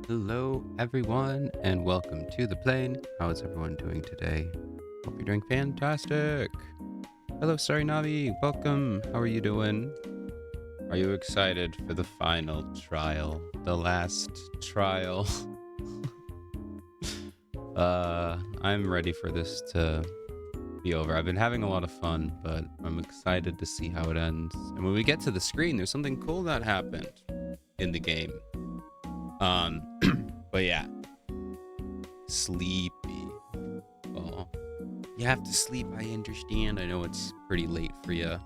Hello, everyone, and welcome to The Plane. How is everyone doing today? Hope you're doing fantastic. Hello, Sorry Navi. Welcome. How are you doing? Are you excited for the final trial? The last trial? I'm ready for this to be over. I've been having a lot of fun, but I'm excited to see how it ends. And when we get to the screen, there's something cool that happened in the game. But yeah, sleepy. Well, you have to sleep. I understand. I know it's pretty late for you.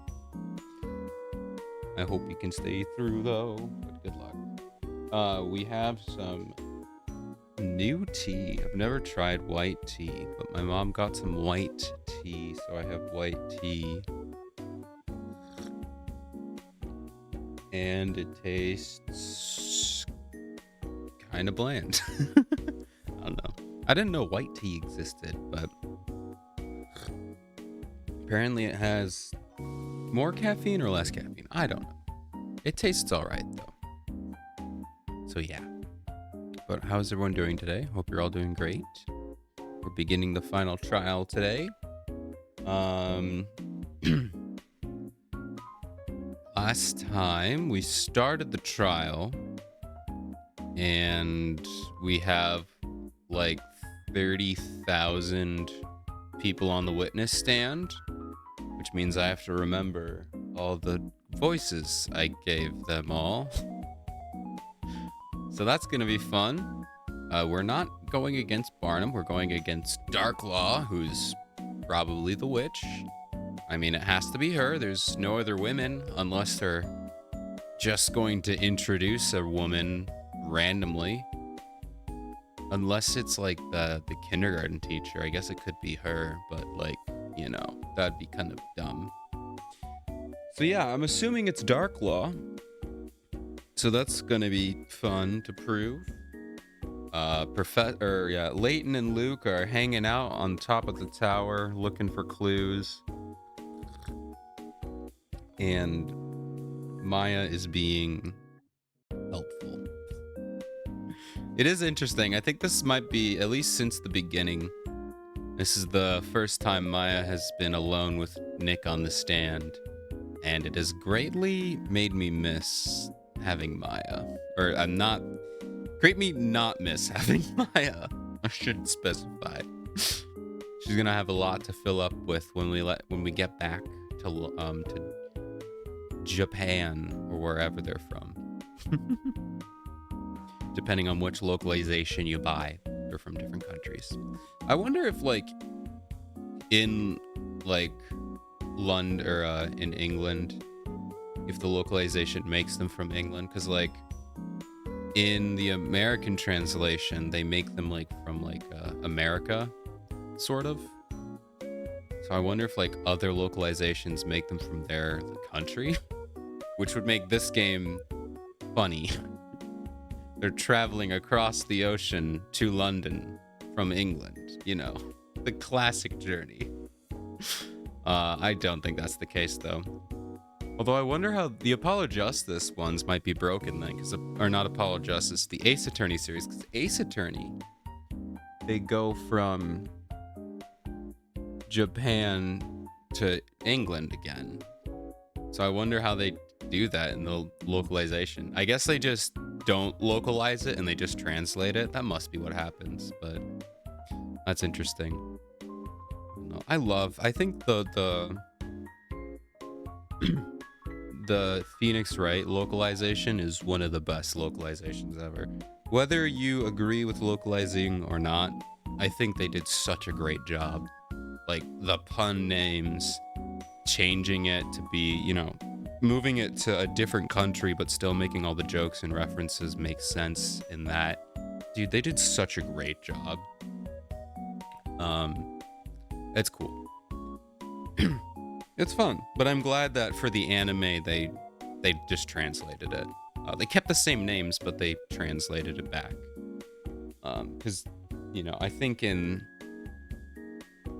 I hope you can stay through though. But good luck. We have some new tea. I've never tried white tea, but my mom got some white tea, so I have white tea. And it tastes kind of bland. I don't know. I didn't know white tea existed, but apparently it has more caffeine or less caffeine. I don't know. It tastes all right though. So yeah. But how's everyone doing today? Hope you're all doing great. We're beginning the final trial today. Last time we started the trial and we have like 30,000 people on the witness stand, which means I have to remember all the voices I gave them all. So that's going to be fun. We're not going against Barnum. We're going against Darklaw, who's probably the witch. I mean, it has to be her. There's no other women unless they're just going to introduce a woman randomly. Unless it's like the kindergarten teacher. I guess it could be her, but like, you know, that'd be kind of dumb. So yeah, I'm assuming it's Darklaw. So that's gonna be fun to prove. Leighton and Luke are hanging out on top of the tower looking for clues. And Maya is being helpful. It is interesting. I think this might be, at least since the beginning, this is the first time Maya has been alone with Nick on the stand. And it has greatly made me miss having Maya. Or great me not miss having Maya. I should specify. She's gonna have a lot to fill up with when we get back to Japan or wherever they're from. Depending on which localization you buy, they're from different countries. I wonder if like in like London or in England, if the localization makes them from England, because like in the American translation they make them like from like America, sort of. So I wonder if like other localizations make them from their country, which would make this game funny. They're traveling across the ocean to London from England, you know, the classic journey. I don't think that's the case though. Although I wonder how the Apollo Justice ones might be broken then, or not Apollo Justice, the Ace Attorney series, because Ace Attorney, they go from Japan to England again. So I wonder how they do that in the localization. I guess they just don't localize it and they just translate it. That must be what happens, but that's interesting. No, I think the the Phoenix Wright localization is one of the best localizations ever. Whether you agree with localizing or not, I think they did such a great job. Like the pun names, changing it to be, you know, moving it to a different country but still making all the jokes and references make sense in that. Dude, they did such a great job. It's cool. It's fun, but I'm glad that for the anime they just translated it. They kept the same names, but they translated it back. Because, you know, I think in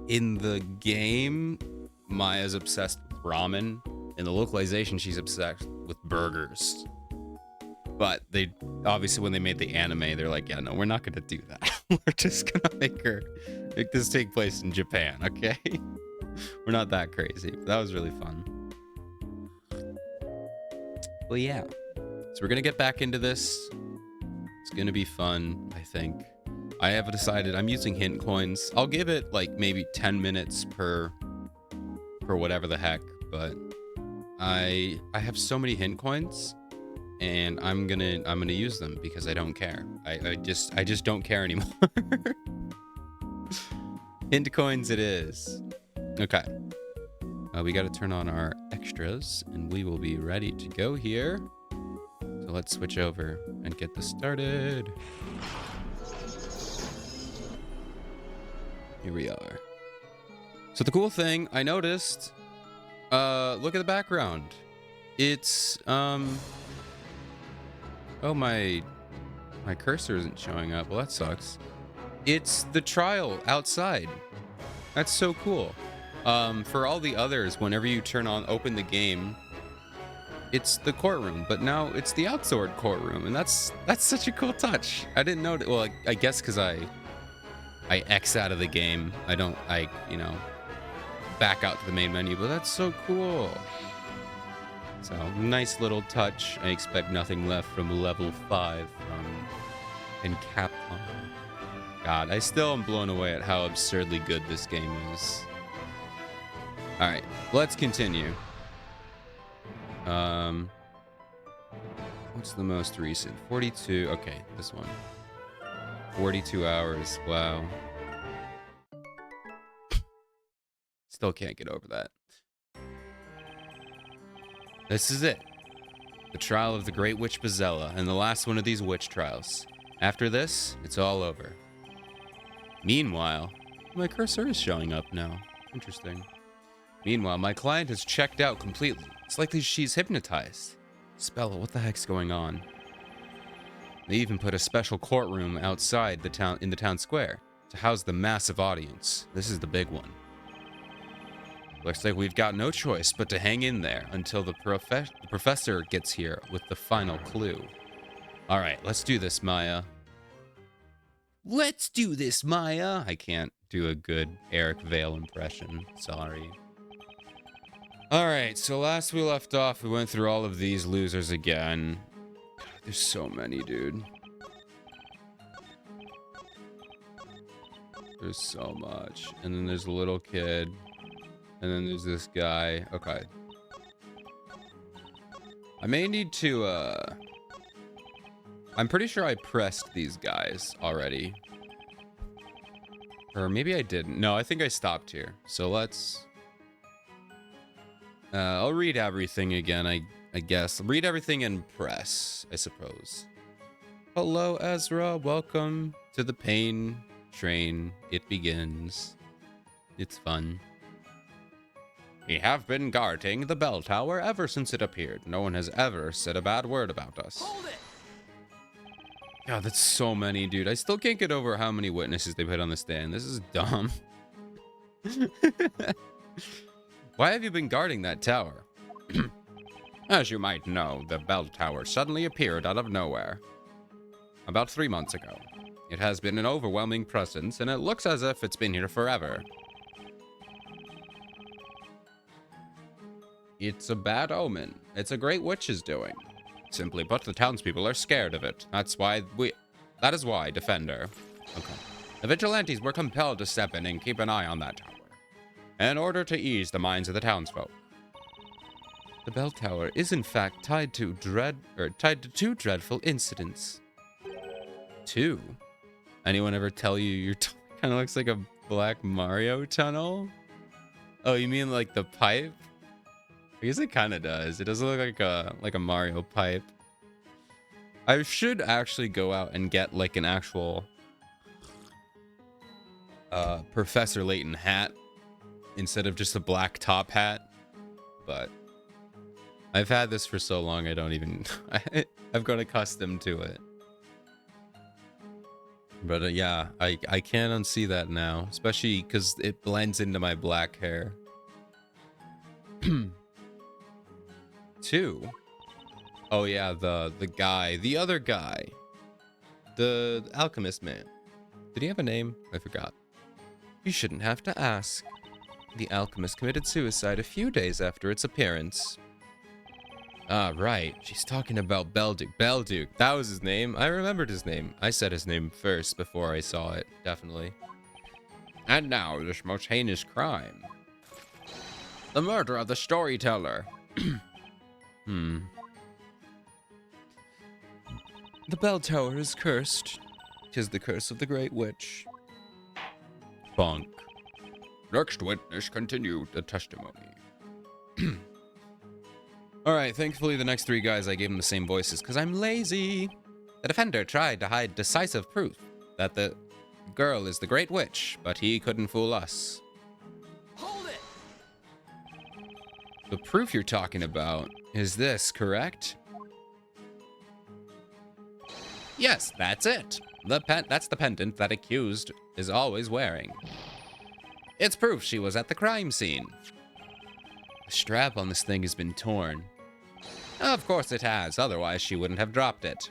the game, Maya's obsessed with ramen. In the localization, she's obsessed with burgers. But they obviously, when they made the anime, they're like, yeah, no, we're not gonna do that. We're just gonna make this take place in Japan, okay? We're not that crazy. But that was really fun. Well, yeah. So we're gonna get back into this. It's gonna be fun, I think. I have decided I'm using hint coins. I'll give it like maybe 10 minutes per whatever the heck, but I have so many hint coins and I'm gonna use them because I don't care. I just don't care anymore. Hint coins it is. Okay. We got to turn on our extras, and we will be ready to go here. So let's switch over and get this started. Here we are. So the cool thing I noticed, look at the background. It's oh, my cursor isn't showing up. Well, that sucks. It's the trial outside. That's so cool. For all the others, whenever you open the game, it's the courtroom, but now it's the outdoor courtroom, and that's such a cool touch. I didn't know. Well, I guess because I X out of the game. I back out to the main menu, but that's so cool. So nice little touch. I expect nothing left from level 5 in Capcom. God, I still am blown away at how absurdly good this game is. All right, let's continue. What's the most recent? 42. Okay, this one. 42 hours. Wow. Still can't get over that. This is it. The trial of the Great Witch Bezella, and the last one of these witch trials. After this, it's all over. Meanwhile, my cursor is showing up now. Interesting. Meanwhile, my client has checked out completely. It's likely she's hypnotized. Spella, what the heck's going on? They even put a special courtroom outside the town in the town square to house the massive audience. This is the big one. Looks like we've got no choice but to hang in there until the professor gets here with the final clue. All right, let's do this, Maya. Let's do this, Maya. I can't do a good Eric Vale impression. Sorry. All right, so last we left off, we went through all of these losers again. God, there's so many, dude. There's so much. And then there's a little kid. And then there's this guy. Okay. I may need to, I'm pretty sure I pressed these guys already. Or maybe I didn't. No, I think I stopped here. So let's... I'll read everything again, I guess. Read everything and press, I suppose. Hello, Ezra. Welcome to the pain train. It begins. It's fun. We have been guarding the bell tower ever since it appeared. No one has ever said a bad word about us. Hold it! God, that's so many, dude. I still can't get over how many witnesses they put on the stand. This is dumb. Why have you been guarding that tower? As you might know, the bell tower suddenly appeared out of nowhere. About 3 months ago. It has been an overwhelming presence, and it looks as if it's been here forever. It's a bad omen. It's a great witch's doing. Simply put, the townspeople are scared of it. That is why, Defender. Okay. The vigilantes were compelled to step in and keep an eye on that tower, in order to ease the minds of the townsfolk. The bell tower is in fact tied to two dreadful incidents. 2? Anyone ever tell you your kind of looks like a Black Mario tunnel? Oh, you mean like the pipe? I guess it kind of does. It doesn't look like a Mario pipe. I should actually go out and get like an actual Professor Layton hat instead of just a black top hat. But I've had this for so long, I don't even... I've grown accustomed to it. But yeah, I can't unsee that now, especially because it blends into my black hair. 2? Oh yeah, the other guy. The alchemist man. Did he have a name? I forgot. You shouldn't have to ask. The alchemist committed suicide a few days after its appearance. Ah, right. She's talking about Belduke. Belduke. That was his name. I remembered his name. I said his name first before I saw it. Definitely. And now, this most heinous crime. The murder of the storyteller. The bell tower is cursed. 'Tis the curse of the Great Witch. Bonk. Next witness continued the testimony. Alright, thankfully the next three guys I gave them the same voices, because I'm lazy. The defender tried to hide decisive proof that the girl is the Great Witch, but he couldn't fool us. Hold it! The proof you're talking about is this, correct? Yes, that's it. That's the pendant that accused is always wearing. It's proof she was at the crime scene. The strap on this thing has been torn. Of course it has, otherwise she wouldn't have dropped it.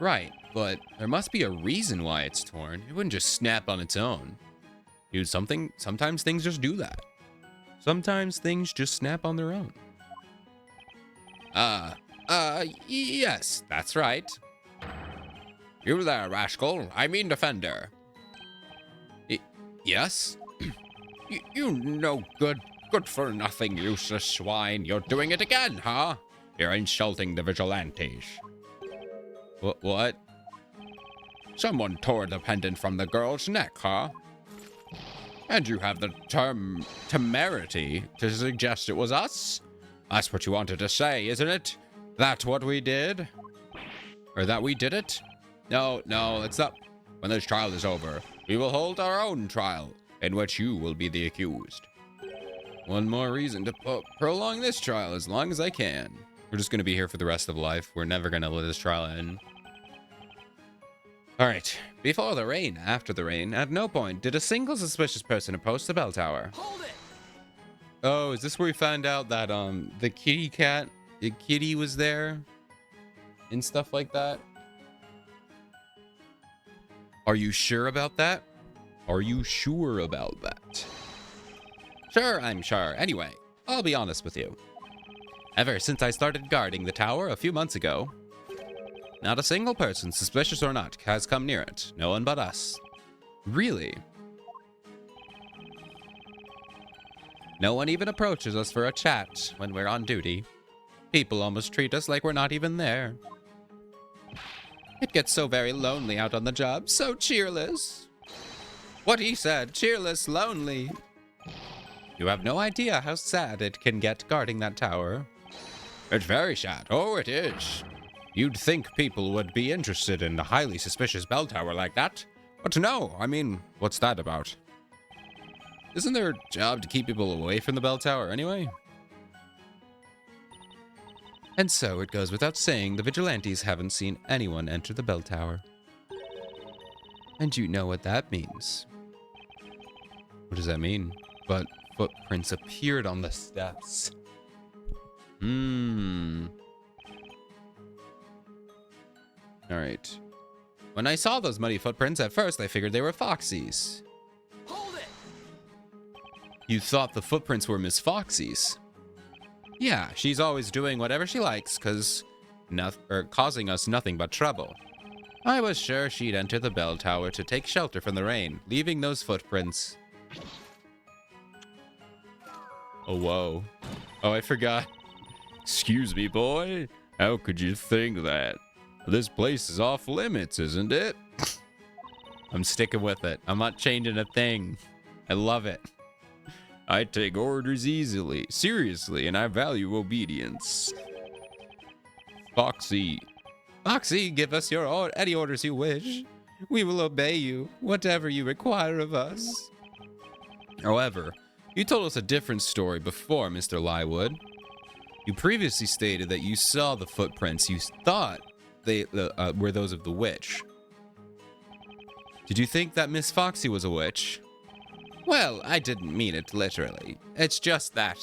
Right, but there must be a reason why it's torn. It wouldn't just snap on its own. Dude, sometimes things just do that. Sometimes things just snap on their own. Yes, that's right. You there, rascal. I mean defender. Yes? you no good for nothing, useless swine. You're doing it again, huh? You're insulting the vigilantes. What? Someone tore the pendant from the girl's neck, huh? And you have the temerity to suggest it was us? That's what you wanted to say, isn't it? That's what we did? Or that we did it? No, it's not. When this trial is over, we will hold our own trial, in which you will be the accused. One more reason to prolong this trial as long as I can. We're just going to be here for the rest of life. We're never going to let this trial end. Alright, before the rain, after the rain, at no point did a single suspicious person approach the bell tower. Hold it! Oh, is this where we found out that the kitty was there? And stuff like that? Are you sure about that? Are you sure about that? Sure, I'm sure. Anyway, I'll be honest with you. Ever since I started guarding the tower a few months ago, not a single person, suspicious or not, has come near it. No one but us. Really? No one even approaches us for a chat when we're on duty. People almost treat us like we're not even there. It gets so very lonely out on the job, so cheerless. What he said, cheerless, lonely. You have no idea how sad it can get guarding that tower. It's very sad. Oh, it is. You'd think people would be interested in a highly suspicious bell tower like that. But no, I mean, what's that about? Isn't their job to keep people away from the bell tower anyway? And so it goes without saying, the vigilantes haven't seen anyone enter the bell tower. And you know what that means. What does that mean? But footprints appeared on the steps. Alright. When I saw those muddy footprints, at first I figured they were Foxy's. Hold it! You thought the footprints were Miss Foxy's? Yeah, she's always doing whatever she likes, causing us nothing but trouble. I was sure she'd enter the bell tower to take shelter from the rain, leaving those footprints. Oh, whoa. Oh, I forgot. Excuse me, boy. How could you think that? This place is off limits, isn't it? I'm sticking with it. I'm not changing a thing. I love it. I take orders easily, seriously, and I value obedience. Foxy. Foxy, give us any orders you wish. We will obey you, whatever you require of us. However, you told us a different story before, Mr. Lywood. You previously stated that you saw the footprints you thought they were those of the witch. Did you think that Miss Foxy was a witch? Well, I didn't mean it literally. It's just that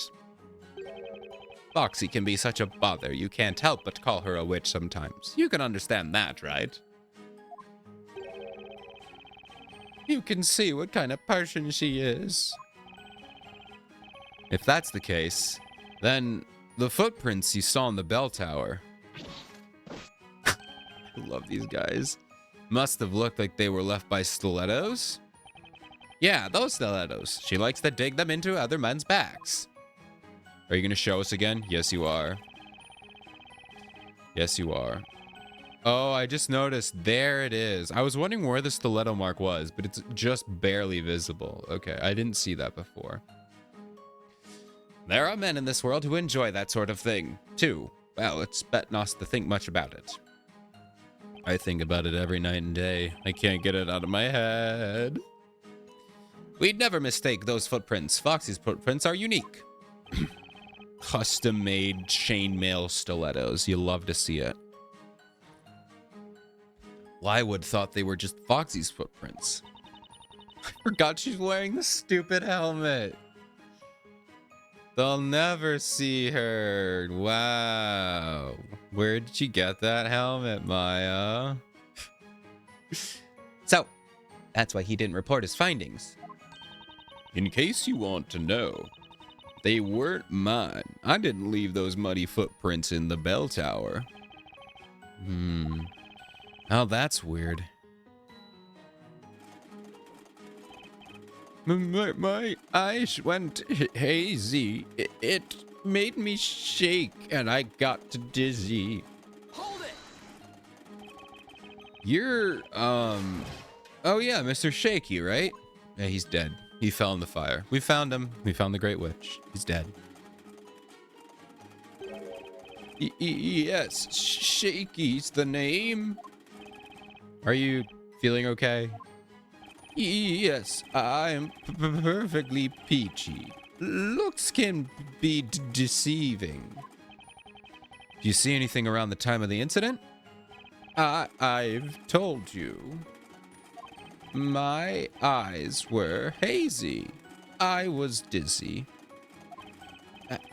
Foxy can be such a bother, you can't help but call her a witch sometimes. You can understand that, right? You can see what kind of person she is. If that's the case, then the footprints you saw in the bell tower, I love these guys, must have looked like they were left by stilettos? Yeah, those stilettos. She likes to dig them into other men's backs. Are you going to show us again? Yes, you are. Yes, you are. Oh, I just noticed. There it is. I was wondering where the stiletto mark was, but it's just barely visible. Okay, I didn't see that before. There are men in this world who enjoy that sort of thing, too. Well, it's bet not to think much about it. I think about it every night and day. I can't get it out of my head. We'd never mistake those footprints. Foxy's footprints are unique. Custom-made chainmail stilettos. You love to see it. Lywood thought they were just Foxy's footprints. I forgot she's wearing the stupid helmet. They'll never see her. Wow. Where did you get that helmet, Maya? So, that's why he didn't report his findings. In case you want to know, they weren't mine. I didn't leave those muddy footprints in the bell tower. Oh, that's weird. My eyes went hazy. It made me shake, and I got dizzy. Hold it! You're, oh yeah, Mr. Shaky, right? Yeah, he's dead. He fell in the fire. We found him. We found the Great Witch. He's dead. Yes, Shaky's the name. Are you feeling okay? Yes, I'm perfectly peachy. Looks can be deceiving. Do you see anything around the time of the incident? I've told you. My eyes were hazy. I was dizzy.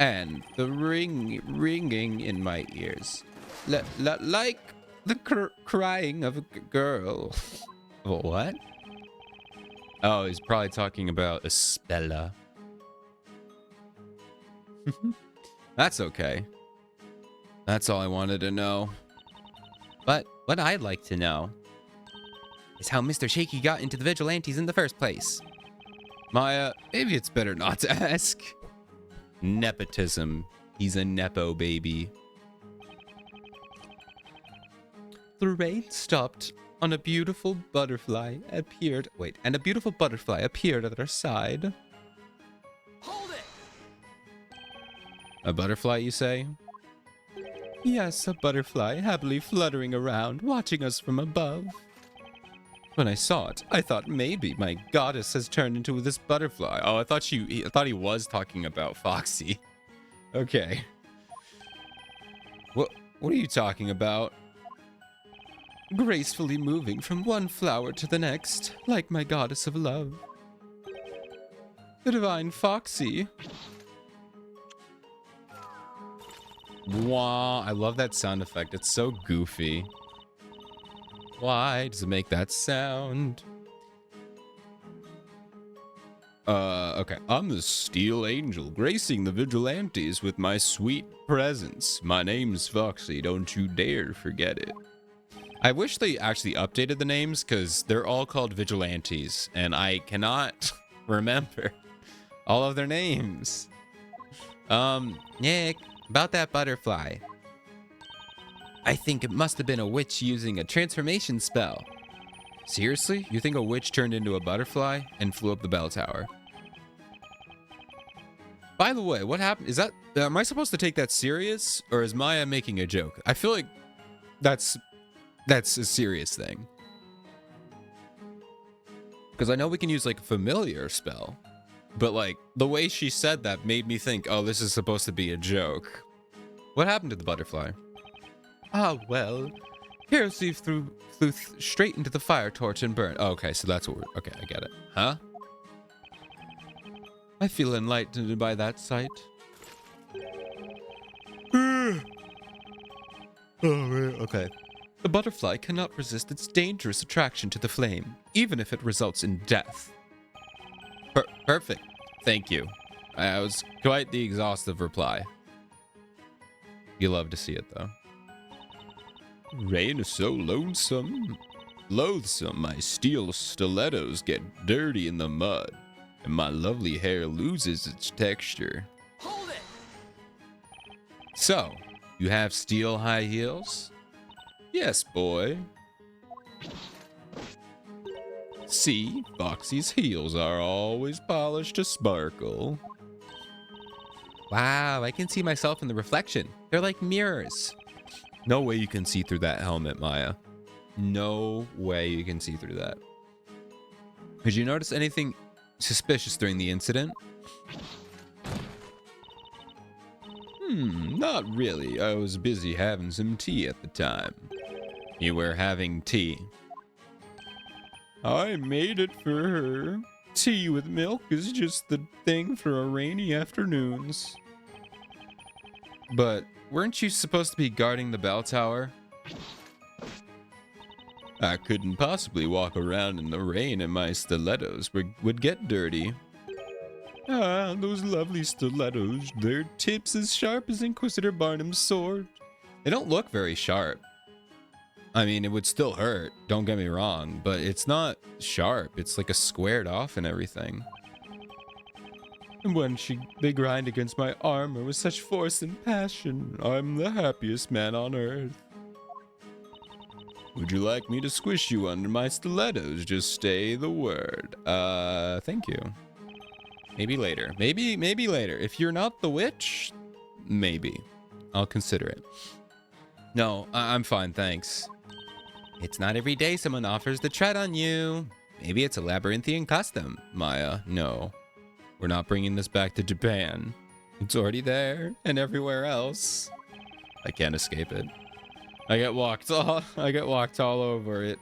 And the ringing in my ears. Like the crying of a girl. What? Oh, he's probably talking about Espella. That's okay. That's all I wanted to know. But what I'd like to know is how Mr. Shaky got into the Vigilantes in the first place. Maya, maybe it's better not to ask. Nepotism. He's a Nepo baby. The rain stopped on a beautiful butterfly appeared. Wait, and a beautiful butterfly appeared at our side. Hold it! A butterfly, you say? Yes, a butterfly happily fluttering around, watching us from above. When I saw it, I thought maybe my goddess has turned into this butterfly. Oh, I thought he was talking about Foxy. Okay. What are you talking about? Gracefully moving from one flower to the next, like my goddess of love. The divine Foxy. Wah, I love that sound effect. It's so goofy. Why does it make that sound? Okay. I'm the Steel Angel, gracing the Vigilantes with my sweet presence. My name's Foxy, don't you dare forget it. I wish they actually updated the names, because they're all called Vigilantes, and I cannot remember all of their names. Nick, about that butterfly. I think it must have been a witch using a transformation spell. Seriously? You think a witch turned into a butterfly and flew up the bell tower? By the way, what happened? Is that... Am I supposed to take that serious? Or is Maya making a joke? I feel like that's a serious thing. Because I know we can use, like, a familiar spell. But, like, the way she said that made me think, oh, this is supposed to be a joke. What happened to the butterfly? Ah, well, Heresy flew straight into the fire torch and burned. Oh, okay, so that's what we're... Okay, I get it. Huh? I feel enlightened by that sight. Okay. The butterfly cannot resist its dangerous attraction to the flame, even if it results in death. Perfect. Thank you. That was quite the exhaustive reply. You love to see it, though. Rain is so lonesome. Loathsome, my steel stilettos get dirty in the mud, and my lovely hair loses its texture. Hold it! So, you have steel high heels? Yes, boy. See, Foxy's heels are always polished to sparkle. Wow, I can see myself in the reflection. They're like mirrors. No way you can see through that helmet, Maya. No way you can see through that. Did you notice anything suspicious during the incident? Not really. I was busy having some tea at the time. You were having tea. I made it for her. Tea with milk is just the thing for rainy afternoons. But weren't you supposed to be guarding the bell tower? I couldn't possibly walk around in the rain and my stilettos would get dirty. Ah, those lovely stilettos. Their tips as sharp as Inquisitor Barnum's sword. They don't look very sharp. I mean, it would still hurt, don't get me wrong, but it's not sharp. It's like a squared off and everything. And when they grind against my armor with such force and passion, I'm the happiest man on earth. Would you like me to squish you under my stilettos? Just say the word. Thank you. Maybe later. Maybe later. If you're not the witch, maybe. I'll consider it. No, I'm fine, thanks. It's not every day someone offers to tread on you. Maybe it's a labyrinthian custom. Maya, no. We're not bringing this back to Japan. It's already there and everywhere else. I can't escape it. I get walked all over it.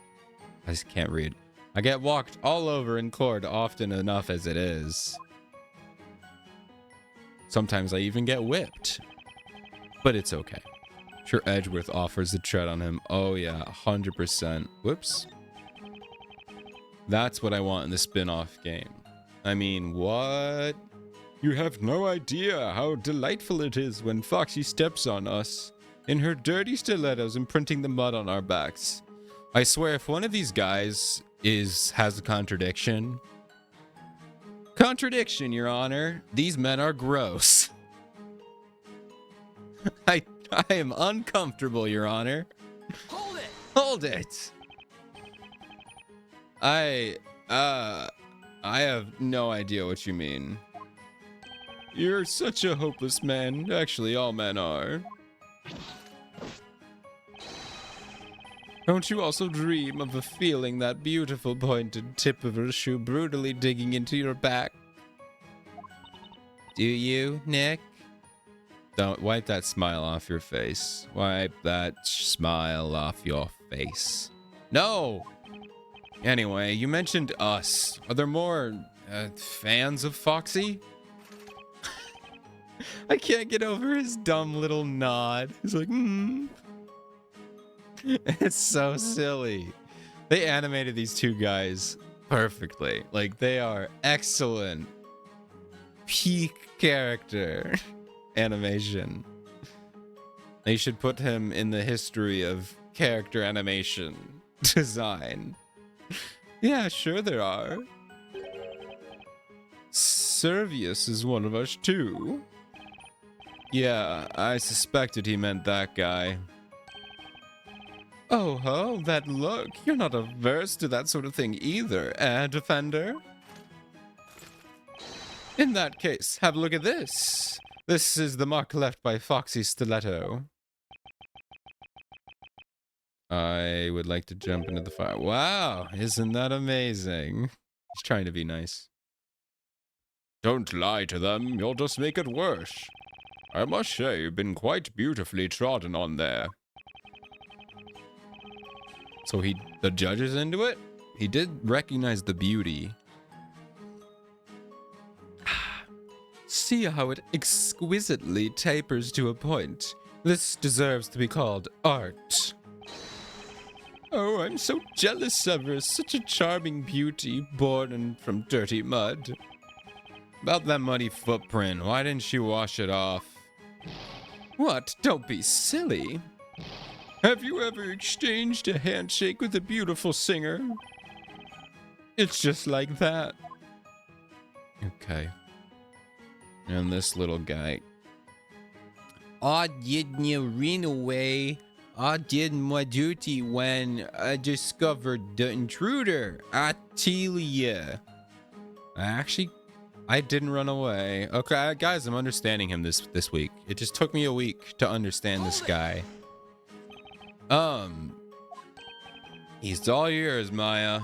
I just can't read. I get walked all over in court often enough as it is. Sometimes I even get whipped. But it's okay. Sure, Edgeworth offers to tread on him. Oh yeah, 100%. Whoops. That's what I want in the spin-off game. I mean, what? You have no idea how delightful it is when Foxy steps on us in her dirty stilettos, imprinting the mud on our backs. I swear, if one of these guys has a contradiction, Your Honor, these men are gross. I am uncomfortable, Your Honor. Hold it! Hold it! I have no idea what you mean. You're such a hopeless man. Actually, all men are. Don't you also dream of a feeling that beautiful pointed tip of her shoe brutally digging into your back? Do you, Nick? Don't wipe that smile off your face. Wipe that smile off your face. No! Anyway, you mentioned us. Are there more fans of Foxy? I can't get over his dumb little nod. He's like, It's so silly. They animated these two guys perfectly. Like, they are excellent. Peak character animation. They should put him in the history of character animation design. Yeah, sure there are. Servius is one of us too. Yeah, I suspected he meant that guy. Oh ho, that look. You're not averse to that sort of thing either, Defender? In that case, have a look at this. This is the mark left by Foxy's stiletto. I would like to jump into the fire. Wow, isn't that amazing? He's trying to be nice. Don't lie to them, you'll just make it worse. I must say, you've been quite beautifully trodden on there. So the judge is into it? He did recognize the beauty. See how it exquisitely tapers to a point. This deserves to be called art. Oh, I'm so jealous of her. Such a charming beauty, born from dirty mud. About that muddy footprint, why didn't you wash it off? What? Don't be silly. Have you ever exchanged a handshake with a beautiful singer? It's just like that. Okay. And this little guy. Aw, didn't you run away? I did my duty when I discovered the intruder, Attilia. I didn't run away. Okay, guys, I'm understanding him this week. It just took me a week to understand this guy. He's all yours, Maya.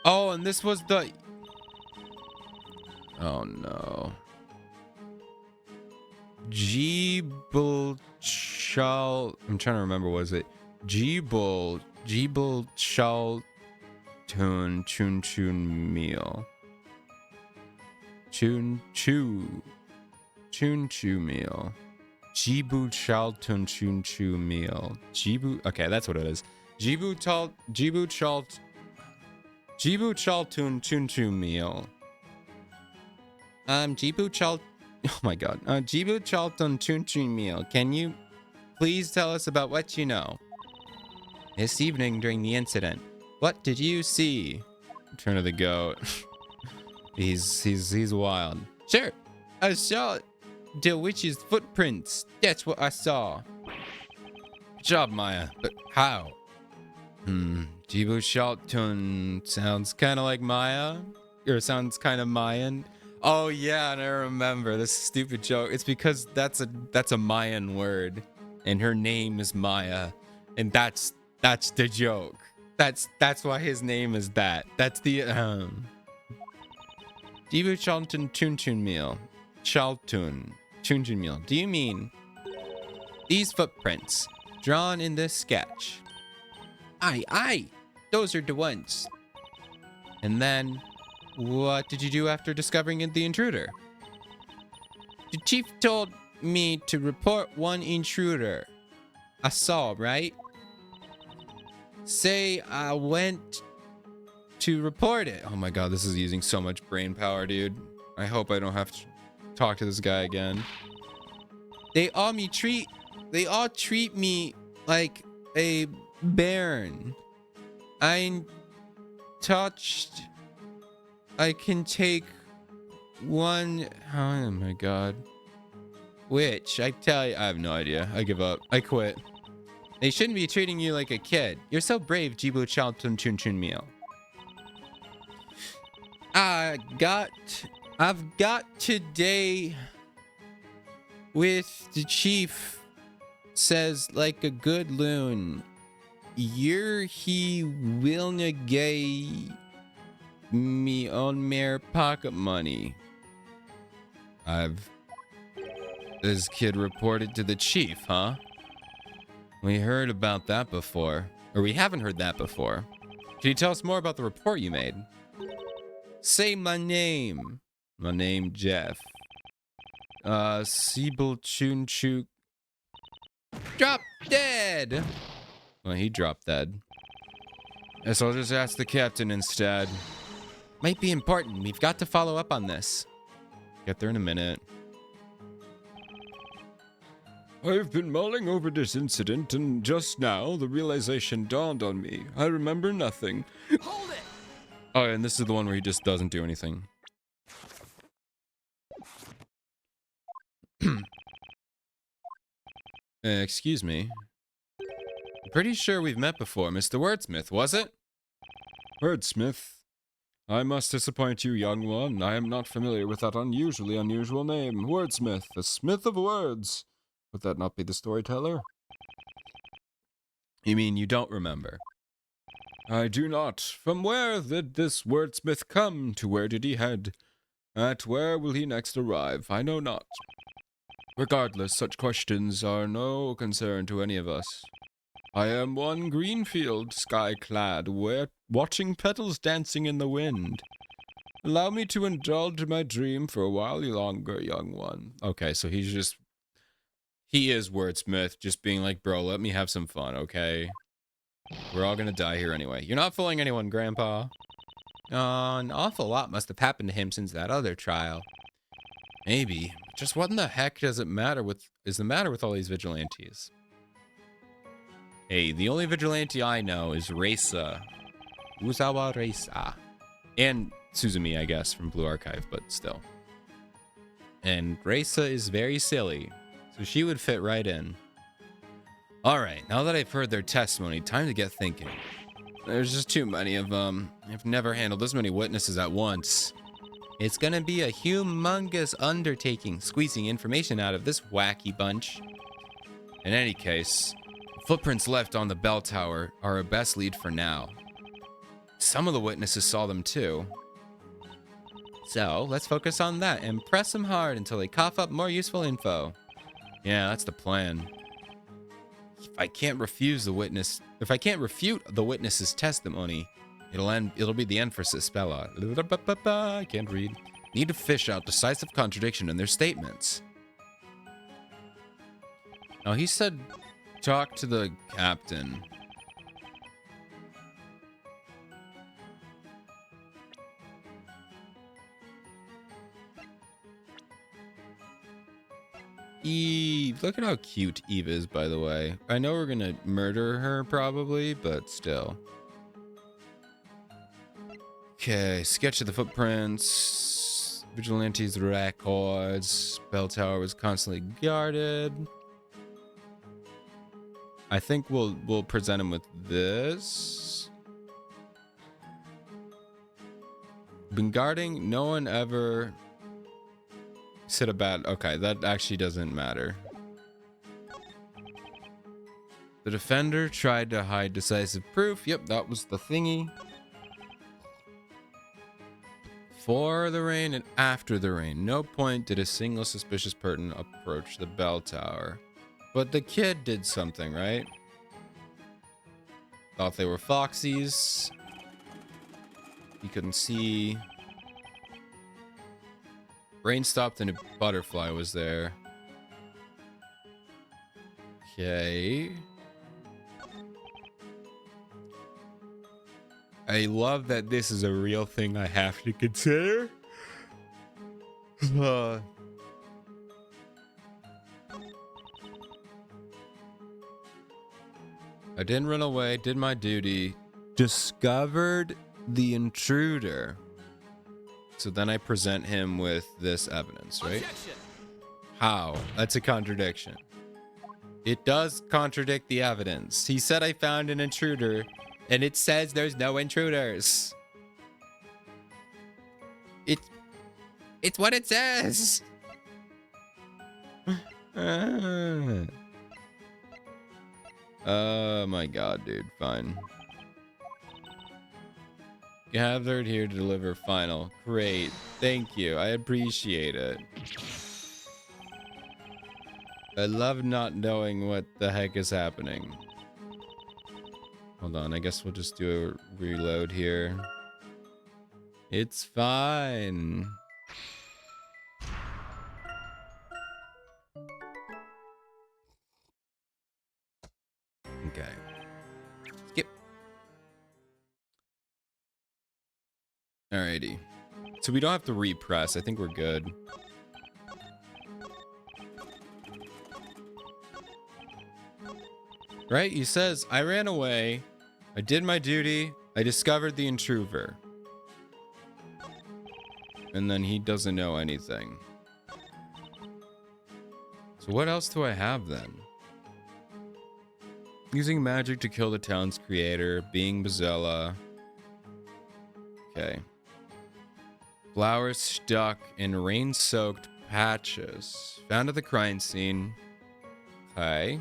Oh, and this was the... Oh, no. Jeeble Shal... I'm trying to remember, was it? Jeeble Shal Chun Chun Meal. Chun Chu Meal. Jibu Chaltun Chun Chu Meal. Okay, that's what it is. Jibu Chaltun Chun Chu Meal. Oh my god. Jibu Chaltun Chun Chu Meal. Can you please tell us about what you know? This evening during the incident, what did you see? Turn of the goat. He's wild. Sure. I saw the witch's footprints. That's what I saw. Good job, Maya. But how? Jibu Shaltun sounds kind of like Maya. Or sounds kind of Mayan. Oh yeah, and I remember this stupid joke. It's because that's a Mayan word, and her name is Maya, and that's the joke. That's why his name is that. That's the Jibu Shaltun Chun Meal. Shaltun Chun Meal. Do you mean these footprints drawn in this sketch? Aye. Those are the ones. And then, what did you do after discovering the intruder? The chief told me to report one intruder I saw, right? Say I went to report it. Oh my god, this is using so much brain power, dude. I hope I don't have to talk to this guy again. They all treat me like a baron. I'm touched. I can take one. Oh my god. Which, I tell you, I have no idea. I give up. I quit. They shouldn't be treating you like a kid. You're so brave, Jibu Chaltun Chun Meal. I've got today with the chief says like a good loon. He will negate me on mere pocket money. This kid reported to the chief, huh? We heard about that before. Or we haven't heard that before. Can you tell us more about the report you made? Say my name. My name, Jeff. Siebel Chun Chu. Drop dead! Well, he dropped dead. Guess I'll just ask the captain instead. Might be important. We've got to follow up on this. Get there in a minute. I've been mulling over this incident, and just now the realization dawned on me. I remember nothing. Hold it! Oh, and this is the one where he just doesn't do anything. Excuse me. I'm pretty sure we've met before. Mr. Wordsmith, was it? Wordsmith? I must disappoint you, young one. I am not familiar with that unusually unusual name. Wordsmith, the smith of words. Would that not be the storyteller? You mean you don't remember? I do not. From where did this wordsmith come? To where did he head? At where will he next arrive? I know not. Regardless, such questions are no concern to any of us. I am one Greenfield, sky-clad, watching petals dancing in the wind. Allow me to indulge my dream for a while longer, young one. Okay, so he is Wordsmith, just being like, bro, let me have some fun, okay? We're all gonna die here anyway. You're not fooling anyone, Grandpa. An awful lot must have happened to him since that other trial. Maybe. Just what in the heck is the matter with all these vigilantes? Hey, the only vigilante I know is Reisa. Uzawa Reisa. And Suzumi, I guess, from Blue Archive, but still. And Reisa is very silly, so she would fit right in. All right, now that I've heard their testimony, time to get thinking. There's just too many of them. I've never handled this many witnesses at once. It's gonna be a humongous undertaking squeezing information out of this wacky bunch. In any case, footprints left on the bell tower are our best lead for now. Some of the witnesses saw them too. So let's focus on that and press them hard until they cough up more useful info. Yeah, that's the plan. If I can't refute the witness's testimony, it'll be the end for Cispella. I can't read. Need to fish out decisive contradiction in their statements. Now he said talk to the captain. Eve. Look at how cute Eve is, by the way. I know we're gonna murder her probably, but still. Okay, sketch of the footprints. Vigilantes records. Bell tower was constantly guarded. I think we'll present him with this. Been guarding, no one ever said a bad. Okay, that actually doesn't matter. The defender tried to hide decisive proof. Yep, that was the thingy. Before the rain and after the rain, no point did a single suspicious person approach the bell tower. But the kid did something, right? Thought they were foxies. He couldn't see. Rain stopped and a butterfly was there. Okay. I love that this is a real thing I have to consider. I didn't run away, did my duty, discovered the intruder. So then I present him with this evidence, right? Objection. How? That's a contradiction. It does contradict the evidence. He said I found an intruder, and it says there's no intruders. It's what it says. Oh my god, dude. Fine. Gathered here to deliver final. Great. Thank you. I appreciate it. I love not knowing what the heck is happening. Hold on. I guess we'll just do a reload here. It's fine. Okay. Skip. Alrighty. So we don't have to repress. I think we're good. Right? He says, I ran away. I did my duty. I discovered the intruder. And then he doesn't know anything. So what else do I have then? Using magic to kill the town's creator, being Bazella. Okay. Flowers stuck in rain-soaked patches. Found at the crime scene. Okay.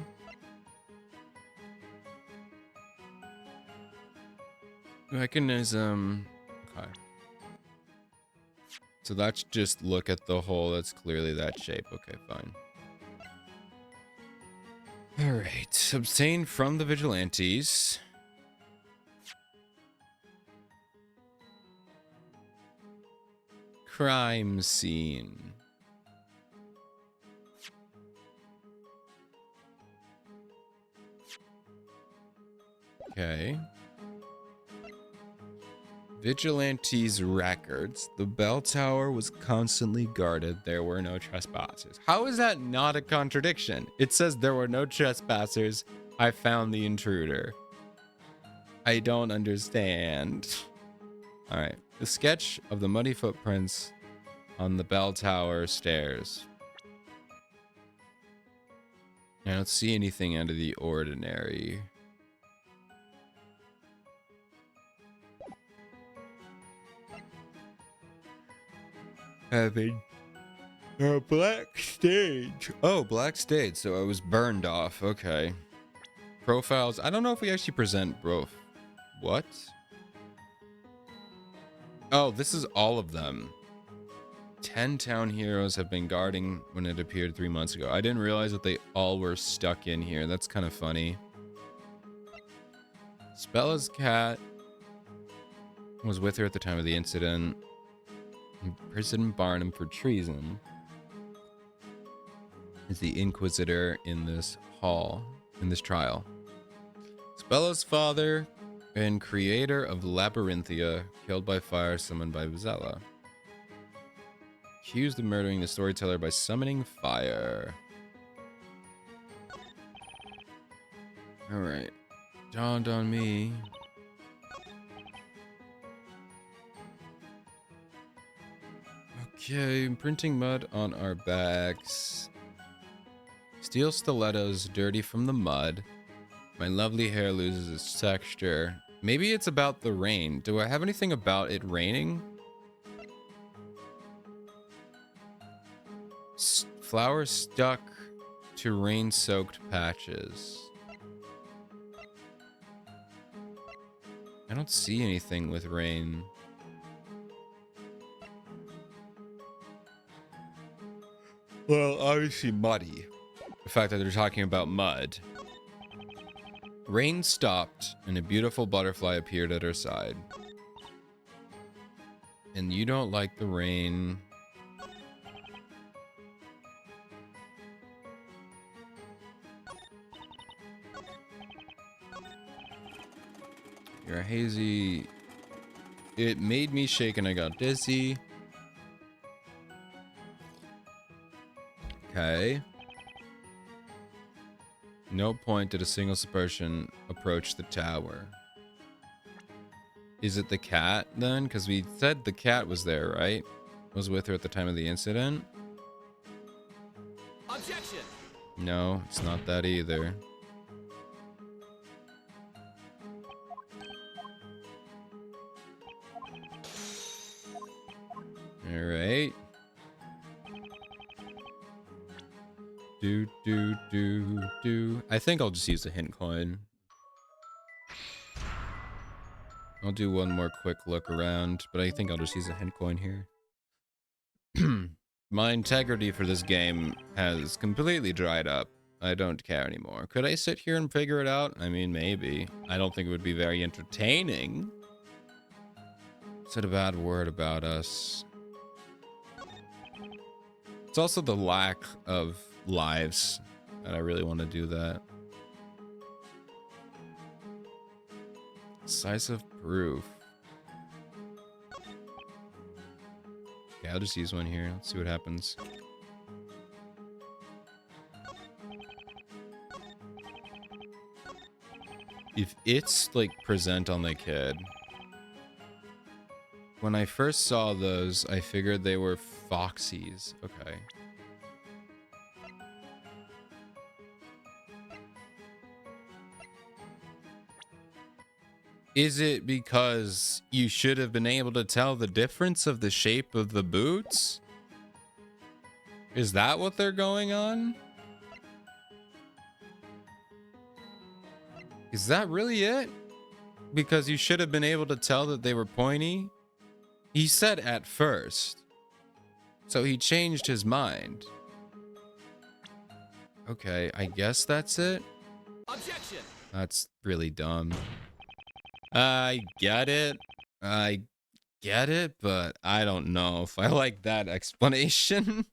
Mechanism. Okay. So that's just look at the hole. That's clearly that shape. Okay, fine. All right. Obtained from the vigilantes. Crime scene. Okay. Vigilantes records. The bell tower was constantly guarded. There were no trespassers. How is that not a contradiction? It says there were no trespassers. I found the intruder. I don't understand. All right. The sketch of the muddy footprints on the bell tower stairs. I don't see anything out of the ordinary. Having a black stage. Oh, black stage. So I was burned off. Okay. Profiles. I don't know if we actually present both. What? Oh, this is all of them. 10 town heroes have been guarding when it appeared 3 months ago. I didn't realize that they all were stuck in here. That's kind of funny. Spella's cat was with her at the time of the incident. President Barnum for treason is the inquisitor in this trial. Spella's father and creator of Labyrinthia, killed by fire, summoned by Vizela. Accused of murdering the storyteller by summoning fire. Alright. Dawned on me. Okay, printing mud on our backs. Steel stilettos dirty from the mud. My lovely hair loses its texture. Maybe it's about the rain. Do I have anything about it raining? Flowers stuck to rain-soaked patches. I don't see anything with rain. Well, obviously muddy. The fact that they're talking about mud. Rain stopped, and a beautiful butterfly appeared at her side. And you don't like the rain. You're hazy. It made me shake and I got dizzy. Okay. No point did a single person approach the tower. Is it the cat then? Because we said the cat was there, right? Was with her at the time of the incident. Objection. No, it's not that either. All right. Do. I think I'll just use the hint coin. I'll do one more quick look around, but I think I'll just use a hint coin here. My integrity for this game has completely dried up. I don't care anymore. Could I sit here and figure it out? I mean, maybe. I don't think it would be very entertaining. Said a bad word about us. It's also the lack of lives that I really want to do that. Decisive proof. Okay, I'll just use one here. Let's see what happens. If it's like present on the kid. When I first saw those, I figured they were Foxies. Okay. Is it because you should have been able to tell the difference of the shape of the boots? Is that what they're going on? Is that really it? Because you should have been able to tell that they were pointy? He said at first. So he changed his mind. Okay, I guess that's it. Objection. That's really dumb. I get it, but I don't know if I like that explanation.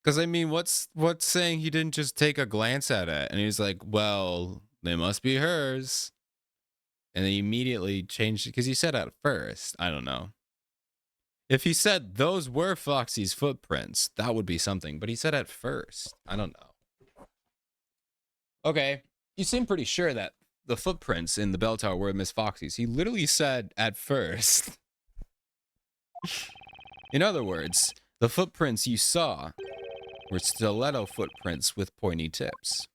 Because I mean, what's saying he didn't just take a glance at it and he's like, well, they must be hers. And then he immediately changed it because he said at first. I don't know. If he said those were Foxy's footprints, that would be something. But he said at first. I don't know. Okay. You seem pretty sure that the footprints in the bell tower were Miss Foxy's. He literally said at first. In other words, the footprints you saw were stiletto footprints with pointy tips.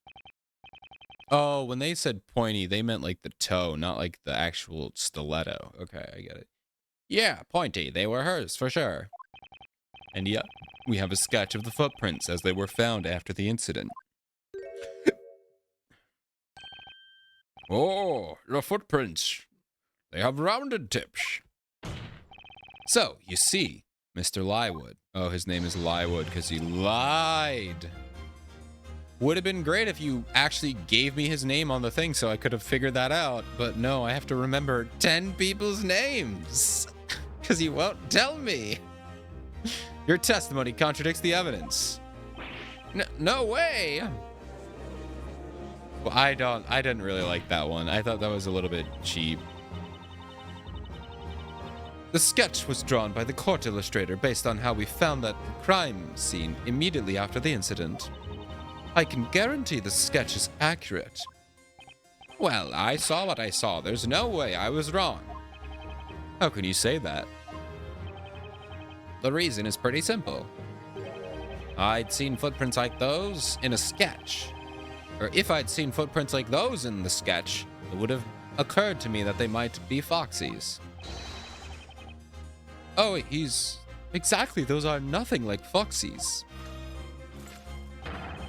Oh, when they said pointy, they meant like the toe, not like the actual stiletto. Okay, I get it. Yeah, pointy. They were hers, for sure. And yep, we have a sketch of the footprints as they were found after the incident. Oh, the footprints. They have rounded tips. So, you see, Mr. Liewood. Oh, his name is Liewood because he lied. Would have been great if you actually gave me his name on the thing so I could have figured that out. But no, I have to remember 10 people's names because you won't tell me. Your testimony contradicts the evidence. No way. Well, I didn't really like that one. I thought that was a little bit cheap. The sketch was drawn by the court illustrator based on how we found that crime scene immediately after the incident. I can guarantee the sketch is accurate. Well, I saw what I saw. There's no way I was wrong. How can you say that? The reason is pretty simple. I'd seen footprints like those in a sketch. Or if I'd seen footprints like those in the sketch, it would have occurred to me that they might be Foxy's. Oh, he's... Exactly, those are nothing like Foxy's.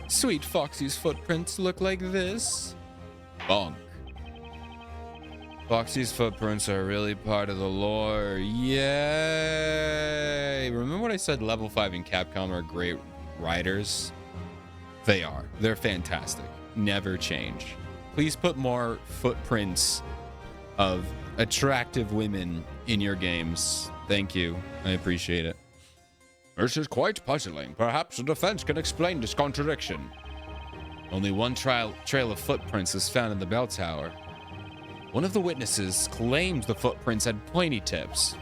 Sweet Foxy's footprints look like this. Bonk. Foxy's footprints are really part of the lore. Yay! Remember when I said Level 5 and Capcom are great writers? They are. They're fantastic. Never change. Please put more footprints of attractive women in your games. Thank you. I appreciate it. This is quite puzzling. Perhaps the defense can explain this contradiction. Only one trail of footprints is found in the bell tower. One of the witnesses claims the footprints had pointy tips.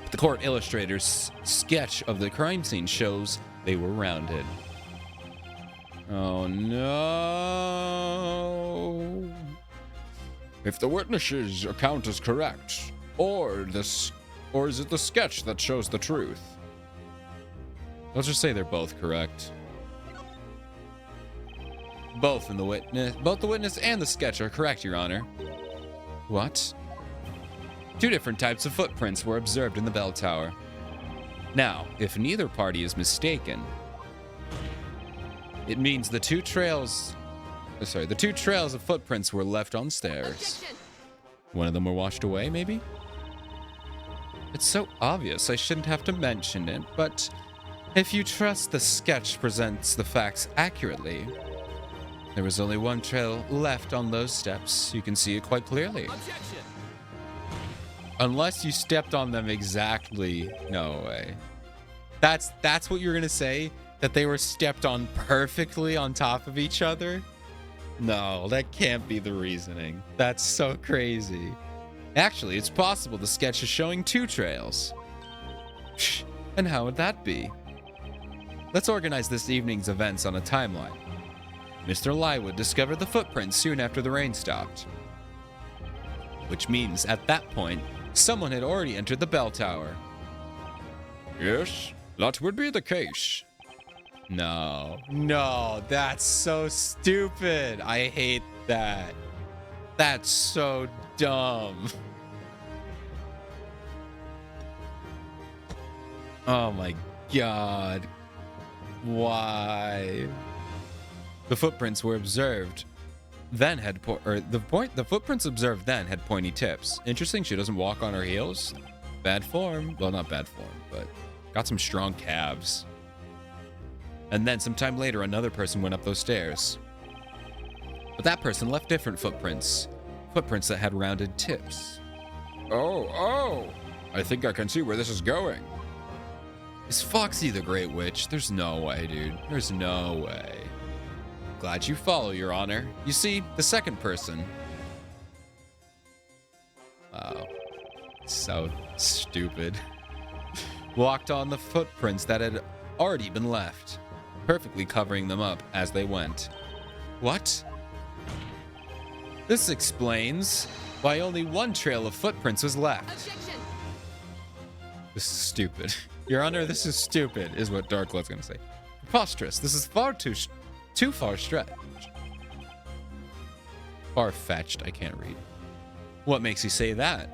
But the court illustrator's sketch of the crime scene shows they were rounded. Oh no. If the witness's account is correct, or is it the sketch that shows the truth? Let's just say they're both correct. Both the witness and the sketch are correct, Your Honor. What? Two different types of footprints were observed in the bell tower. Now, if neither party is mistaken, it means the two trails of footprints were left on stairs. Objection! One of them were washed away, maybe? It's so obvious I shouldn't have to mention it, but if you trust the sketch presents the facts accurately, there was only one trail left on those steps. You can see it quite clearly. Objection! Unless you stepped on them exactly. No way. That's what you're gonna say? That they were stepped on perfectly on top of each other? No, that can't be the reasoning. That's so crazy. Actually, it's possible the sketch is showing two trails. And how would that be? Let's organize this evening's events on a timeline. Mr. Liewood discovered the footprints soon after the rain stopped. Which means, at that point, someone had already entered the bell tower. Yes, that would be the case. No, that's so stupid. I hate that. That's so dumb. Oh my god. Why? The footprints were observed then had the footprints observed then had pointy tips. Interesting, she doesn't walk on her heels. Bad form. Well, not bad form, but got some strong calves. And then sometime later, another person went up those stairs. But that person left different footprints. Footprints that had rounded tips. Oh. I think I can see where this is going. Is Foxy the Great Witch? There's no way, dude. There's no way. Glad you follow, Your Honor. You see, the second person. Wow. So stupid. Walked on the footprints that had already been left, perfectly covering them up as they went. What? This explains why only one trail of footprints was left. Objection! This is stupid. Your Honor, this is stupid, is what Darkblood's gonna say. Preposterous. This is far too far stretched. Far-fetched, I can't read. What makes you say that?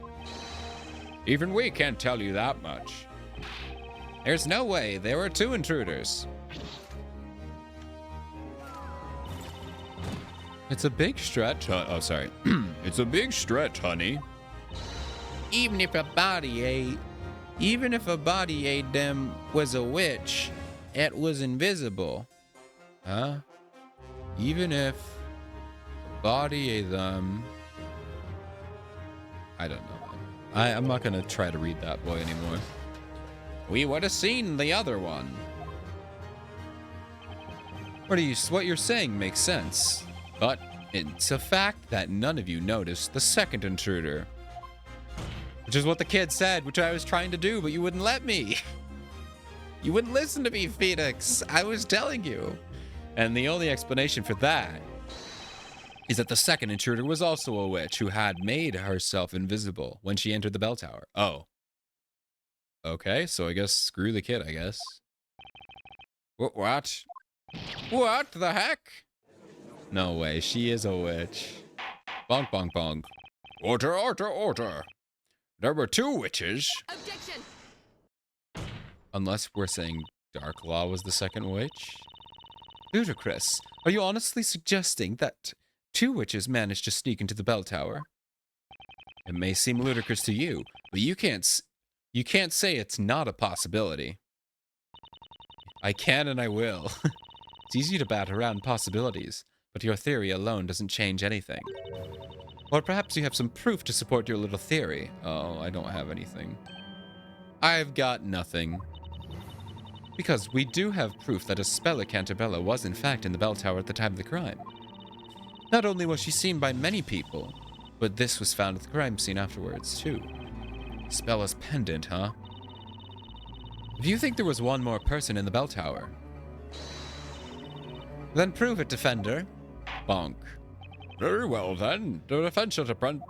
Even we can't tell you that much. There's no way. There were 2 intruders. It's a big stretch. Oh, sorry. It's a big stretch, honey. Even if a body them was a witch, it was invisible. Huh? Even if a body them... I don't know. I'm not gonna try to read that boy anymore. We would have seen the other one. What you're saying makes sense, but it's a fact that none of you noticed the second intruder. Which is what the kid said, which I was trying to do, but you wouldn't let me. You wouldn't listen to me, Phoenix. I was telling you. And the only explanation for that is that the second intruder was also a witch who had made herself invisible when she entered the bell tower. Oh. Okay, so I guess screw the kid, I guess. What? What the heck? No way, she is a witch. Bonk, bonk, bonk. Order, order, order. There were 2 witches. Objection! Unless we're saying Darklaw was the second witch? Ludicrous. Are you honestly suggesting that 2 witches managed to sneak into the bell tower? It may seem ludicrous to you, but you can't say it's not a possibility. I can and I will. It's easy to bat around possibilities, but your theory alone doesn't change anything. Or perhaps you have some proof to support your little theory. Oh, I don't have anything. I've got nothing. Because we do have proof that Espella Cantabella was in fact in the bell tower at the time of the crime. Not only was she seen by many people, but this was found at the crime scene afterwards, too. Spella's pendant, huh? If you think there was one more person in the bell tower, then prove it, defender. Bonk. Very well, then. The defense shall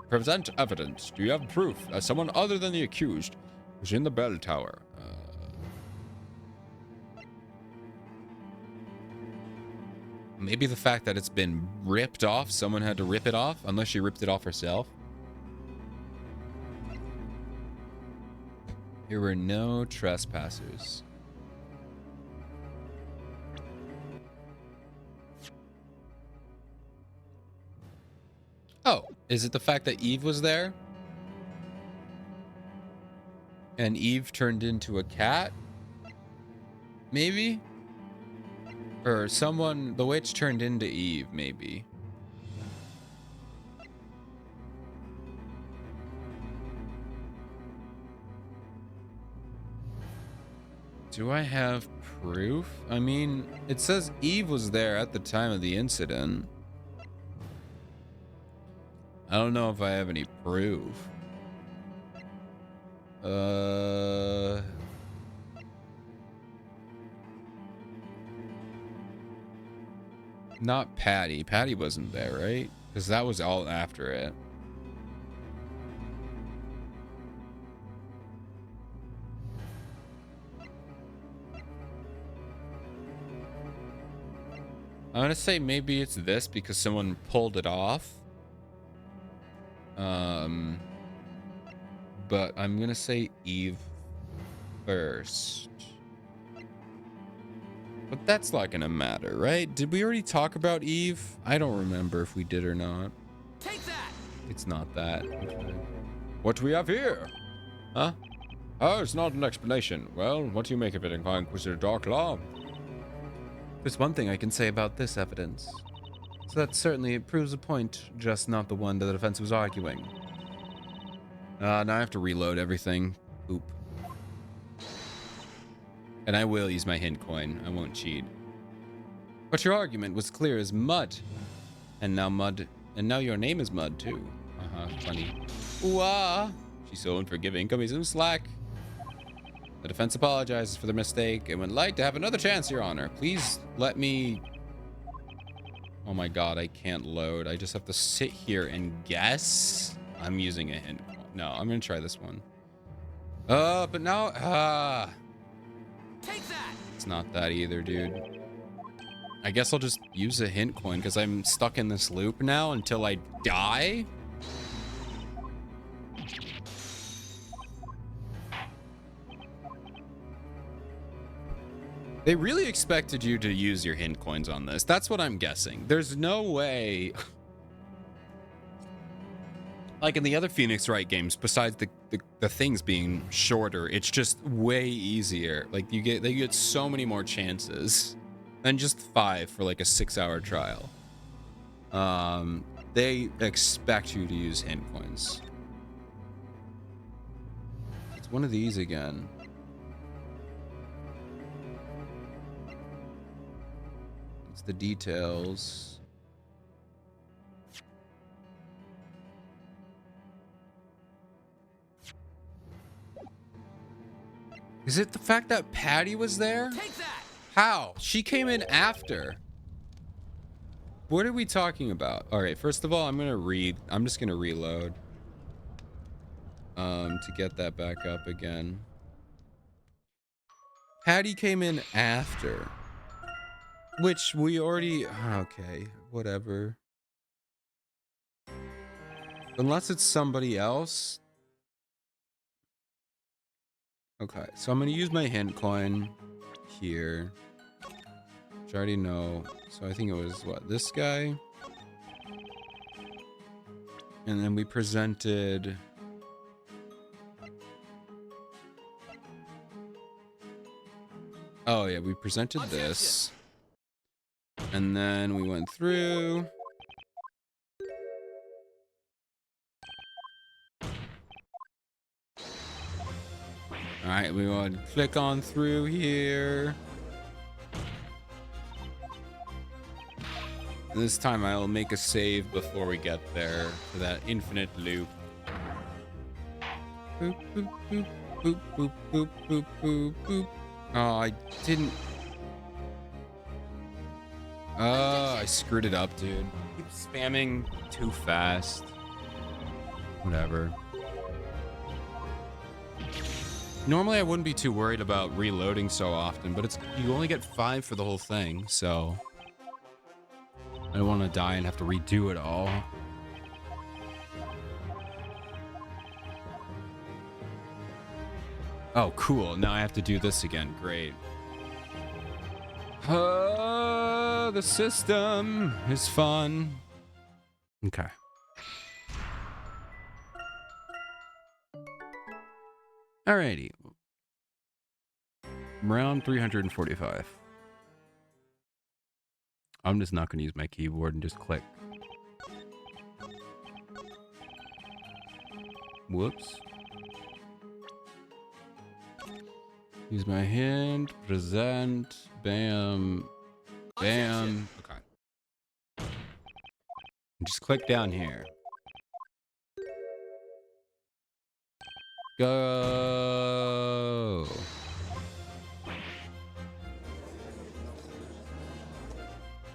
present evidence. Do you have proof that someone other than the accused was in the bell tower? Maybe the fact that it's been ripped off. Someone had to rip it off, unless she ripped it off herself. There were no trespassers. Oh, is it the fact that Eve was there? And Eve turned into a cat? Maybe? Or someone, the witch turned into Eve, maybe. Do I have proof? I mean, it says Eve was there at the time of the incident. I don't know if I have any proof. Not Patty. Patty wasn't there, right? Because that was all after it. I'm gonna say maybe it's this because someone pulled it off. But I'm gonna say Eve first. But that's not gonna matter, right? Did we already talk about Eve? I don't remember if we did or not. Take that! It's not that. Okay. What do we have here? Huh? Oh, it's not an explanation. Well, what do you make of it, Inquisitor Darklaw? There's one thing I can say about this evidence. So that certainly it proves a point, just not the one that the defense was arguing. Now I have to reload everything. Oop. And I will use my hint coin. I won't cheat. But your argument was clear as mud. And now your name is Mud too. Funny. Ooh-ah. She's so unforgiving. Cut me some slack. The defense apologizes for the mistake and would like to have another chance, Your Honor. Please let me... Oh my god, I can't load. I just have to sit here and guess. I'm using a hint. No, I'm gonna try this one. But now... Take that. It's not that either, dude. I guess I'll just use a hint coin because I'm stuck in this loop now until I die. They really expected you to use your hint coins on this. That's what I'm guessing. There's no way. Like in the other Phoenix Wright games, besides the things being shorter, it's just way easier. Like they get so many more chances than just 5 for like a 6-hour trial. They expect you to use hint coins. It's one of these again. It's the details. Is it the fact that Patty was there? Take that. How? She came in after. What are we talking about? All right, first of all, I'm just gonna reload. To get that back up again. Patty came in after. Which we already, okay, whatever. Unless it's somebody else. Okay, so I'm gonna use my hint coin here, which I already know. So I think it was what, this guy? And then we presented oh yeah, we presented this. And then we went through. All right, we want to click on through here. This time I'll make a save before we get there to that infinite loop. Boop, boop, boop, boop, boop, boop, boop, boop, boop. Oh, I didn't. Oh, I screwed it up, dude. Keep spamming too fast. Whatever. Normally I wouldn't be too worried about reloading so often, but you only get 5 for the whole thing, so I don't want to die and have to redo it all. Oh, cool. Now I have to do this again. Great. The system is fun. Okay. Alrighty. Round 345. I'm just not going to use my keyboard and just click. Whoops. Use my hand, present, bam, bam. Okay. Just click down here. Go.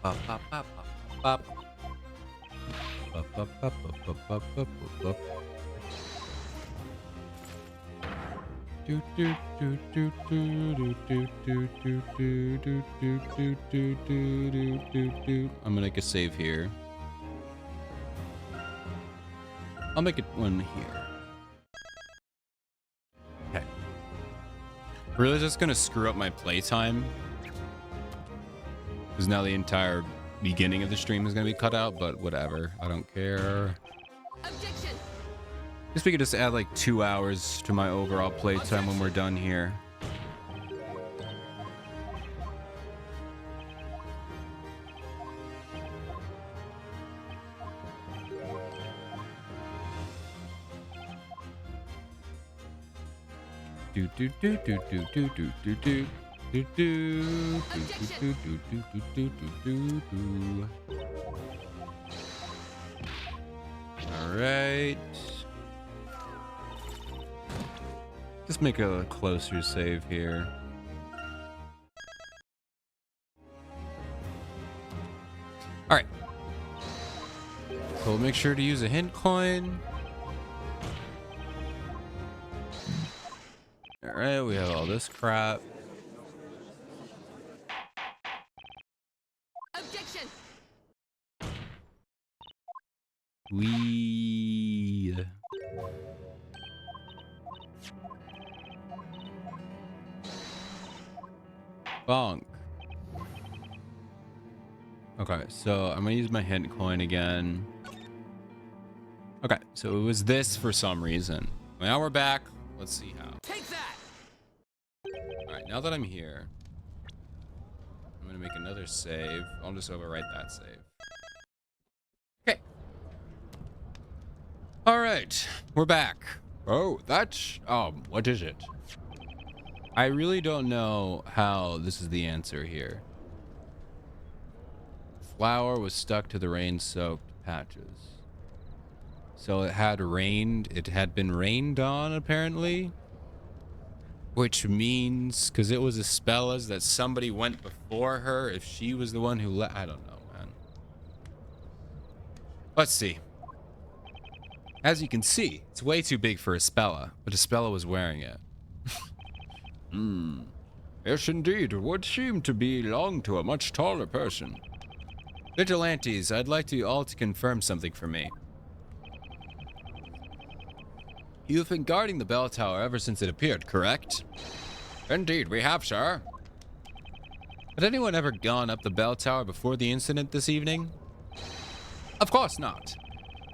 Bop, bop, bop, bop, bop. Bop, bop, bop, bop, bop, bop, bop. Do do do do do do do do do do do do do do do do do. I'm gonna make a save here. I'll make it one here. Okay. Really just gonna screw up my playtime. Because now the entire beginning of the stream is gonna be cut out, but whatever. I don't care. Objection. Guess we could just add like 2 hours to my overall playtime when we're done here. Do do do do do do do do do. Do do do do do do do do do. All right. Just make a closer save here. All right. So we'll make sure to use a hint coin. All right, we have all this crap. Explanation. We. Bonk. Okay, so I'm gonna use my hint coin again. Okay, so it was this for some reason. Now we're back. Let's see how. Take that. All right, now that I'm here, I'm gonna make another save. I'll just overwrite that save. Okay. All right, we're back. Oh, that's what is it? I really don't know how this is the answer here. Flower was stuck to the rain-soaked patches. So it had rained. It had been rained on, apparently. Which means, because it was a Spella's, that somebody went before her. If she was the one who I don't know, man. Let's see. As you can see, it's way too big for a Spella, but a Spella was wearing it. Yes, indeed. It would seem to belong to a much taller person. Vigilantes, I'd like you all to confirm something for me. You have been guarding the bell tower ever since it appeared, correct? Indeed, we have, sir. Had anyone ever gone up the bell tower before the incident this evening? Of course not.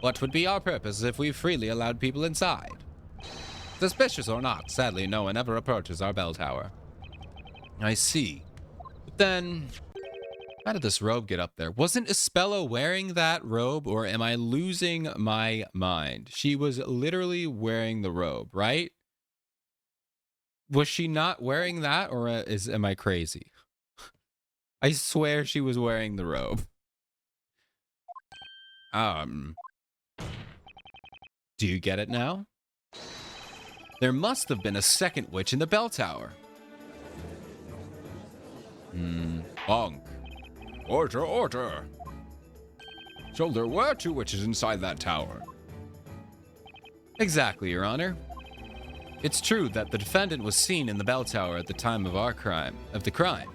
What would be our purpose if we freely allowed people inside? Suspicious or not, sadly, no one ever approaches our bell tower. I see. But then, how did this robe get up there? Wasn't Espella wearing that robe, or am I losing my mind? She was literally wearing the robe, right? Was she not wearing that, or am I crazy? I swear she was wearing the robe. Do you get it now? There must have been a second witch in the bell tower. Bonk. Order, order. So there were two witches inside that tower. Exactly, Your Honor. It's true that the defendant was seen in the bell tower at the time of the crime.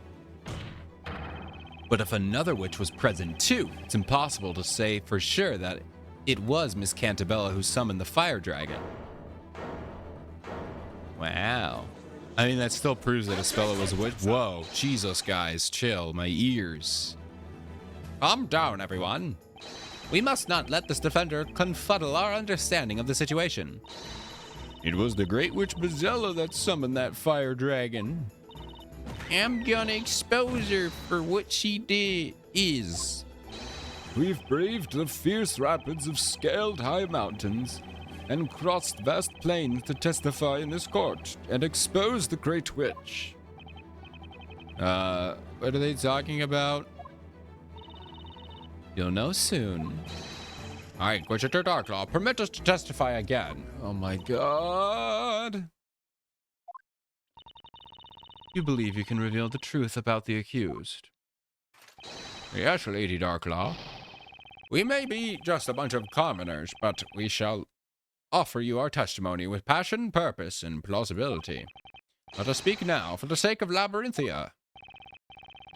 But if another witch was present too, it's impossible to say for sure that it was Miss Cantabella who summoned the fire dragon. Wow. I mean, that still proves that Espella was a witch. Whoa, Jesus, guys, chill. My ears. Calm down, everyone. We must not let this defender confuddle our understanding of the situation. It was the great witch Bezella that summoned that fire dragon. I'm gonna expose her for what she is. We've braved the fierce rapids of scaled high mountains and crossed vast plains to testify in this court and expose the great witch. What are they talking about? You'll know soon. All right, Inquisitor Darklaw, permit us to testify again. Oh my god. You believe you can reveal the truth about the accused? Yes, Lady Darklaw. We may be just a bunch of commoners, but we shall offer you our testimony with passion, purpose, and plausibility. Let us speak now for the sake of Labyrinthia.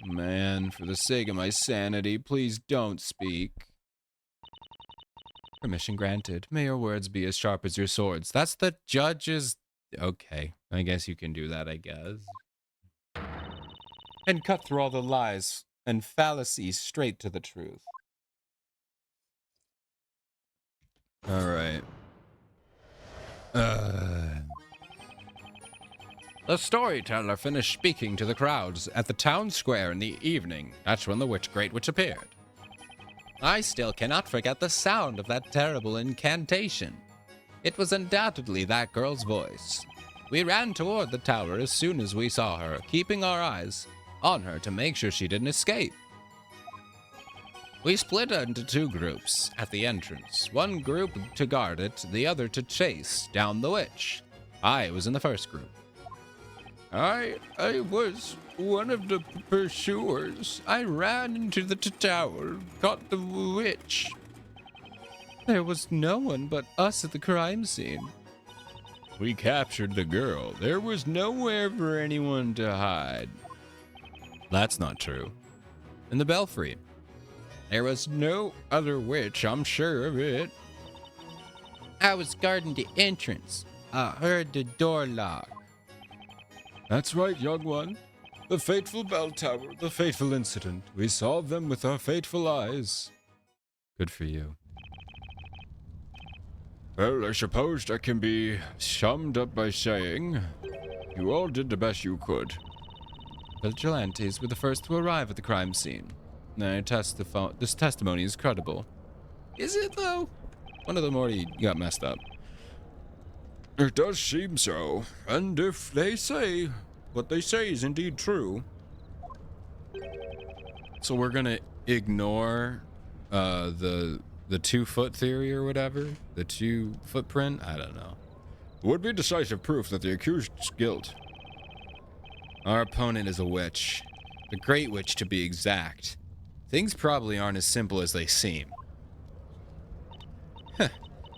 Man, for the sake of my sanity, please don't speak. Permission granted. May your words be as sharp as your swords. That's the judge's... Okay, I guess you can do that, I guess. And cut through all the lies and fallacies straight to the truth. All right. The storyteller finished speaking to the crowds at the town square in the evening. That's when the Great Witch appeared. I still cannot forget the sound of that terrible incantation. It was undoubtedly that girl's voice. We ran toward the tower as soon as we saw her, keeping our eyes on her to make sure she didn't escape. We split into two groups at the entrance. One group to guard it, the other to chase down the witch. I was in the first group. I was one of the pursuers. I ran into the tower, caught the witch. There was no one but us at the crime scene. We captured the girl. There was nowhere for anyone to hide. That's not true. In the belfry, There was no other witch, I'm sure of it. I was guarding the entrance. I heard the door lock. That's right, young one. The fateful bell tower, the fateful incident. We saw them with our fateful eyes. Good for you. Well, I suppose that can be summed up by saying, you all did the best you could. Vigilantes were the first to arrive at the crime scene. This testimony is credible. Is it, though? One of them already got messed up. It does seem so. And if they say what they say is indeed true. So we're gonna ignore the 2-foot theory or whatever? The 2 footprint? I don't know. Would be decisive proof that the accused's guilt. Our opponent is a witch. The Great Witch, to be exact. Things probably aren't as simple as they seem. Heh.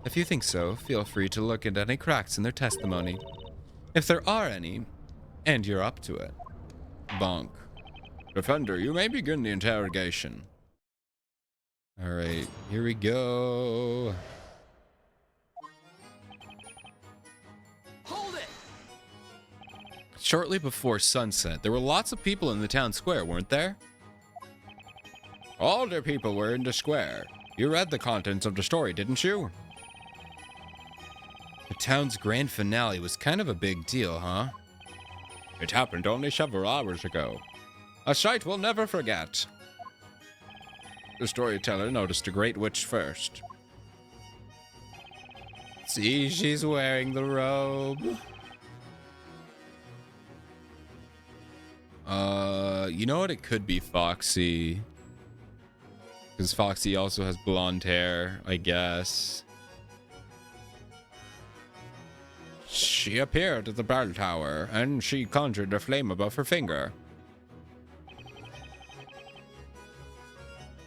If you think so, feel free to look at any cracks in their testimony. If there are any, and you're up to it. Bonk. Defender, you may begin the interrogation. Alright, here we go. Hold it! Shortly before sunset, there were lots of people in the town square, weren't there? All the people were in the square. You read the contents of the story, didn't you? The town's grand finale was kind of a big deal, huh? It happened only several hours ago. A sight we'll never forget. The storyteller noticed the Great Witch first. See, she's wearing the robe. You know what? It could be Foxy. Because Foxy also has blonde hair, I guess. She appeared at the bell tower, and she conjured a flame above her finger.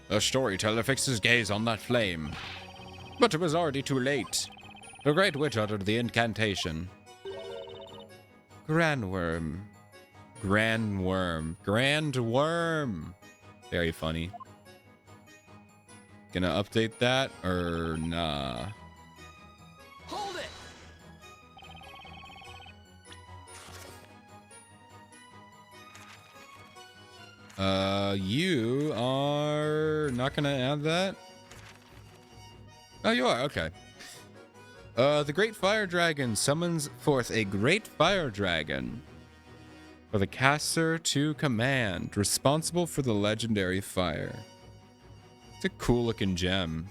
The storyteller fixed his gaze on that flame. But it was already too late. The Great Witch uttered the incantation. Grandworm. Grandworm. Grandworm. Very funny. Gonna update that, or nah? Hold it! You are not gonna add that? Oh, you are, okay. The Great Fire Dragon summons forth a Great Fire Dragon for the caster to command, responsible for the legendary fire. It's a cool looking gem.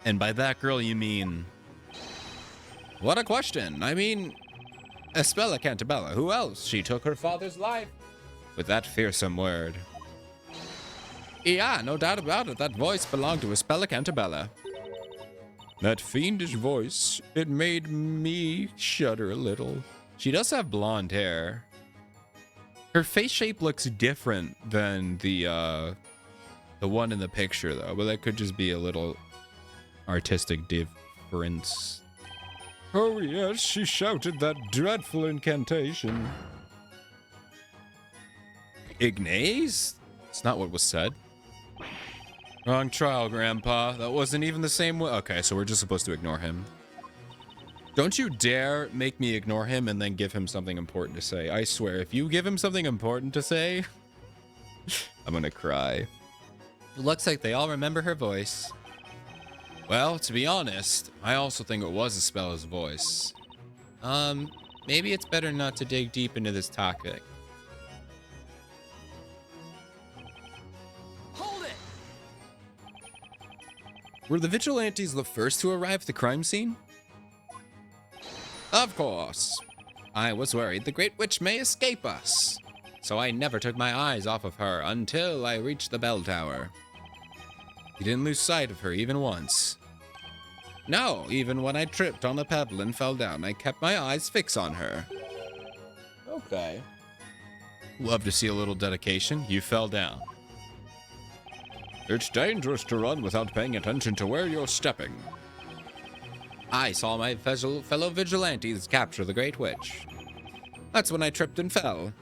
And by that, girl, you mean... What a question. I mean, Espella Cantabella. Who else? She took her father's life with that fearsome word. Yeah, no doubt about it. That voice belonged to Espella Cantabella. That fiendish voice, it made me shudder a little. She does have blonde hair. Her face shape looks different than the one in the picture, though. But that could just be a little artistic difference. Oh, yes, she shouted that dreadful incantation. Ignace? That's not what was said. Wrong trial, Grandpa. That wasn't even the same way. Okay, so we're just supposed to ignore him. Don't you dare make me ignore him and then give him something important to say. I swear, if you give him something important to say, I'm gonna cry. It looks like they all remember her voice. Well, to be honest, I also think it was Espella's voice. Maybe it's better not to dig deep into this topic. Hold it! Were the vigilantes the first to arrive at the crime scene? Of course. I was worried the Great Witch may escape us, so I never took my eyes off of her until I reached the bell tower. You didn't lose sight of her even once. No, even when I tripped on a pebble and fell down, I kept my eyes fixed on her. Okay. Love to see a little dedication. You fell down. It's dangerous to run without paying attention to where you're stepping. I saw my fellow vigilantes capture the Great Witch. That's when I tripped and fell.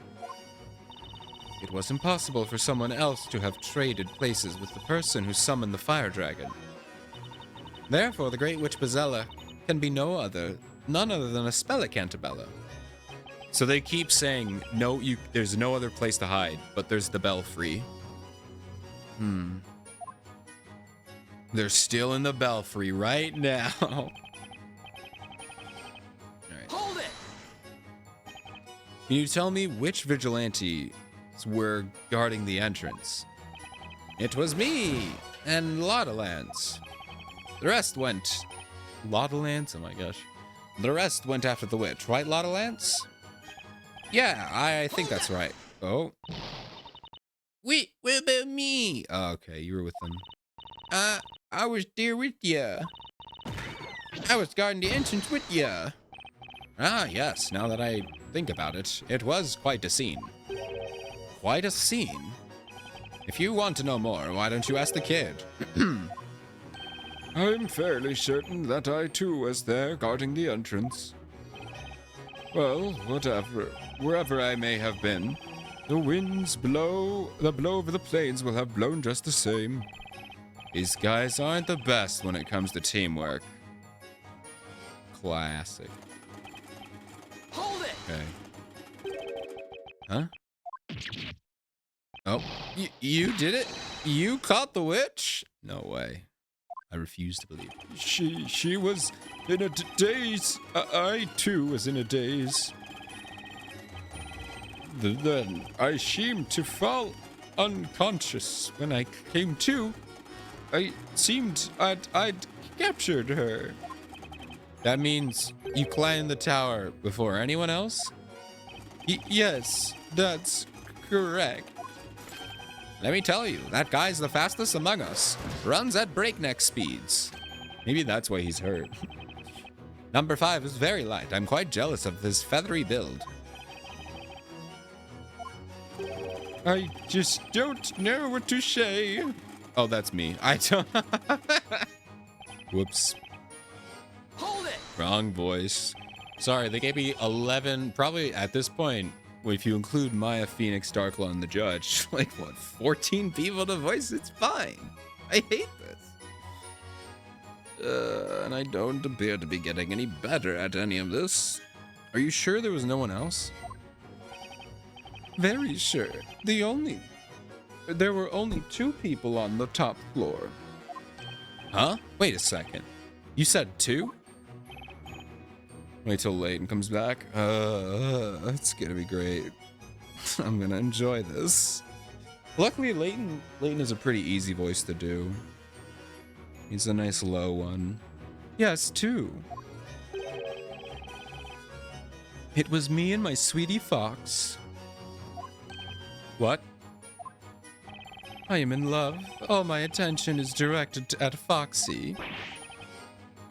it was impossible for someone else to have traded places with the person who summoned the fire dragon. Therefore, the Great Witch Bezella can be none other than a spell at Cantabella. So they keep saying, no, there's no other place to hide, but there's the Belfry. They're still in the Belfry right now. All right. Hold it! Can you tell me which vigilantes were guarding the entrance? It was me and Lottolance. The rest went... Lottolance? Oh my gosh. The rest went after the witch, right, Lottolance? Yeah, I think that's right. Oh. Wait, what about me? Oh, okay, you were with them. I was there with ya. I was guarding the entrance with ya. Ah, yes, now that I think about it, it was quite a scene. Quite a scene? If you want to know more, why don't you ask the kid? I'm fairly certain that I too was there guarding the entrance. Well, whatever. Wherever I may have been, the blow over the plains will have blown just the same. These guys aren't the best when it comes to teamwork. Classic. Hold it! Okay. Huh? Oh, you did it? You caught the witch? No way. I refuse to believe it. She was in a daze. I too was in a daze. Then I seemed to fall unconscious. When I came to, I seemed I'd captured her. That means you climbed the tower before anyone else? Yes, that's correct. Let me tell you, that guy's the fastest among us. Runs at breakneck speeds. Maybe that's why he's hurt. Number 5 is very light. I'm quite jealous of his feathery build. I just don't know what to say. Oh, that's me. I don't... Whoops. Hold it! Wrong voice. Sorry, they gave me 11, probably at this point, if you include Maya, Phoenix, Darklaw, and the Judge, like what, 14 people to voice? It's fine. I hate this. And I don't appear to be getting any better at any of this. Are you sure there was no one else? Very sure. There were only 2 people on the top floor. Huh? Wait a second. You said 2? Wait till Layton comes back. It's gonna be great. I'm gonna enjoy this. Luckily, Layton is a pretty easy voice to do. He's a nice low one. Yes, 2. It was me and my sweetie Fox. What? I am in love. All my attention is directed at Foxy.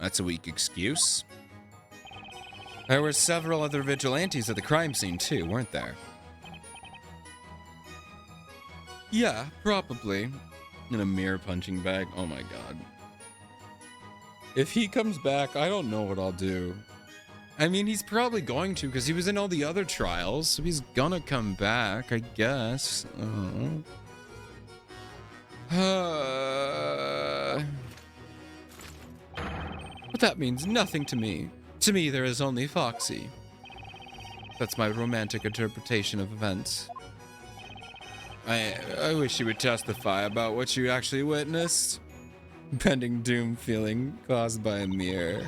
That's a weak excuse. There were several other vigilantes at the crime scene too, weren't there? Yeah, probably. In a mirror punching bag. Oh my god. If he comes back, I don't know what I'll do. I mean, he's probably going to because he was in all the other trials, so he's gonna come back, I guess. But that means nothing to me. To me, there is only Foxy. That's my romantic interpretation of events. I wish you would testify about what you actually witnessed. Pending doom feeling caused by a mirror.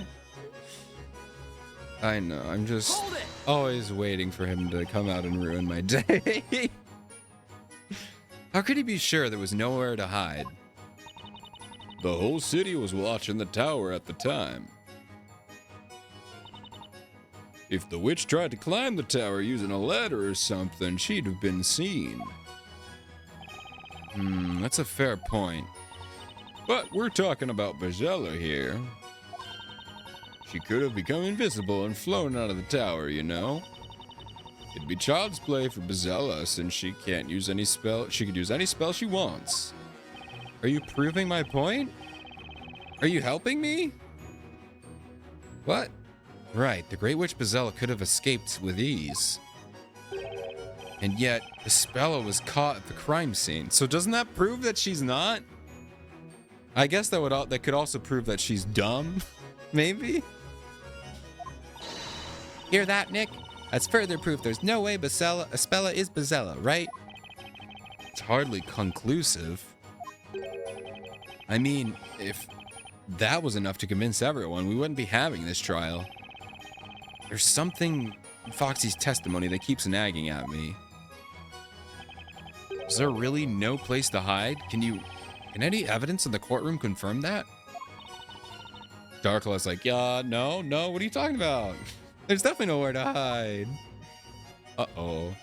I know, I'm just always waiting for him to come out and ruin my day. How could he be sure there was nowhere to hide? The whole city was watching the tower at the time. If the witch tried to climb the tower using a ladder or something, she'd have been seen. That's a fair point. But we're talking about Bezella here. She could have become invisible and flown out of the tower, you know? It'd be child's play for Bezella since she can't use any spell. She could use any spell she wants. Are you proving my point? Are you helping me? What? Right, the Great Witch Bezella could have escaped with ease. And yet, Espella was caught at the crime scene. So doesn't that prove that she's not? I guess that could also prove that she's dumb. Maybe? Hear that, Nick? That's further proof there's no way Espella is Bezella, right? It's hardly conclusive. I mean, if that was enough to convince everyone, we wouldn't be having this trial. There's something in Foxy's testimony that keeps nagging at me. Is there really no place to hide? Can any evidence in the courtroom confirm that? Darklaw's like, yeah, no, what are you talking about? There's definitely nowhere to hide. Uh-oh.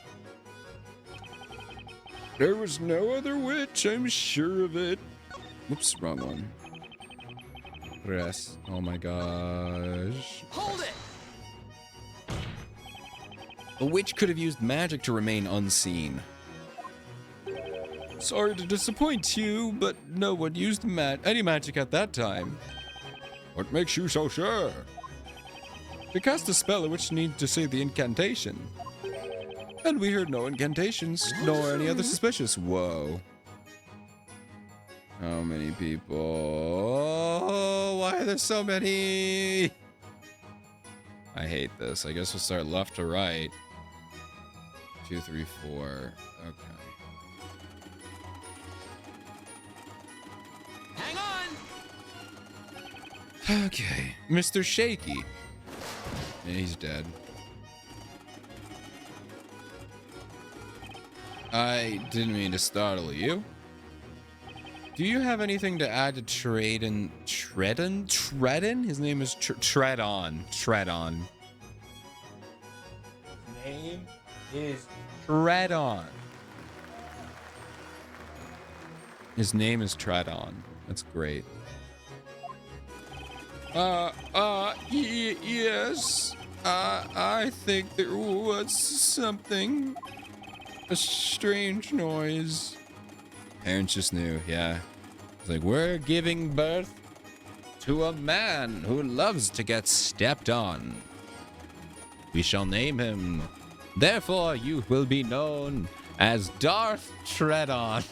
There was no other witch, I'm sure of it. Whoops, wrong one. Press. Oh my gosh. Hold it! A witch could have used magic to remain unseen. Sorry to disappoint you, but no one used any magic at that time. What makes you so sure? To cast a spell, a witch needs to say the incantation. And we heard no incantations, nor any other suspicious. Whoa. How many people? Oh, why are there so many? I hate this. I guess we'll start left to right. 2, 3, 4. Okay. Hang on! Okay. Mr. Shaky. Yeah, he's dead. I didn't mean to startle you. Do you have anything to add to Treadon? His name is Treadon. Name is Treadon. His name is Treadon. That's great. Yes. I think there was something. A strange noise. Parents just knew, yeah. It's like, we're giving birth to a man who loves to get stepped on. We shall name him. Therefore, you will be known as Darth Treadon.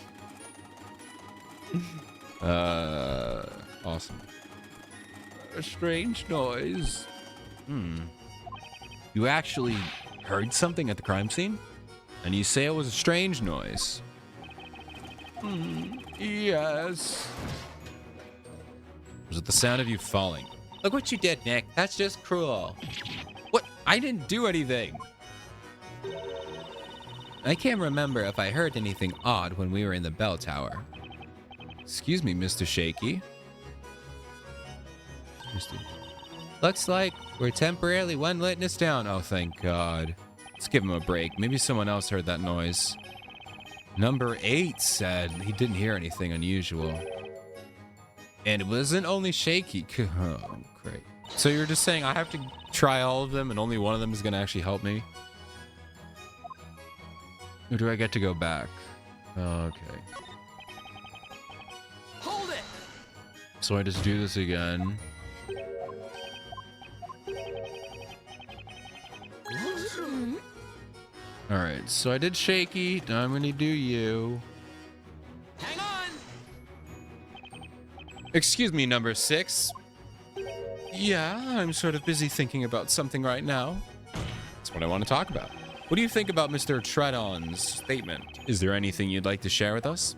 Awesome. A strange noise. You actually heard something at the crime scene? And you say it was a strange noise? Yes. Was it the sound of you falling? Look what you did, Nick. That's just cruel. What? I didn't do anything. I can't remember if I heard anything odd when we were in the bell tower. Excuse me, Mr. Shaky. Looks like we're temporarily one witness down. Oh, thank God. Let's give him a break. Maybe someone else heard that noise. Number 8 said he didn't hear anything unusual. And it wasn't only Shaky. Oh, great. So you're just saying I have to try all of them and only one of them is going to actually help me? Or do I get to go back? Okay. Hold it! So I just do this again. Alright, so I did Shaky. Now I'm gonna do you. Hang on! Excuse me, number 6. Yeah, I'm sort of busy thinking about something right now. That's what I want to talk about. What do you think about Mr. Treadon's statement? Is there anything you'd like to share with us?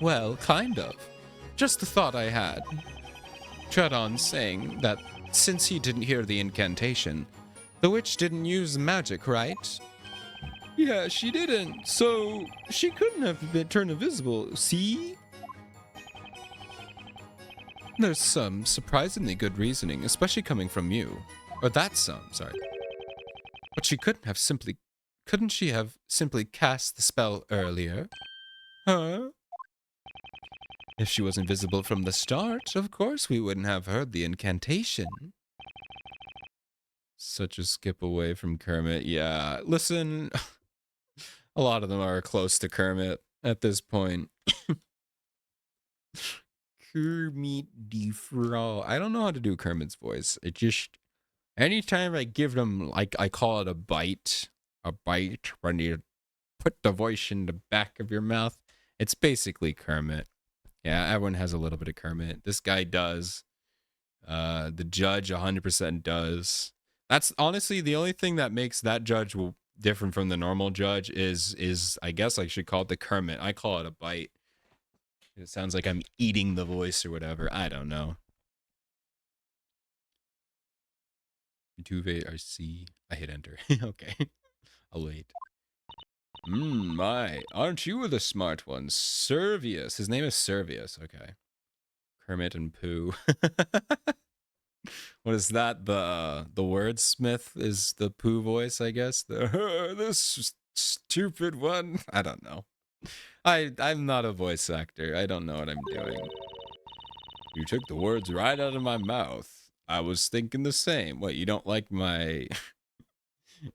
Well, kind of. Just the thought I had. Treadon saying that since he didn't hear the incantation, the witch didn't use magic, right? Yeah, she didn't. So she couldn't have been turned invisible. See? There's some surprisingly good reasoning, especially coming from you. Or that's some, sorry. But she couldn't she have simply cast the spell earlier? Huh? If she was invisible from the start, of course we wouldn't have heard the incantation. Such a skip away from Kermit. Yeah, listen, a lot of them are close to Kermit at this point. Kermit the Frog. I don't know how to do Kermit's voice. It just, anytime I give them, like, I call it a bite when you put the voice in the back of your mouth. It's basically Kermit. Yeah, everyone has a little bit of Kermit. This guy does. The judge 100% does. That's honestly the only thing that makes that judge different from the normal judge is I guess I should call it the Kermit. I call it a bite. It sounds like I'm eating the voice or whatever. I don't know. Tuve RC. I hit enter. Okay. I'll wait. My. Aren't you the smart one? Servius. His name is Servius. Okay. Kermit and Pooh. What is that? The wordsmith is the Pooh voice, I guess. This stupid one. I don't know. I'm not a voice actor. I don't know what I'm doing. You took the words right out of my mouth. I was thinking the same. What, you don't like my...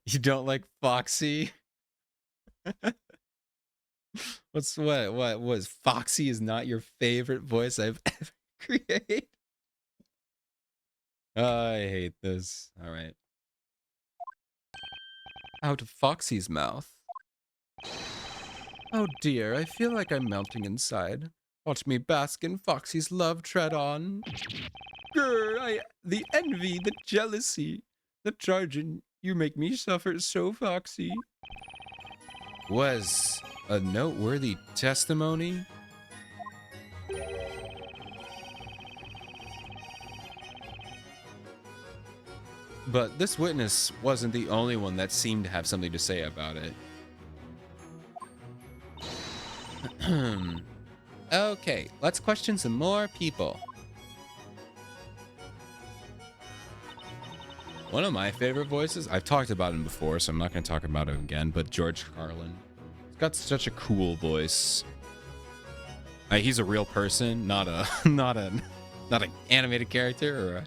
You don't like Foxy? What was Foxy is not your favorite voice I've ever created? I hate this. All right. Out of Foxy's mouth. Oh dear, I feel like I'm melting inside. Watch me bask in Foxy's love tread on. Grr, the envy, the jealousy, the charging, you make me suffer so, Foxy. Was a noteworthy testimony. But this witness wasn't the only one that seemed to have something to say about it. Okay, let's question some more people. One of my favorite voices, I've talked about him before, so I'm not going to talk about him again, but George Carlin. He's got such a cool voice. He's a real person, not an animated character,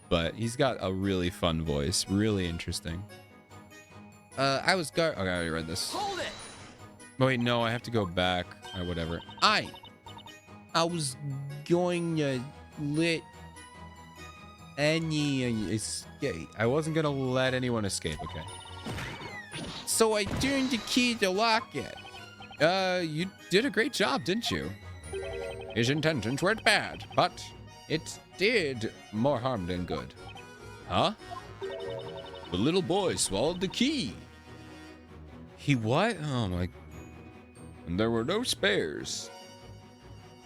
but he's got a really fun voice, really interesting. Okay, I already read this. Hold it! Oh, wait, no, I have to go back. Whatever. I was going to let any escape. I wasn't going to let anyone escape, okay. So I turned the key to lock it. You did a great job, didn't you? His intentions weren't bad, but it did more harm than good. Huh? The little boy swallowed the key. He what? Oh my... And there were no spares.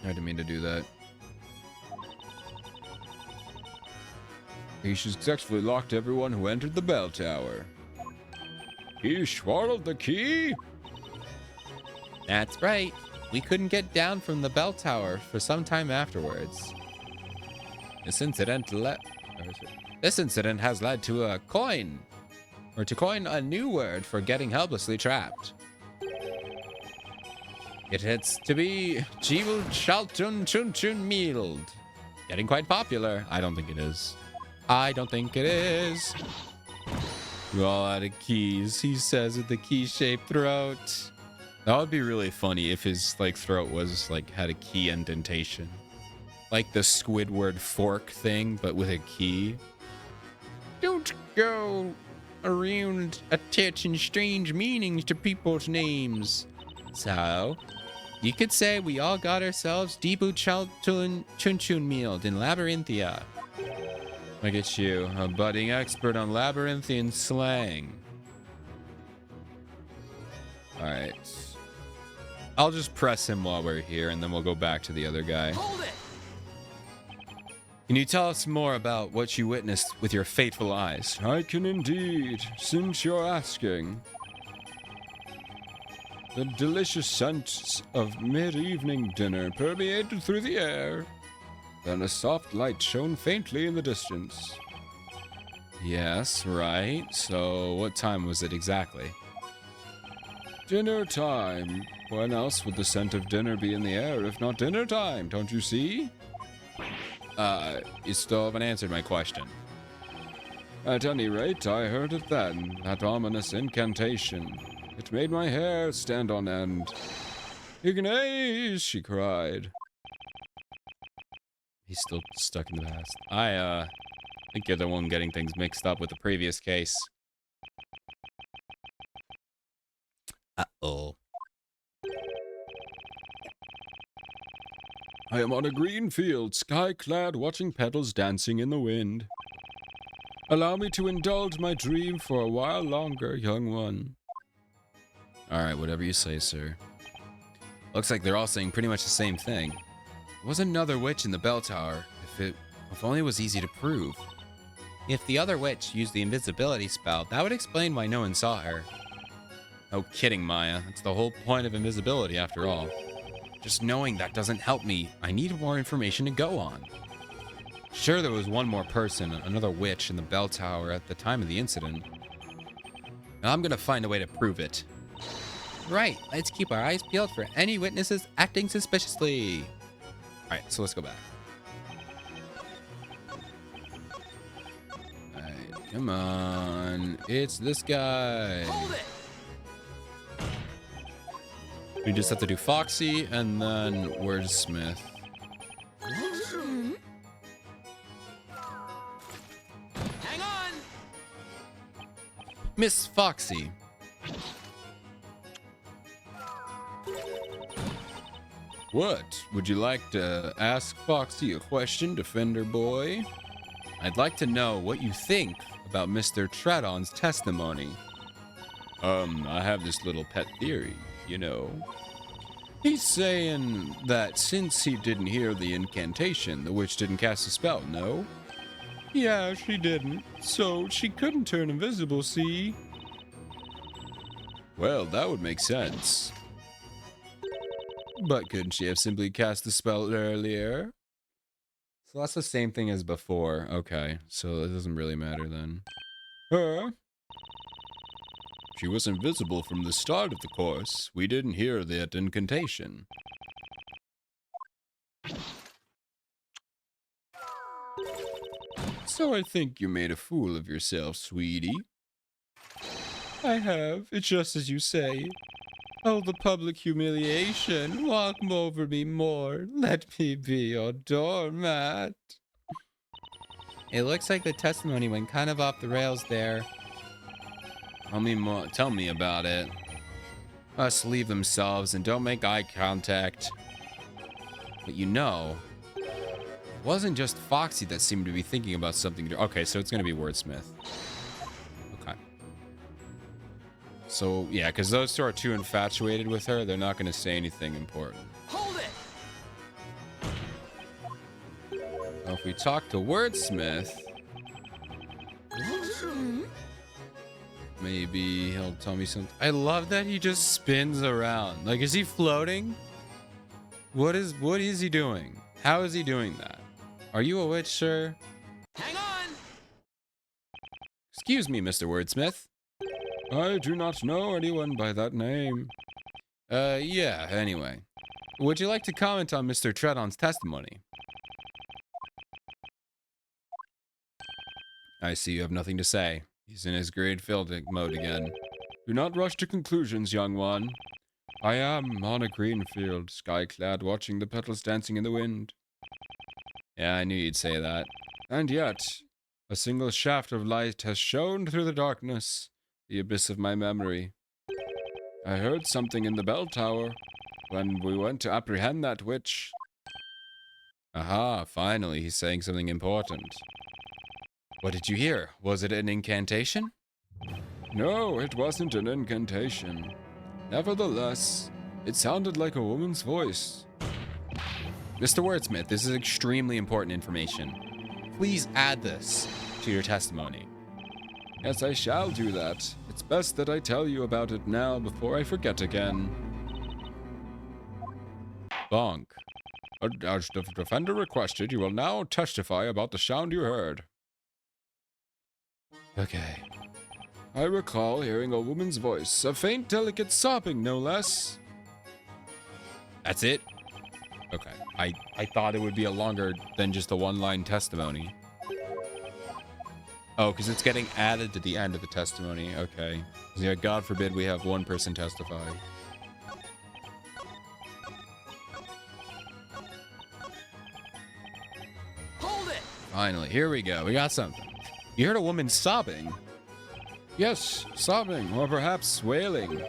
I didn't mean to do that. He successfully locked everyone who entered the bell tower. He swallowed the key? That's right. We couldn't get down from the bell tower for some time afterwards. This incident has led to a coin, or to coin a new word for getting helplessly trapped. It hits to be Jibul Chaltun Chun Chun Mield. Getting quite popular. I don't think it is. I don't think it is. We're all out of keys, he says with the key-shaped throat. That would be really funny if his throat was had a key indentation. Like the Squidward fork thing, but with a key. Don't go around attaching strange meanings to people's names. So, you could say we all got ourselves Deepu Chaltun Chun Chun Mield in Labyrinthia. Look at you, a budding expert on labyrinthian slang. Alright. I'll just press him while we're here, and then we'll go back to the other guy. Hold it! Can you tell us more about what you witnessed with your fateful eyes? I can indeed, since you're asking. The delicious scents of mid-evening dinner permeated through the air. Then a soft light shone faintly in the distance. Yes, right. So what time was it exactly? Dinner time. When else would the scent of dinner be in the air if not dinner time, don't you see? You still haven't answered my question. At any rate, I heard it then, that ominous incantation. It made my hair stand on end. Ignace, she cried. He's still stuck in the past. I think you're the one getting things mixed up with the previous case. Uh-oh. I am on a green field, sky-clad, watching petals dancing in the wind. Allow me to indulge my dream for a while longer, young one. Alright, whatever you say, sir. Looks like they're all saying pretty much the same thing. There was another witch in the bell tower. If only it was easy to prove. If the other witch used the invisibility spell, that would explain why no one saw her. No kidding, Maya. That's the whole point of invisibility, after all. Just knowing that doesn't help me. I need more information to go on. Sure, there was one more person, another witch in the bell tower at the time of the incident. And I'm gonna find a way to prove it. Right, let's keep our eyes peeled for any witnesses acting suspiciously. Alright, so let's go back. Alright, come on. It's this guy. Hold it! We just have to do Foxy and then Wordsmith. Hang on! Miss Foxy. What? Would you like to ask Foxy a question, Defender Boy? I'd like to know what you think about Mr. Tredon's testimony. I have this little pet theory, you know. He's saying that since he didn't hear the incantation, the witch didn't cast a spell, no? Yeah, she didn't. So she couldn't turn invisible, see? Well, that would make sense. But couldn't she have simply cast the spell earlier? So that's the same thing as before. Okay, so it doesn't really matter then. She was invisible from the start of the course. We didn't hear that incantation. So I think you made a fool of yourself, sweetie. I have. It's just as you say. Oh, the public humiliation. Walk over me more. Let me be your doormat. It looks like the testimony went kind of off the rails there. Tell me about it. Us leave themselves and don't make eye contact. But you know, it wasn't just Foxy that seemed to be thinking about something. Okay, so it's going to be Wordsmith. Okay. So, yeah, because those two are too infatuated with her, they're not going to say anything important. Hold it! Now, if we talk to Wordsmith, maybe he'll tell me something. I love that he just spins around. Like, is he floating? What is he doing? How is he doing that? Are you a witch, sir? Hang on! Excuse me, Mr. Wordsmith. I do not know anyone by that name. Yeah, anyway. Would you like to comment on Mr. Tredon's testimony? I see you have nothing to say. He's in his grade fielding mode again. Do not rush to conclusions, young one. I am on a green field, sky-clad, watching the petals dancing in the wind. Yeah, I knew you'd say that. And yet, a single shaft of light has shone through the darkness, the abyss of my memory. I heard something in the bell tower when we went to apprehend that witch. Aha, finally, he's saying something important. What did you hear? Was it an incantation? No, it wasn't an incantation. Nevertheless, it sounded like a woman's voice. Mr. Wordsmith, this is extremely important information. Please add this to your testimony. Yes, I shall do that. It's best that I tell you about it now before I forget again. Bonk. As the defender requested, you will now testify about the sound you heard. Okay. I recall hearing a woman's voice, a faint, delicate sobbing, no less. That's it? Okay. I thought it would be a longer than just a one-line testimony. Oh, because it's getting added to the end of the testimony. Okay. Yeah, God forbid we have one person testify. Hold it! Finally, here we go. We got something. You heard a woman sobbing? Yes, sobbing, or perhaps wailing.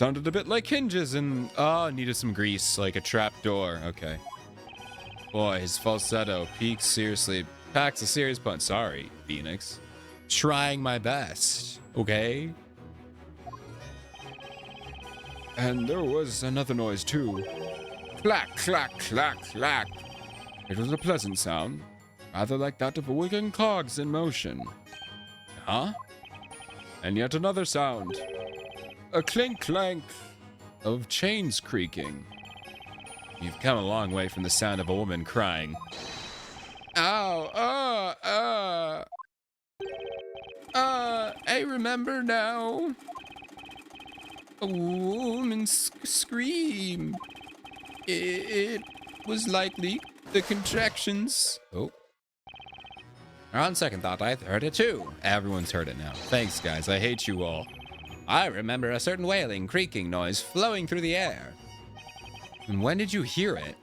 Sounded a bit like hinges and... Oh, needed some grease, like a trap door. Okay. Boy, his falsetto peaks seriously. Packs a serious punch. Sorry, Phoenix. Trying my best. Okay? And there was another noise, too. Clack, clack, clack, clack. It was a pleasant sound, rather like that of wiggling cogs in motion. Huh? And yet another sound. A clink clank of chains creaking. You've come a long way from the sound of a woman crying. Ow, I remember now. A woman's scream. It was likely the contractions. Oh. On second thought, I heard it too. Everyone's heard it now. Thanks, guys. I hate you all. I remember a certain wailing, creaking noise flowing through the air. And when did you hear it?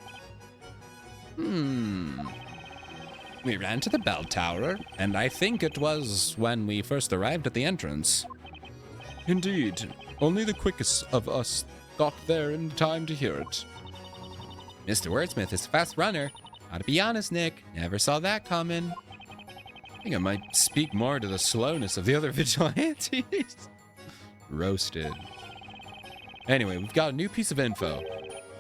We ran to the bell tower, and I think it was when we first arrived at the entrance. Indeed. Only the quickest of us got there in time to hear it. Mr. Wordsmith is a fast runner. Gotta be honest, Nick. Never saw that coming. I think I might speak more to the slowness of the other vigilantes. Roasted. Anyway, we've got a new piece of info.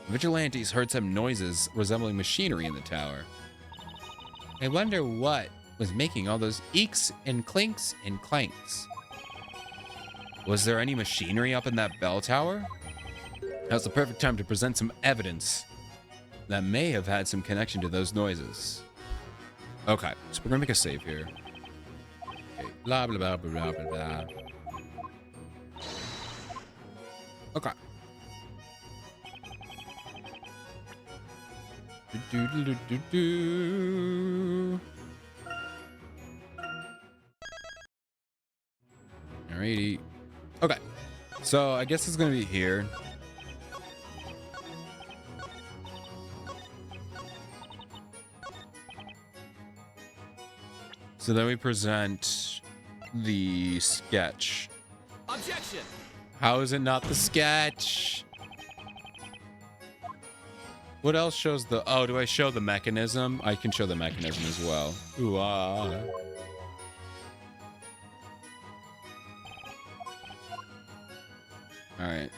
Vigilantes heard some noises resembling machinery in the tower. I wonder what was making all those eeks and clinks and clanks. Was there any machinery up in that bell tower? Now's the perfect time to present some evidence that may have had some connection to those noises. Okay, so we're gonna make a save here. Okay, blah, blah, blah, blah, blah, blah. Okay. Do, do, do, do, do. Alrighty. Okay. So I guess it's gonna be here. So then we present the sketch. Objection! How is it not the sketch? What else shows the... Oh, do I show the mechanism? I can show the mechanism as well. Ooh, ah. Alright.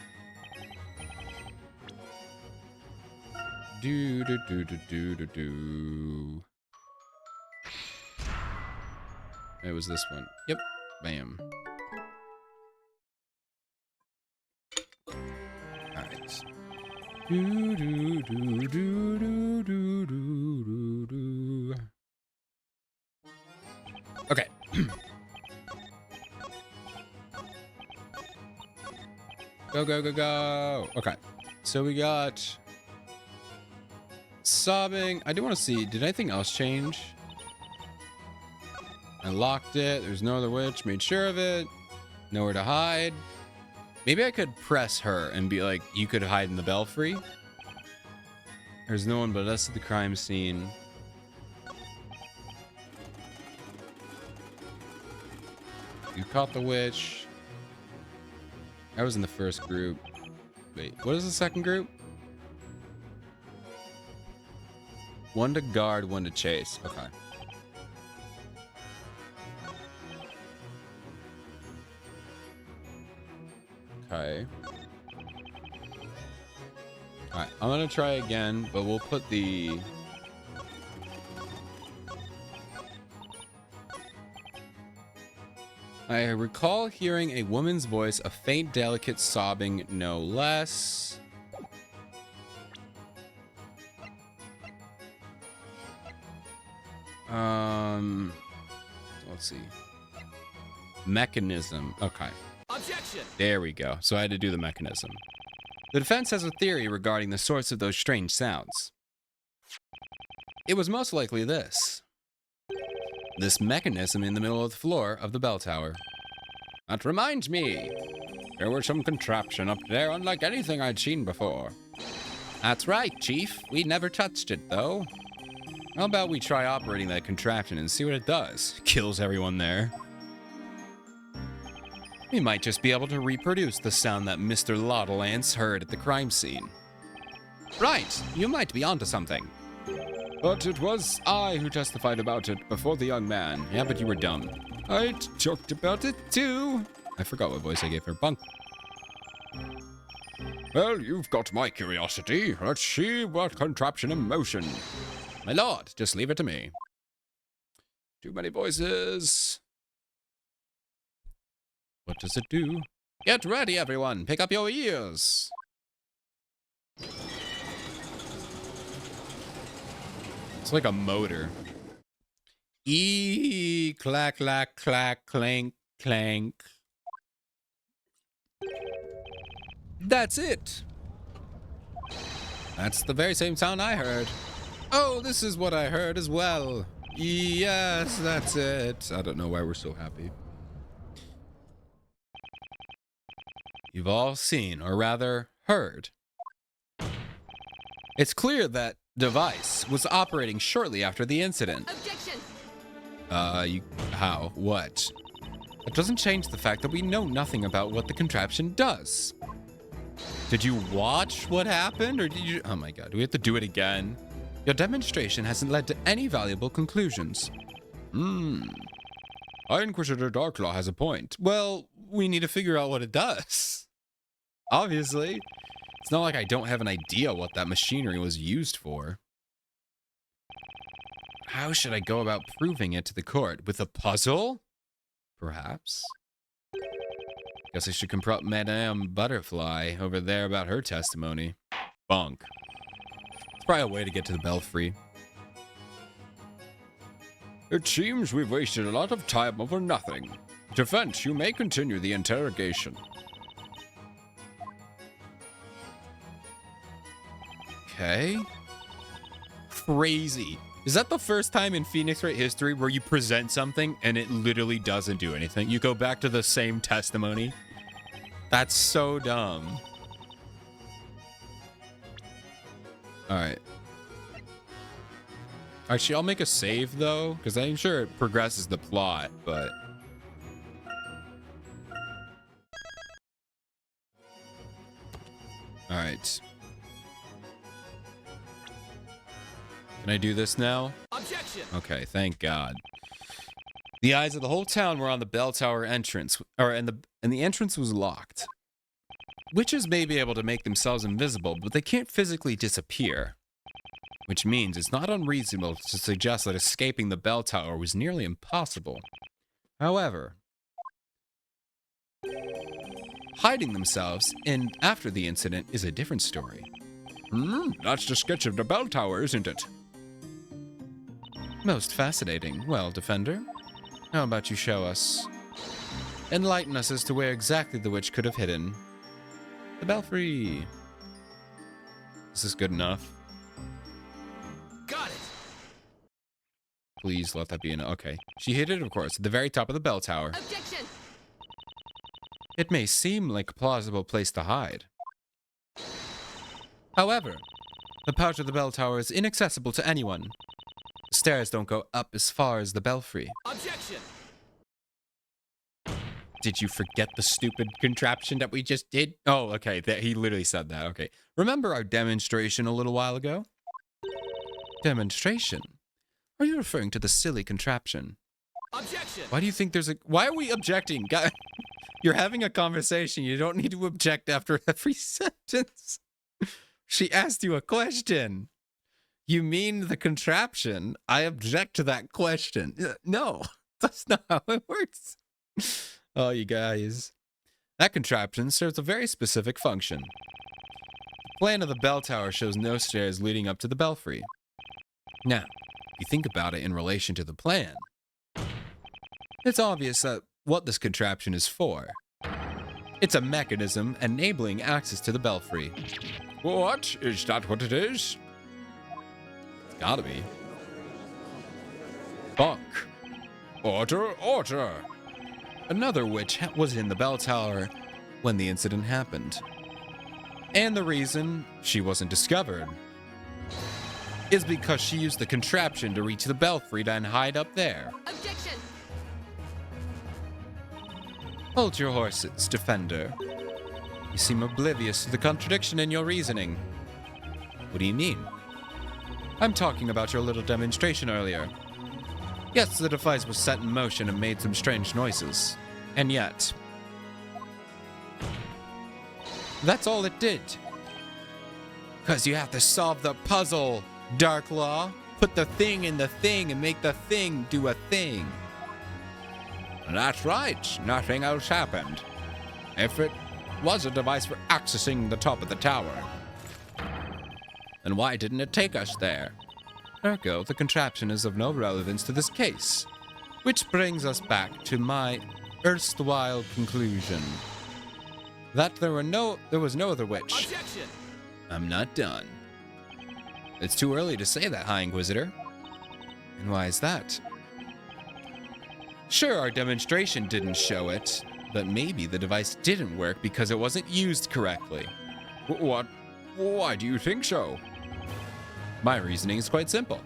Do, do, do, do, do, do, do. It was this one. Yep. Bam. Alright. Do, do, do, do, do, do, do, do. Okay. Go, go, go, go. Okay. So we got sobbing. I do want to see, did anything else change? I locked it. There's no other witch. Made sure of it. Nowhere to hide. Maybe I could press her and be like, you could hide in the belfry. There's no one but us at the crime scene. You caught the witch. I was in the first group. Wait, what is the second group? One to guard, one to chase. Okay. Okay. Alright, I'm gonna try again, but we'll put the... I recall hearing a woman's voice, a faint, delicate sobbing, no less. Let's see. Mechanism. Okay. Objection! There we go. So I had to do the mechanism. The defense has a theory regarding the source of those strange sounds. It was most likely this mechanism in the middle of the floor of the bell tower. That reminds me, there was some contraption up there unlike anything I'd seen before. That's right, Chief. We never touched it, though. How about we try operating that contraption and see what it does? Kills everyone there. We might just be able to reproduce the sound that Mr. Lottolance heard at the crime scene. Right, you might be onto something. But it was I who testified about it before the young man. Yeah, but you were dumb. I joked about it too. I forgot what voice I gave her. Bunk. Well, you've got my curiosity. Let's see what contraption in motion. My lord, just leave it to me. Too many voices. What does it do? Get ready, everyone. Pick up your ears. It's like a motor. Clack, clack, clack, clank, clank. That's it. That's the very same sound I heard. Oh, this is what I heard as well. Yes, that's it. I don't know why we're so happy. You've all seen, or rather, heard. It's clear that device was operating shortly after the incident. Objection! How? What? It doesn't change the fact that we know nothing about what the contraption does. Did you watch what happened, or did you... Oh my god, do we have to do it again? Your demonstration hasn't led to any valuable conclusions. High Inquisitor Darklaw has a point. Well, we need to figure out what it does. Obviously. It's not like I don't have an idea what that machinery was used for. How should I go about proving it to the court? With a puzzle? Perhaps. Guess I should confront Madame Butterfly over there about her testimony. Bunk. It's probably a way to get to the belfry. It seems we've wasted a lot of time over nothing. Defense, you may continue the interrogation. Okay. Crazy. Is that the first time in Phoenix Wright history where you present something and it literally doesn't do anything? You go back to the same testimony? That's so dumb. Alright. Actually, I'll make a save, though, because I'm sure it progresses the plot, but... Alright. Can I do this now? Objection! Okay, thank God. The eyes of the whole town were on the bell tower entrance, and the entrance was locked. Witches may be able to make themselves invisible, but they can't physically disappear. Which means it's not unreasonable to suggest that escaping the bell tower was nearly impossible. However, hiding themselves after the incident is a different story. That's the sketch of the bell tower, isn't it? Most fascinating. Well, Defender, how about you show us? Enlighten us as to where exactly the witch could have hidden the belfry. Is this good enough? Got it! Please let that be enough. Okay. She hid it, of course, at the very top of the bell tower. Objection! It may seem like a plausible place to hide. However, the pouch of the bell tower is inaccessible to anyone. The stairs don't go up as far as the belfry. Objection! Did you forget the stupid contraption that we just did? Oh, okay. He literally said that. Okay. Remember our demonstration a little while ago? Demonstration? Are you referring to the silly contraption? Objection! Why do you think there's a... Why are we objecting? Guy, you're having a conversation. You don't need to object after every sentence. She asked you a question. You mean the contraption? I object to that question. No, that's not how it works. Oh, you guys. That contraption serves a very specific function. The plan of the bell tower shows no stairs leading up to the belfry. Now, if you think about it in relation to the plan, it's obvious that what this contraption is for. It's a mechanism enabling access to the belfry. What? Is that what it is? It's gotta be. Bunk. Order, order. Another witch was in the bell tower when the incident happened. And the reason she wasn't discovered is because she used the contraption to reach the belfry and hide up there. Objection! Hold your horses, Defender. You seem oblivious to the contradiction in your reasoning. What do you mean? I'm talking about your little demonstration earlier. Yes, the device was set in motion and made some strange noises. And yet... that's all it did. 'Cause you have to solve the puzzle, Darklaw. Put the thing in the thing and make the thing do a thing. That's right. Nothing else happened. If it was a device for accessing the top of the tower, then why didn't it take us there? Ergo, the contraption is of no relevance to this case. Which brings us back to my erstwhile conclusion. That there was no other witch. Objection! I'm not done. It's too early to say that, High Inquisitor. And why is that? Sure, our demonstration didn't show it, but maybe the device didn't work because it wasn't used correctly. What? Why do you think so? My reasoning is quite simple.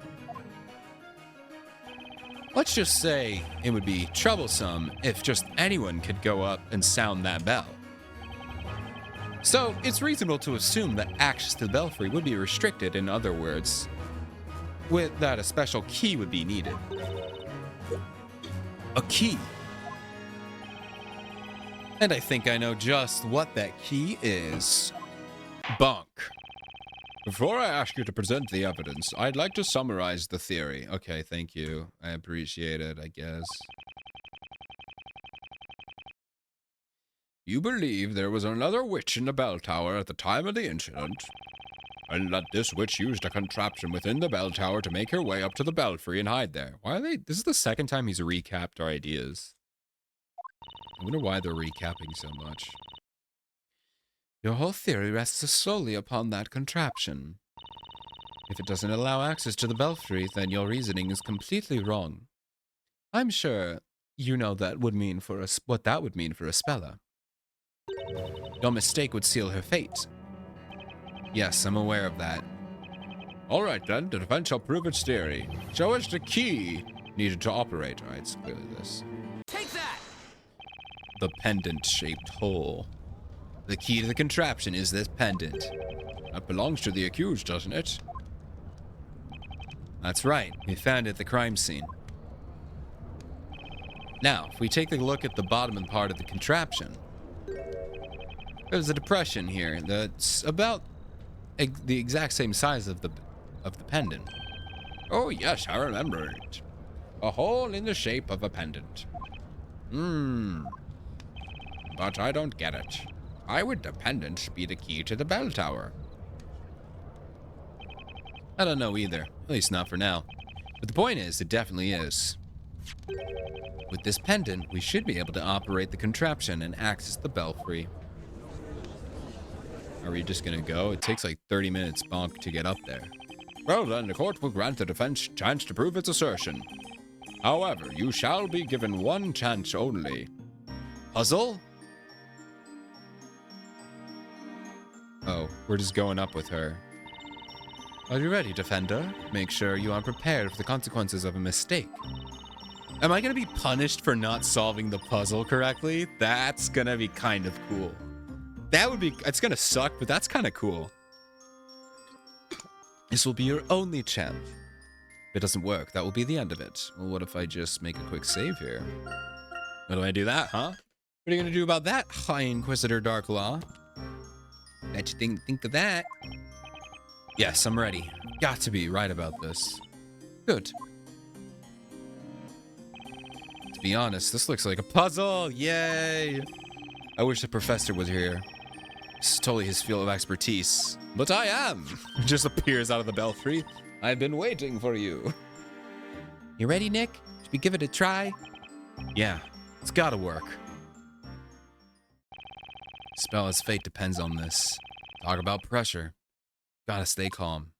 Let's just say it would be troublesome if just anyone could go up and sound that bell. So it's reasonable to assume that access to the belfry would be restricted, in other words, with that a special key would be needed. A key. And I think I know just what that key is. Bonk. Before I ask you to present the evidence, I'd like to summarize the theory. Okay, thank you. I appreciate it, I guess. You believe there was another witch in the bell tower at the time of the incident, and that this witch used a contraption within the bell tower to make her way up to the belfry and hide there. Why are they... This is the second time he's recapped our ideas. I wonder why they're recapping so much. Your whole theory rests solely upon that contraption. If it doesn't allow access to the belfry, then your reasoning is completely wrong. I'm sure you know that would mean for us what that would mean for Espella. Your mistake would seal her fate. Yes, I'm aware of that. All right, then. The defense shall prove its theory. Show us the key needed to operate. All right, it's clearly this. Take that! The pendant-shaped hole. The key to the contraption is this pendant. That belongs to the accused, doesn't it? That's right. We found it at the crime scene. Now, if we take a look at the bottom part of the contraption, there's a depression here that's about the exact same size of the pendant. Oh, yes, I remember it. A hole in the shape of a pendant. But I don't get it. Why would the pendant be the key to the bell tower? I don't know either. At least not for now. But the point is, it definitely is. With this pendant, we should be able to operate the contraption and access the belfry. Are we just gonna go? It takes like 30 minutes, bonk, to get up there. Well then, the court will grant the defense chance to prove its assertion. However, you shall be given one chance only. Puzzle? Oh, we're just going up with her. Are you ready, Defender? Make sure you are prepared for the consequences of a mistake. Am I gonna be punished for not solving the puzzle correctly? That's gonna be kind of cool. That would be... It's gonna suck, but that's kind of cool. This will be your only chance. If it doesn't work, that will be the end of it. Well, what if I just make a quick save here? How do I do that, huh? What are you gonna do about that, High Inquisitor Darklaw? Bet you didn't think of that. Yes, I'm ready. Got to be right about this. Good. To be honest, this looks like a puzzle. Yay! I wish the professor was here. This is totally his field of expertise. But I am! Just appears out of the belfry. I've been waiting for you. You ready, Nick? Should we give it a try? Yeah, it's gotta work. Spella's fate depends on this. Talk about pressure. Gotta stay calm.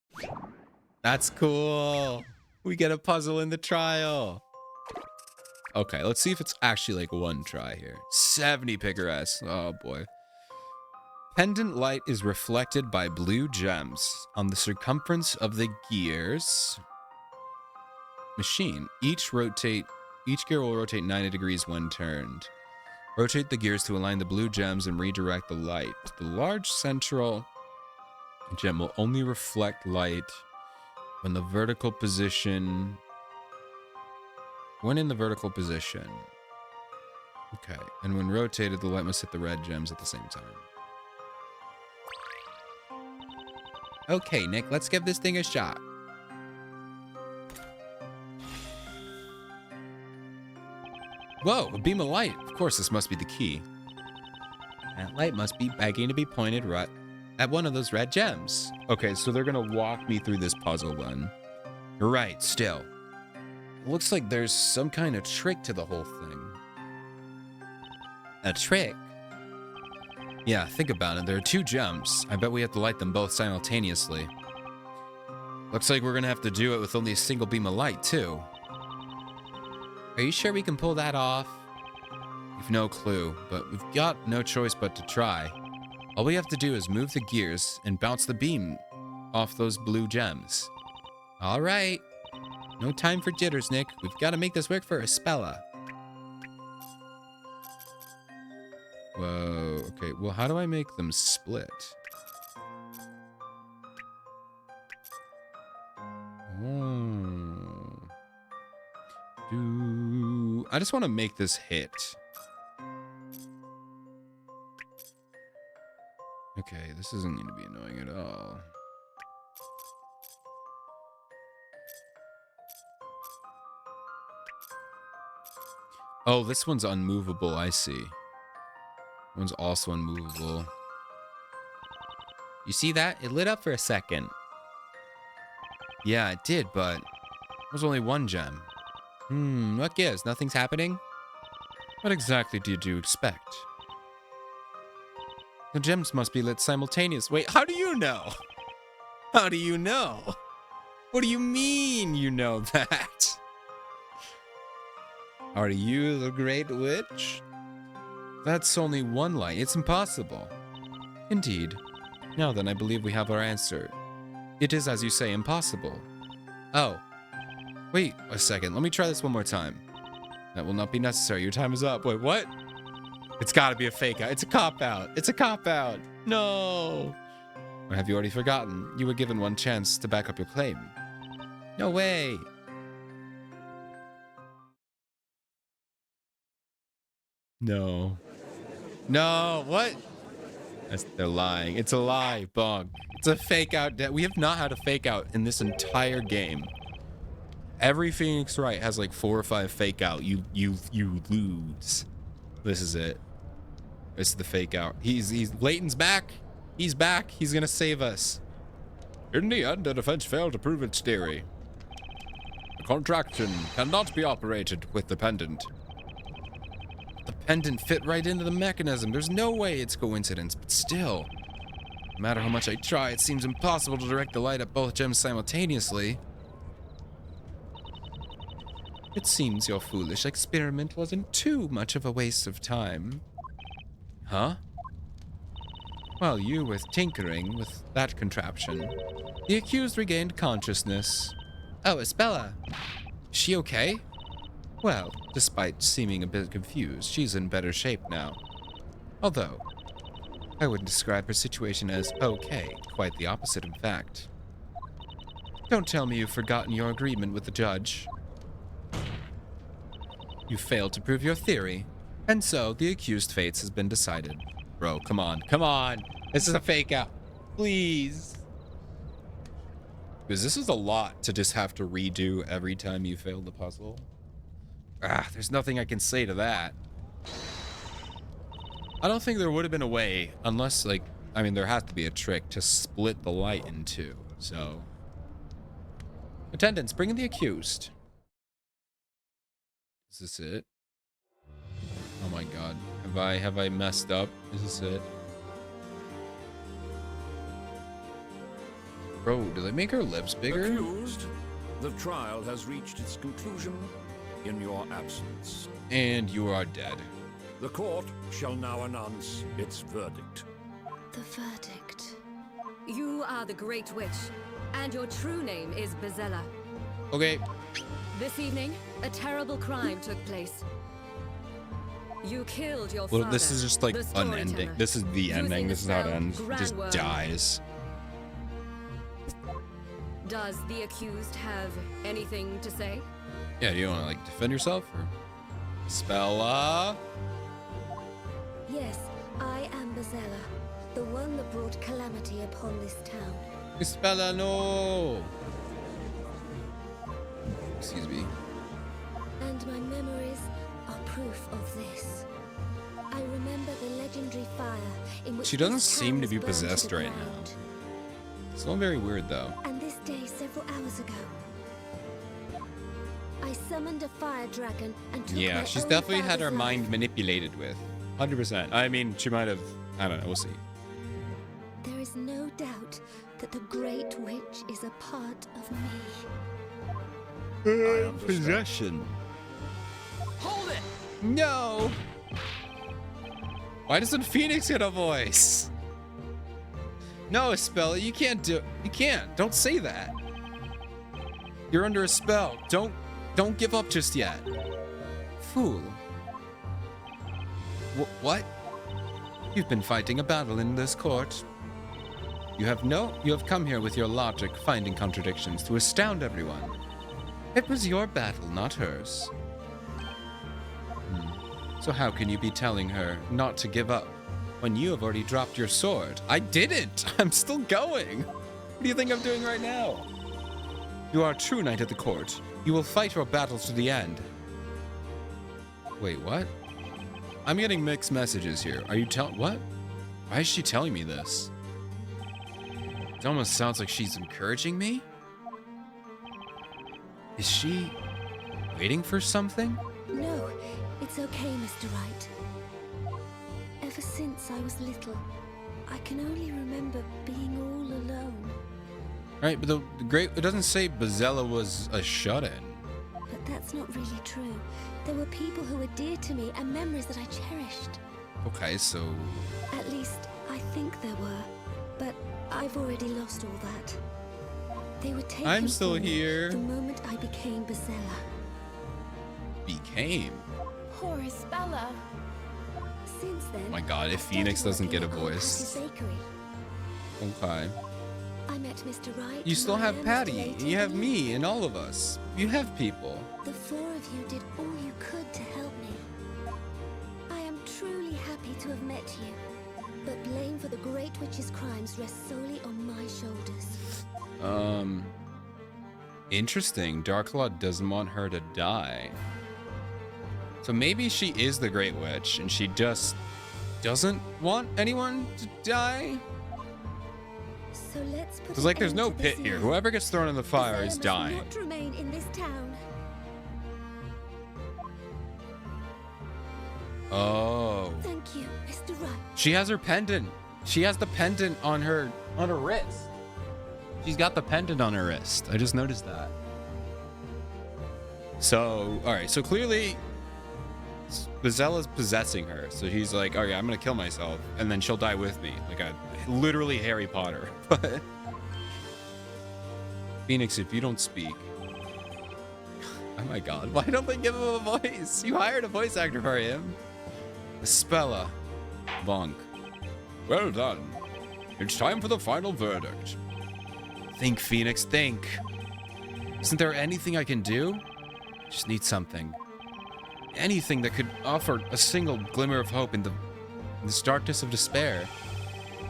That's cool. We get a puzzle in the trial. Okay, let's see if it's actually like one try here. 70 picaresque. Oh boy. Pendant light is reflected by blue gems on the circumference of the gears. Machine. Each gear will rotate 90 degrees when turned. Rotate the gears to align the blue gems and redirect the light. The large central gem will only reflect light when in the vertical position. Okay, and when rotated, the light must hit the red gems at the same time. Okay, Nick, let's give this thing a shot. Whoa, a beam of light. Of course, this must be the key. That light must be begging to be pointed right at one of those red gems. Okay, so they're gonna walk me through this puzzle then. You're right, still. It looks like there's some kind of trick to the whole thing. A trick? Yeah, think about it. There are two gems. I bet we have to light them both simultaneously. Looks like we're gonna have to do it with only a single beam of light, too. Are you sure we can pull that off? We've no clue, but we've got no choice but to try. All we have to do is move the gears and bounce the beam off those blue gems. All right. No time for jitters, Nick. We've got to make this work for Espella. Whoa. Okay, well, how do I make them split? I just want to make this hit. Okay, this isn't going to be annoying at all. Oh, this one's unmovable, I see. One's also unmovable. You see that? It lit up for a second. Yeah, it did, but it was only one gem. What gives? Nothing's happening? What exactly did you expect? The gems must be lit simultaneously. Wait, how do you know? How do you know? What do you mean you know that? Are you the Great Witch? That's only one light. It's impossible. Indeed. Now then, I believe we have our answer. It is, as you say, impossible. Oh. Wait a second. Let me try this one more time. That will not be necessary. Your time is up. Wait, what? It's got to be a fake out. It's a cop-out. It's a cop-out. No. Or have you already forgotten? You were given one chance to back up your claim. No way. No. No, what? They're lying. It's a lie, Bong. It's a fake out. We have not had a fake out in this entire game. Every Phoenix Wright has like 4 or 5 fake out. You lose. This is it. This is the fake out. Layton's back. He's back. He's gonna save us. In the end, the defense failed to prove its theory. The contraction cannot be operated with the pendant. The pendant fit right into the mechanism. There's no way it's coincidence, but still. No matter how much I try, it seems impossible to direct the light at both gems simultaneously. It seems your foolish experiment wasn't too much of a waste of time. Huh? While you were tinkering with that contraption, the accused regained consciousness. Oh, Espella. Is she okay? Well, despite seeming a bit confused, she's in better shape now. Although, I wouldn't describe her situation as okay. Quite the opposite, in fact. Don't tell me you've forgotten your agreement with the judge. You failed to prove your theory, and so the accused fates has been decided. Bro, come on. Come on. This is a fake out. Please. Because this is a lot to just have to redo every time you fail the puzzle. There's nothing I can say to that. I don't think there would have been a way, unless, like, I mean, there has to be a trick to split the light in two, so. Attendants, bring in the accused. Is this it? Oh my god. Have I messed up? Is this it? Bro, do they make her lips bigger? Accused, the trial has reached its conclusion in your absence. And you are dead. The court shall now announce its verdict. The verdict. You are the Great Witch, and your true name is Bezella. Okay. This evening, a terrible crime took place. You killed your Well, father. this is just like the an ending. storyteller. This is the Using ending. the This is how it spell ends. He just Grandworm. dies. Does the accused have anything to say? Yeah, do you want to like defend yourself or Spella? Yes, I am Bazella, the one that brought calamity upon this town. Spella, no. Excuse me. And my memories are proof of this. I remember the legendary fire in which She doesn't this town seem to was be burned possessed the right now. ground. It's all very weird though. And this day several hours ago, I summoned a fire dragon and took Yeah, my she's own definitely had father's her mind life. manipulated with. 100%. I mean, she might have. I don't know. We'll see. There is no doubt that the Great Witch is a part of me. understand. Possession. Hold it! No. Why doesn't Phoenix get a voice? No, Spella, you can't do. You can't. Don't say that. You're under a spell. Don't give up just yet. Fool. What? You've been fighting a battle in this court. You have come here with your logic, finding contradictions to astound everyone. It was your battle, not hers. So how can you be telling her not to give up when you have already dropped your sword? I didn't! I'm still going! What do you think I'm doing right now? You are a true knight of the court. You will fight your battles to the end. Wait, what? I'm getting mixed messages here. Are you what? Why is she telling me this? It almost sounds like she's encouraging me? Is she waiting for something? No, it's okay, Mr. Wright. Ever since I was little, I can only remember being all alone. Right, but the great it doesn't say Bazella was a shut-in. But that's not really true. There were people who were dear to me and memories that I cherished. Okay, so At least, I think there were. But I've already lost all that. They were taken I'm still from me here. the moment I became Bazella. became. Horace Bella. Since then, My God, if I started Phoenix doesn't working get a at Aunt voice. Patty's Bakery. Okay. I met Mr. Wright. You still have Ryan, Mr. Patty, Layton, and you have and me, and all of us. You have people. The four of you did all you could to help me. I am truly happy to have met you. But blame for the Great Witch's crimes rests solely on my shoulders. Interesting. Darklaw doesn't want her to die. So maybe she is the Great Witch, and she just doesn't want anyone to die? So let's put Because, an like, there's end no to pit this here. now. Whoever gets thrown in the fire Bazella is must dying. not remain in this town. Oh. Thank you, Mr. Wright. She has her pendant. She has the pendant on her wrist. She's got the pendant on her wrist. I just noticed that. So, all right. So clearly, Bazella's possessing her. So he's like, okay, I'm gonna kill myself, and then she'll die with me, like a literally Harry Potter. But Phoenix, if you don't speak, oh my God, why don't they give him a voice? You hired a voice actor for him. Spella, Bonk. Well done. It's time for the final verdict. Think, Phoenix, think. Isn't there anything I can do? Just need something. Anything that could offer a single glimmer of hope in this darkness of despair.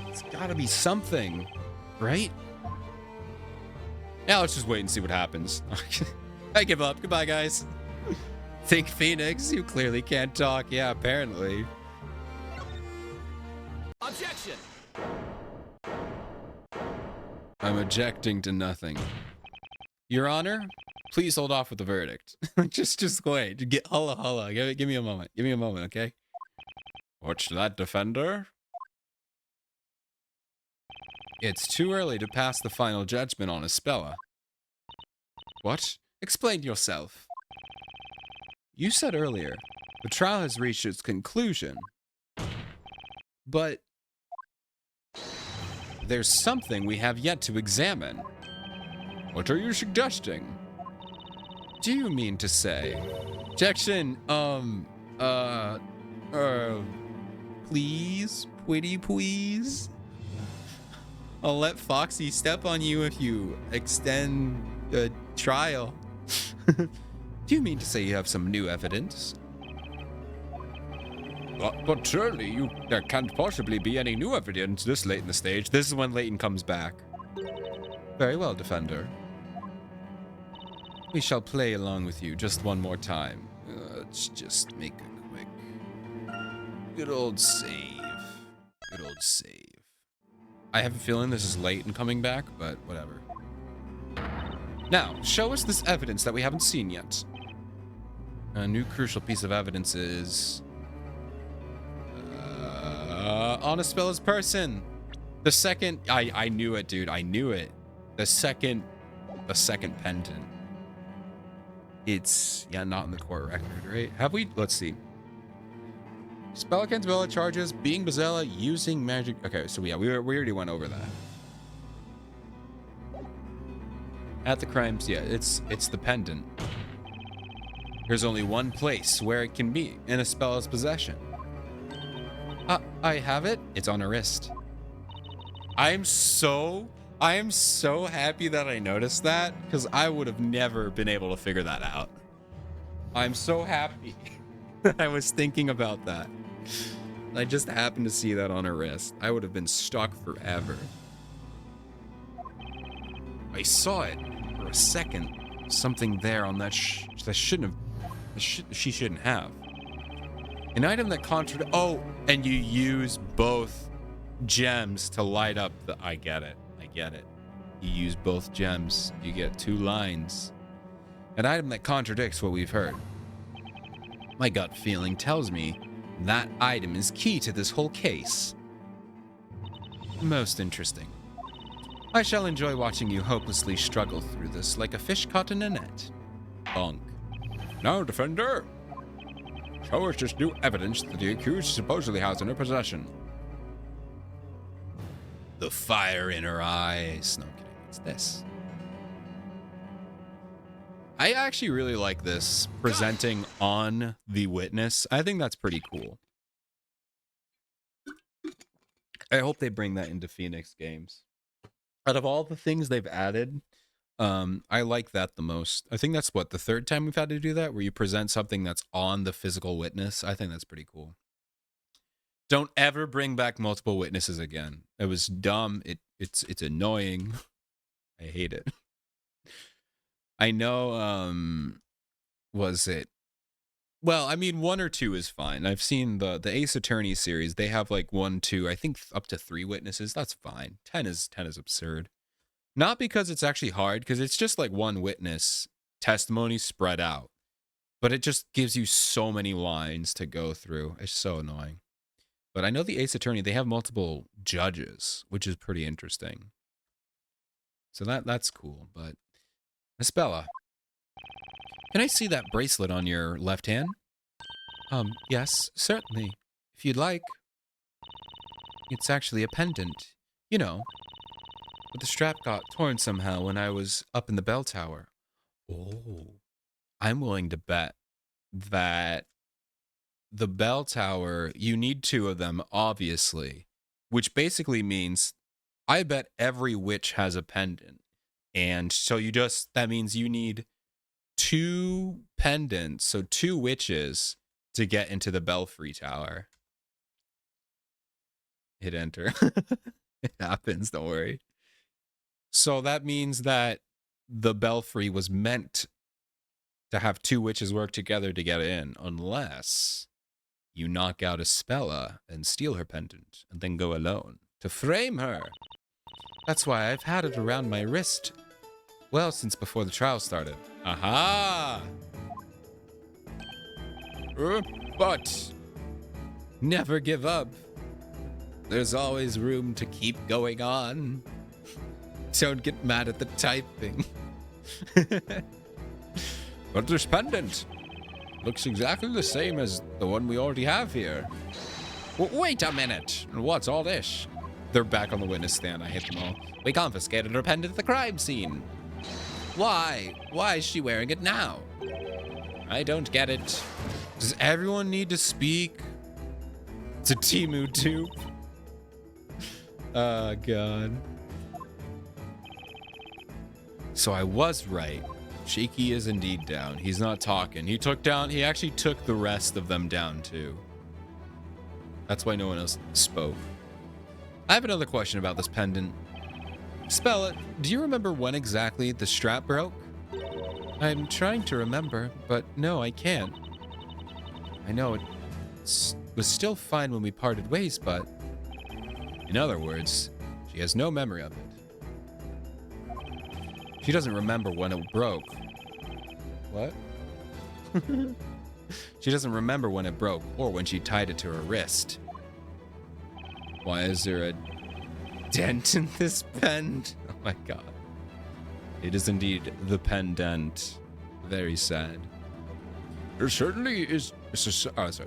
It's gotta be something, right? Now let's just wait and see what happens. I give up. Goodbye, guys. Think, Phoenix. You clearly can't talk. Yeah, apparently. Objection! I'm objecting to nothing. Your Honor, please hold off with the verdict. just wait. Get holla. Give me a moment. Give me a moment, okay? What's that, defender? It's too early to pass the final judgment on Espella. What? Explain yourself. You said earlier, the trial has reached its conclusion. But there's something we have yet to examine. What are you suggesting? Do you mean to say? Objection, Please, pretty please. I'll let Foxy step on you if you extend the trial. Do you mean to say you have some new evidence? But surely there can't possibly be any new evidence this late in the stage. This is when Layton comes back. Very well, Defender. We shall play along with you just one more time. Let's just make a quick... Good old save. Good old save. I have a feeling this is Layton coming back, but whatever. Now, show us this evidence that we haven't seen yet. A new crucial piece of evidence is... on Aspella's person. The second... I knew it, dude. I knew it. The second pendant. It's... Yeah, not in the court record, right? Have we... Let's see. Spell against Bella charges being Bezella using magic... Okay, so yeah, we already went over that. At the crimes, yeah, it's the pendant. There's only one place where it can be, in Aspella's possession. I have it. It's on her wrist. I am so happy that I noticed that, because I would have never been able to figure that out. I'm so happy that I was thinking about that. I just happened to see that on her wrist. I would have been stuck forever. I saw it for a second. Something there on that that she shouldn't have. An item that oh, and you use both gems to light up the... I get it. You use both gems. You get 2 lines. An item that contradicts what we've heard. My gut feeling tells me that item is key to this whole case. Most interesting. I shall enjoy watching you hopelessly struggle through this like a fish caught in a net. Bonk. Now, Defender, show us this new evidence that the accused supposedly has in her possession. The fire in her eyes. No, I'm kidding. It's this. I actually really like this presenting on the witness. I think that's pretty cool. I hope they bring that into Phoenix games. Out of all the things they've added, I like that the most. I think that's what, the 3rd time we've had to do that, where you present something that's on the physical witness. I think that's pretty cool. Don't ever bring back multiple witnesses again. It was dumb. It's annoying. I hate it. I know, was it? Well, I mean, 1 or 2 is fine. I've seen the Ace Attorney series. They have like 1, 2, I think up to 3 witnesses. That's fine. 10 is absurd. Not because it's actually hard, because it's just like 1 witness testimony spread out. But it just gives you so many lines to go through. It's so annoying. But I know the Ace Attorney, they have multiple judges, which is pretty interesting. So that's cool. But Aspella, can I see that bracelet on your left hand? Yes, certainly. If you'd like. It's actually a pendant. You know. But the strap got torn somehow when I was up in the bell tower. Oh. I'm willing to bet that the bell tower, you need 2 of them, obviously. Which basically means, I bet every witch has a pendant. And so that means you need 2 pendants, so 2 witches to get into the Belfry Tower. Hit enter. It happens, don't worry. So that means that the Belfry was meant to have 2 witches work together to get in, unless you knock out Aspella and steal her pendant, and then go alone to frame her. That's why I've had it around my wrist. Well, since before the trial started. Aha! But never give up. There's always room to keep going on. Don't get mad at the typing. But this pendant looks exactly the same as the one we already have here. Wait a minute. What's all this? They're back on the witness stand. I hit them all. We confiscated her pendant at the crime scene. Why? Why is she wearing it now? I don't get it. Does everyone need to speak? It's a Temu tube. Oh, God. So I was right. Shaky is indeed down. He's not talking. He actually took the rest of them down too. That's why no one else spoke. I have another question about this pendant. Spell, do you remember when exactly the strap broke? I'm trying to remember, but no, I can't. I know it was still fine when we parted ways, but... In other words, she has no memory of it. She doesn't remember when it broke. What? She doesn't remember when it broke or when she tied it to her wrist. Why is there a dent in this pen? Oh my god. It is indeed the pendant. Very sad. It certainly is.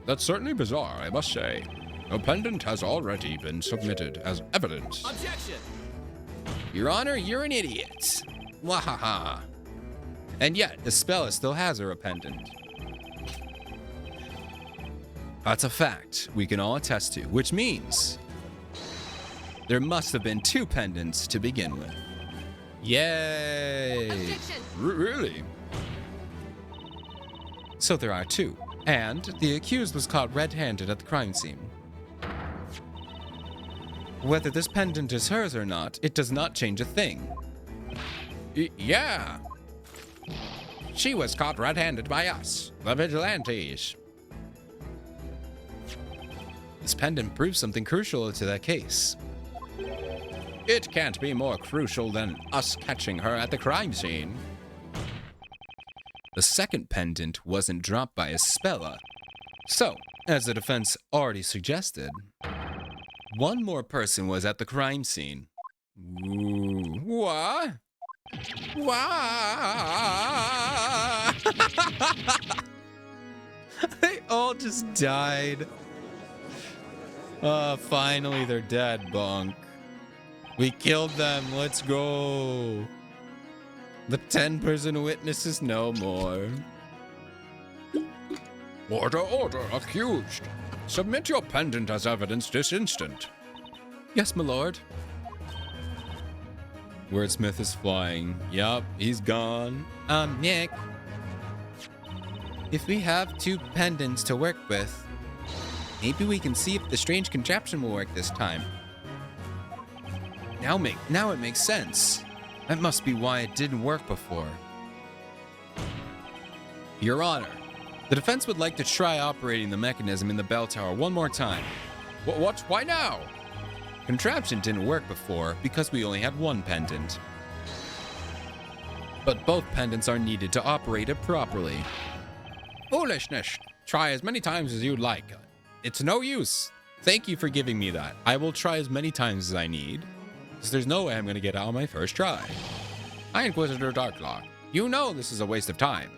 That's certainly bizarre, I must say. A pendant has already been submitted as evidence. Objection! Your Honor, you're an idiot. Wahaha. And yet, Espella still has her pendant. That's a fact we can all attest to, which means there must have been two pendants to begin with. Yay! Objection! Really? So there are two, and the accused was caught red-handed at the crime scene. Whether this pendant is hers or not, it does not change a thing. Yeah. She was caught red-handed by us, the vigilantes. This pendant proves something crucial to that case. It can't be more crucial than us catching her at the crime scene. The second pendant wasn't dropped by Espella. So, as the defense already suggested, one more person was at the crime scene. Ooh, what? What? They all just died. Finally they're dead, Bonk. We killed them, let's go. The 10-person witness is no more. Order, order, accused. Submit your pendant as evidence this instant. Yes, my lord. Wordsmith is flying. Yup, he's gone. Nick. If we have two pendants to work with, maybe we can see if the strange contraption will work this time. Now it makes sense. That must be why it didn't work before. Your Honor, the defense would like to try operating the mechanism in the bell tower one more time. What? Why now? Contraption didn't work before because we only had one pendant. But both pendants are needed to operate it properly. Foolishness. Try as many times as you'd like. It's no use. Thank you for giving me that. I will try as many times as I need, because there's no way I'm going to get out on my first try. High Inquisitor Darklaw, you know this is a waste of time.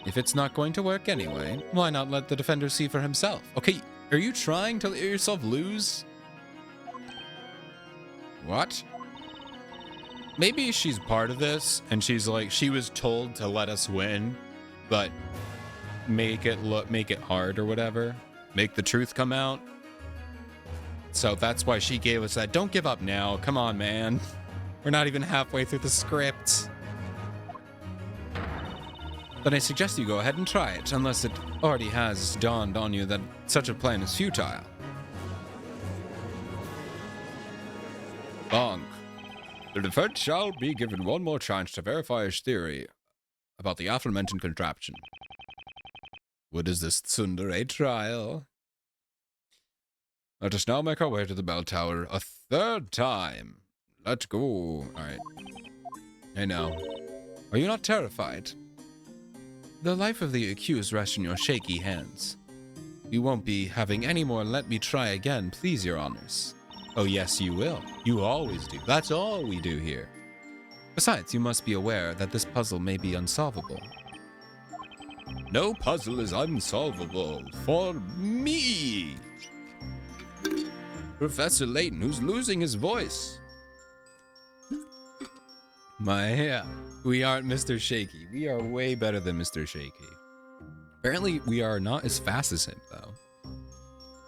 If it's not going to work anyway, why not let the defender see for himself? Okay, are you trying to let yourself lose? What? Maybe she's part of this, and she's like, she was told to let us win, but make it hard or whatever. Make the truth come out. So that's why she gave us that. Don't give up now. Come on, man. We're not even halfway through the script. Then I suggest you go ahead and try it, unless it already has dawned on you that such a plan is futile. Bonk. The defense shall be given one more chance to verify his theory about the aforementioned contraption. What is this tsundere trial? Let us now make our way to the bell tower a third time. Let's go. All right. I know. Are you not terrified? The life of the accused rests in your shaky hands. You won't be having any more let me try again, please, your honors. Oh yes, you will. You always do. That's all we do here. Besides, you must be aware that this puzzle may be unsolvable. No puzzle is unsolvable for me. Professor Layton, who's losing his voice. We aren't Mr. Shaky. We are way better than Mr. Shaky. Apparently, we are not as fast as him, though.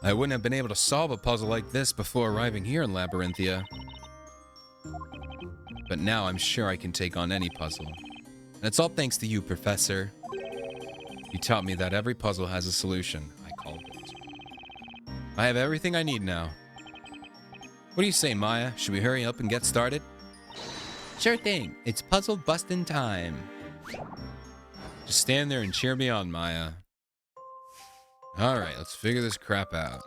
I wouldn't have been able to solve a puzzle like this before arriving here in Labyrinthia. But now I'm sure I can take on any puzzle. And it's all thanks to you, Professor. You taught me that every puzzle has a solution. I called it. I have everything I need now. What do you say, Maya? Should we hurry up and get started? Sure thing. It's puzzle busting time. Just stand there and cheer me on, Maya. Alright, let's figure this crap out.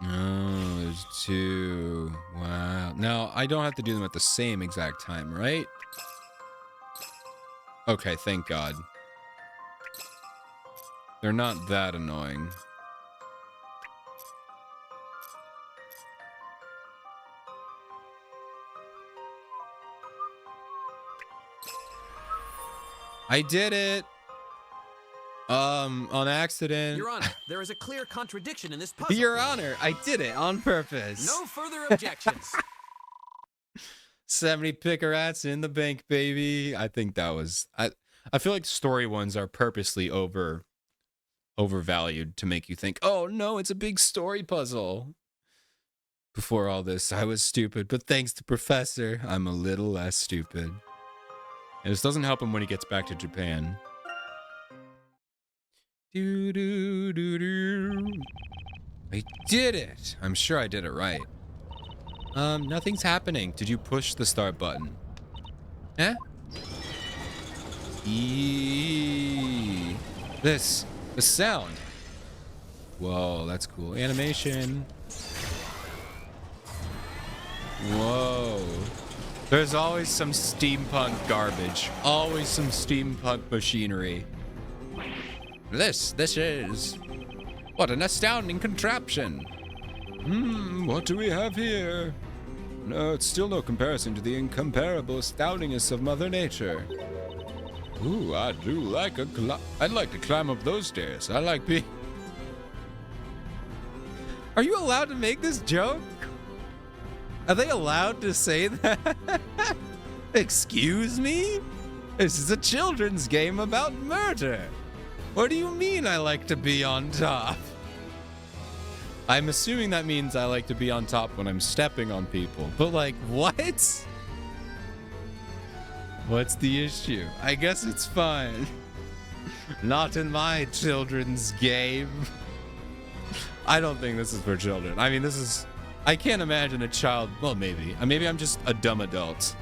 Oh, there's two. Wow. Now, I don't have to do them at the same exact time, right? Okay, thank God. They're not that annoying. I did it! On accident. Your Honor, there is a clear contradiction in this puzzle. Your Honor, I did it on purpose. No further objections. 70 picarats in the bank, baby. I think that was... I feel like story ones are purposely overvalued to make you think, oh no, it's a big story puzzle. Before all this, I was stupid, but thanks to Professor, I'm a little less stupid. And this doesn't help him when he gets back to Japan. Do do do do. I did it. I'm sure I did it right. Nothing's happening. Did you push the start button? Eh? The sound. Whoa, that's cool. Animation. Whoa. There's always some steampunk garbage. Always some steampunk machinery. This is... What an astounding contraption. What do we have here? No, it's still no comparison to the incomparable astoundingness of Mother Nature. Ooh, I do like I'd like to climb up those stairs. I like being... Are you allowed to make this joke? Are they allowed to say that? Excuse me? This is a children's game about murder. What do you mean I like to be on top? I'm assuming that means I like to be on top when I'm stepping on people. But like, what? What's the issue? I guess it's fine. Not in my children's game. I don't think this is for children. I mean, this is... I can't imagine a child... Well, maybe. Maybe I'm just a dumb adult.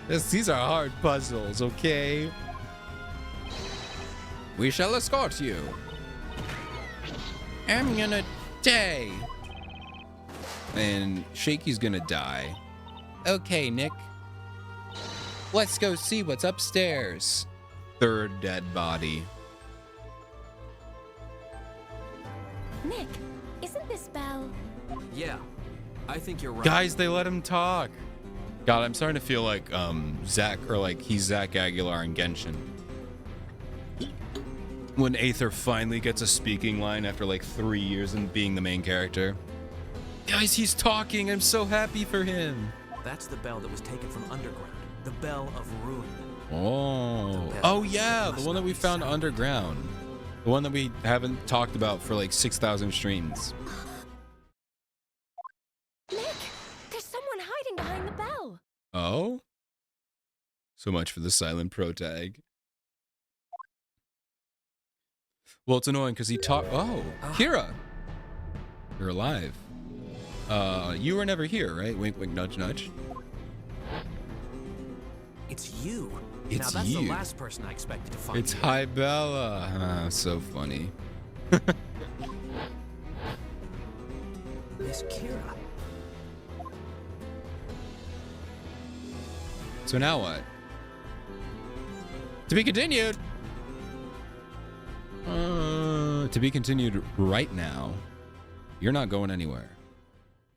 These are hard puzzles, okay? We shall escort you. I'm gonna die. And Shaky's gonna die. Okay, Nick. Let's go see what's upstairs. Third dead body. Nick, isn't this Belle? Yeah, I think you're right. Guys, they let him talk. God, I'm starting to feel like Zach, or like he's Zach Aguilar in Genshin. When Aether finally gets a speaking line after like 3 years in being the main character. Guys, he's talking. I'm so happy for him. That's the bell that was taken from underground. The Bell of Ruin. Oh. Oh yeah, the one that we found underground. The one that we haven't talked about for like 6,000 streams. Nick, there's someone hiding behind the bell. Oh? So much for the silent pro tag. Well, it's annoying because he talked. Oh, Kira, you're alive. You were never here, right? Wink, wink, nudge, nudge. It's you. It's now that's you. the last person I expected to find. It's Hi Bella. Ah, so funny. Miss Kira. So now what? To be continued. To be continued right now. You're not going anywhere.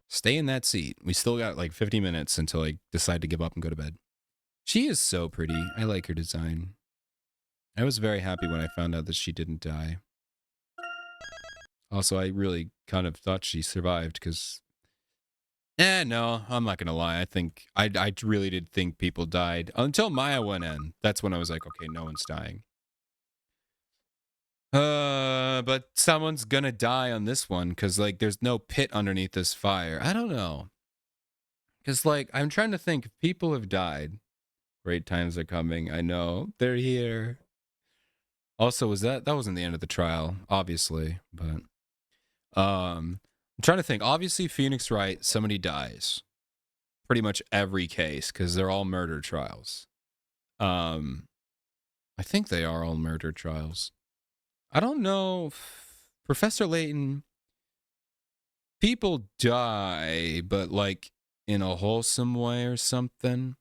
Stay in that seat. We still got like 50 minutes until I decide to give up and go to bed. She is so pretty. I like her design. I was very happy when I found out that she didn't die. Also, I really kind of thought she survived because No, I'm not gonna lie. I really did think people died until Maya went in. That's when I was like, okay, no one's dying. But someone's gonna die on this one because like there's no pit underneath this fire. I don't know. Because like I'm trying to think if people have died. Great times are coming. I know they're here. Also, that wasn't the end of the trial, obviously, but I'm trying to think. Obviously, Phoenix Wright, somebody dies. Pretty much every case because they're all murder trials. I think they are all murder trials. I don't know if Professor Layton, people die, but like in a wholesome way or something.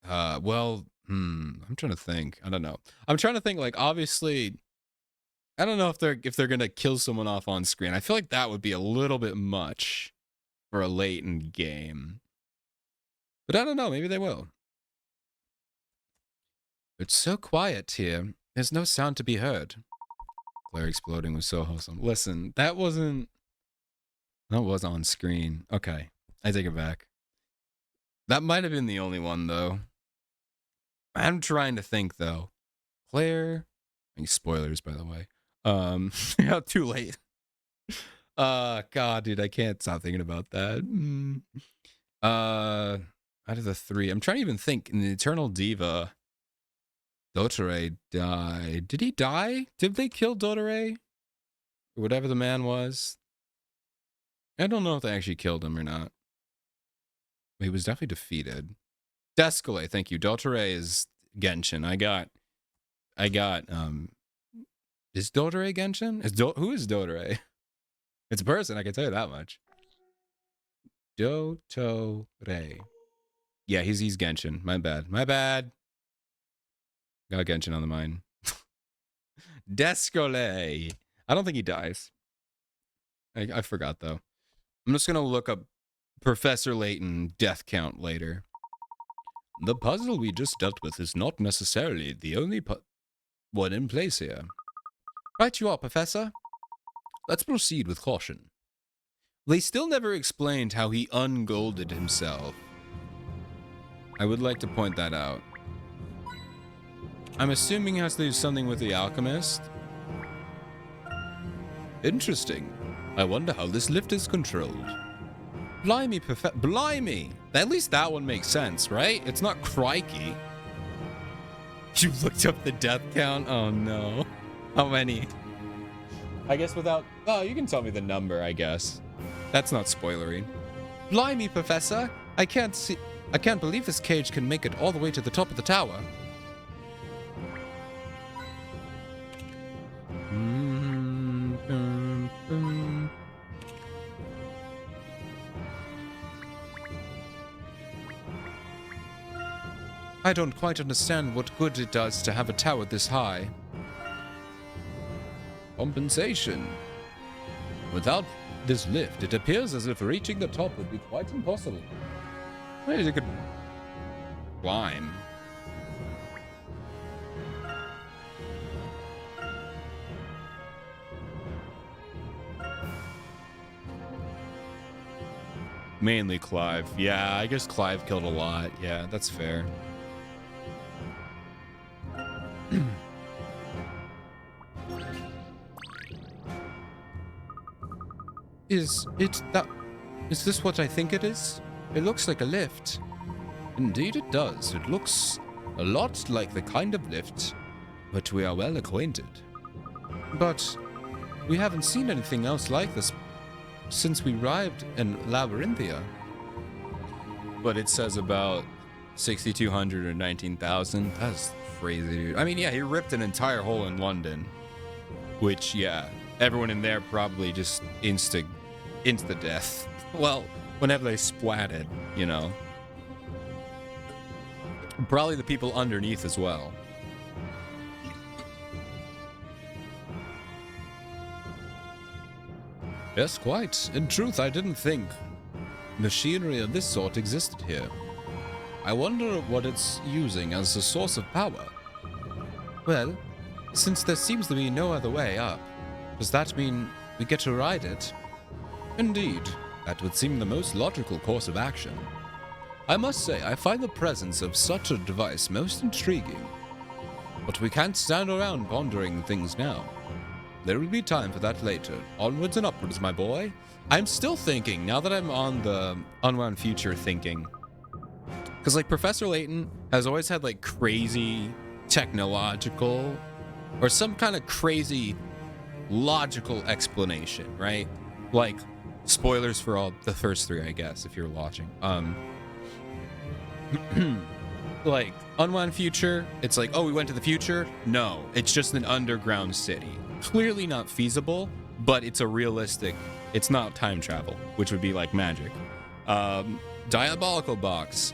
I'm trying to think. I don't know. I'm trying to think like obviously I don't know if they're going to kill someone off on screen. I feel like that would be a little bit much for a Layton game. But I don't know, maybe they will. It's so quiet here. There's no sound to be heard. Claire exploding was so wholesome. Listen, that was on screen. Okay, I take it back. That might have been the only one, though. I'm trying to think, though. Claire... Any spoilers, by the way. Yeah, too late. God, dude, I can't stop thinking about that. Out of the three, I'm trying to even think. In the Eternal Diva... Dottore died. Did he die? Did they kill Dottore? Or whatever the man was? I don't know if they actually killed him or not. He was definitely defeated. Descole, thank you. Dottore is Genshin. I got is Dottore Genshin? Who is Dottore? It's a person, I can tell you that much. Dottore. Yeah, he's Genshin. My bad. Got Genshin on the mind. Descole. I don't think he dies. I forgot, though. I'm just going to look up Professor Layton death count later. The puzzle we just dealt with is not necessarily the only one in place here. Right you are, Professor. Let's proceed with caution. They still never explained how he ungolded himself. I would like to point that out. I'm assuming it has to do something with the alchemist. Interesting. I wonder how this lift is controlled. Blimey, Blimey! At least that one makes sense, right? It's not crikey. You looked up the death count? Oh no. How many? I guess without... Oh, you can tell me the number, I guess. That's not spoilery. Blimey, Professor! I can't believe this cage can make it all the way to the top of the tower. I don't quite understand what good it does to have a tower this high. Compensation. Without this lift, it appears as if reaching the top would be quite impossible. Maybe you could climb. Mainly Clive. Yeah, I guess Clive killed a lot. Yeah, that's fair. Is this what I think it is? It looks like a lift. Indeed it does. It looks a lot like the kind of lift, but we are well acquainted. But we haven't seen anything else like this since we arrived in Labyrinthia. But it says about 6,200 or 19,000. That's crazy, dude. I mean, yeah, he ripped an entire hole in London. Which, yeah, everyone in there probably just insta death. Well, whenever they splatted, you know. Probably the people underneath as well. Yes, quite. In truth, I didn't think machinery of this sort existed here. I wonder what it's using as a source of power. Well, since there seems to be no other way up, does that mean we get to ride it? Indeed. That would seem the most logical course of action. I must say, I find the presence of such a device most intriguing. But we can't stand around pondering things now. There will be time for that later. Onwards and upwards, my boy. I'm still thinking, now that I'm on the Unwound Future thinking, because, like, Professor Layton has always had, like, crazy technological or some kind of crazy logical explanation, right? Like, spoilers for all the first three, I guess, if you're watching. Like, Unwound Future, it's like, oh, we went to the future? No, it's just an underground city. Clearly not feasible, but it's a realistic, it's not time travel, which would be like magic. Diabolical Box,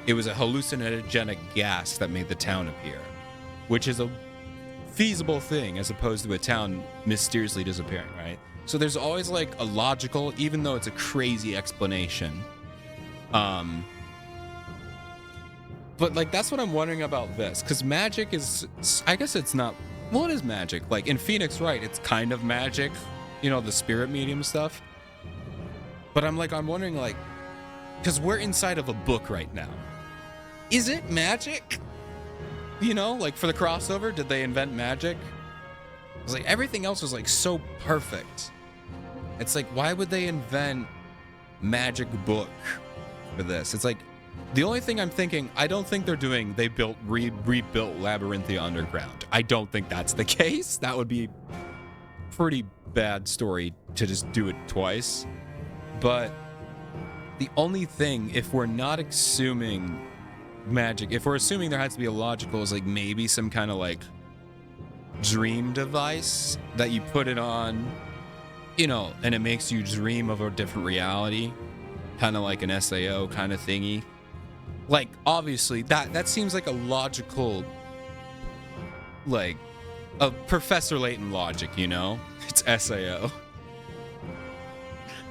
it was a hallucinogenic gas that made the town appear, which is a feasible thing as opposed to a town mysteriously disappearing, right? So there's always like a logical, even though it's a crazy explanation. But like, that's what I'm wondering about this, because magic is, I guess it's not, what is magic? Like in Phoenix Wright, it's kind of magic, you know, the spirit medium stuff. But I'm wondering like, because we're inside of a book right now. Is it magic? You know, like for the crossover, did they invent magic? It was like everything else was like so perfect. It's like, why would they invent magic book for this? It's like, the only thing I'm thinking, I don't think they're doing, they rebuilt Labyrinthia Underground. I don't think that's the case. That would be pretty bad story to just do it twice. But the only thing, if we're not assuming magic, if we're assuming there has to be a logical, is like maybe some kind of like dream device that you put it on, you know, and it makes you dream of a different reality, kind of like an SAO kind of thingy. Like, obviously, that seems like a logical, like, a Professor Layton logic, you know? It's SAO.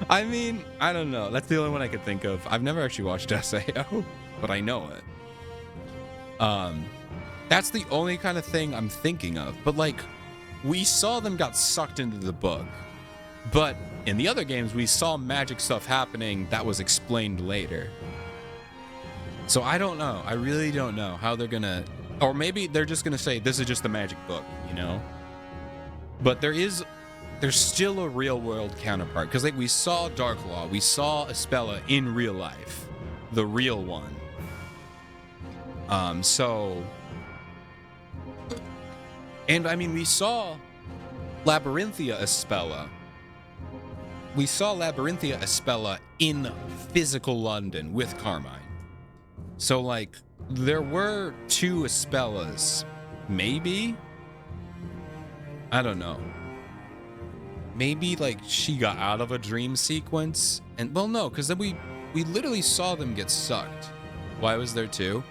I mean, I don't know. That's the only one I could think of. I've never actually watched SAO, but I know it. That's the only kind of thing I'm thinking of. But, like, we saw them got sucked into the book. But in the other games, we saw magic stuff happening that was explained later. So I don't know. I really don't know how they're gonna, or maybe they're just gonna say this is just a magic book, you know? But there's still a real world counterpart, because like we saw Darklaw, we saw Espella in real life, the real one. So, and I mean, we saw Labyrinthia Espella. We saw Labyrinthia Espella in physical London with Carmine. So, like, there were two Espellas. Maybe? I don't know. Maybe, like, she got out of a dream sequence. And, well, no, because then we literally saw them get sucked. Why was there two?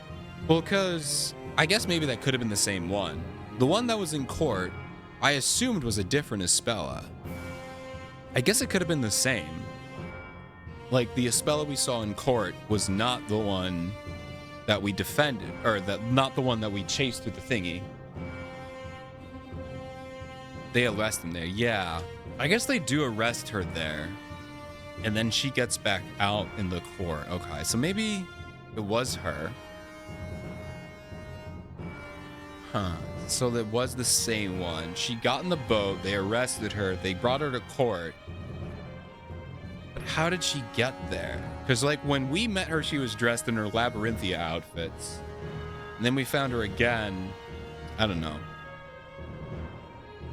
Well, because I guess maybe that could have been the same one. The one that was in court, I assumed was a different Espella. I guess it could have been the same. Like, the Espella we saw in court was not the one that we defended, or not the one that we chased through the thingy. They arrest him there. Yeah, I guess they do arrest her there, and then she gets back out in the court. Okay, so maybe it was her. Huh. So it was the same one. She got in the boat, they arrested her, they brought her to court. But how did she get there? Because, like, when we met her, she was dressed in her Labyrinthia outfits. And then we found her again. I don't know.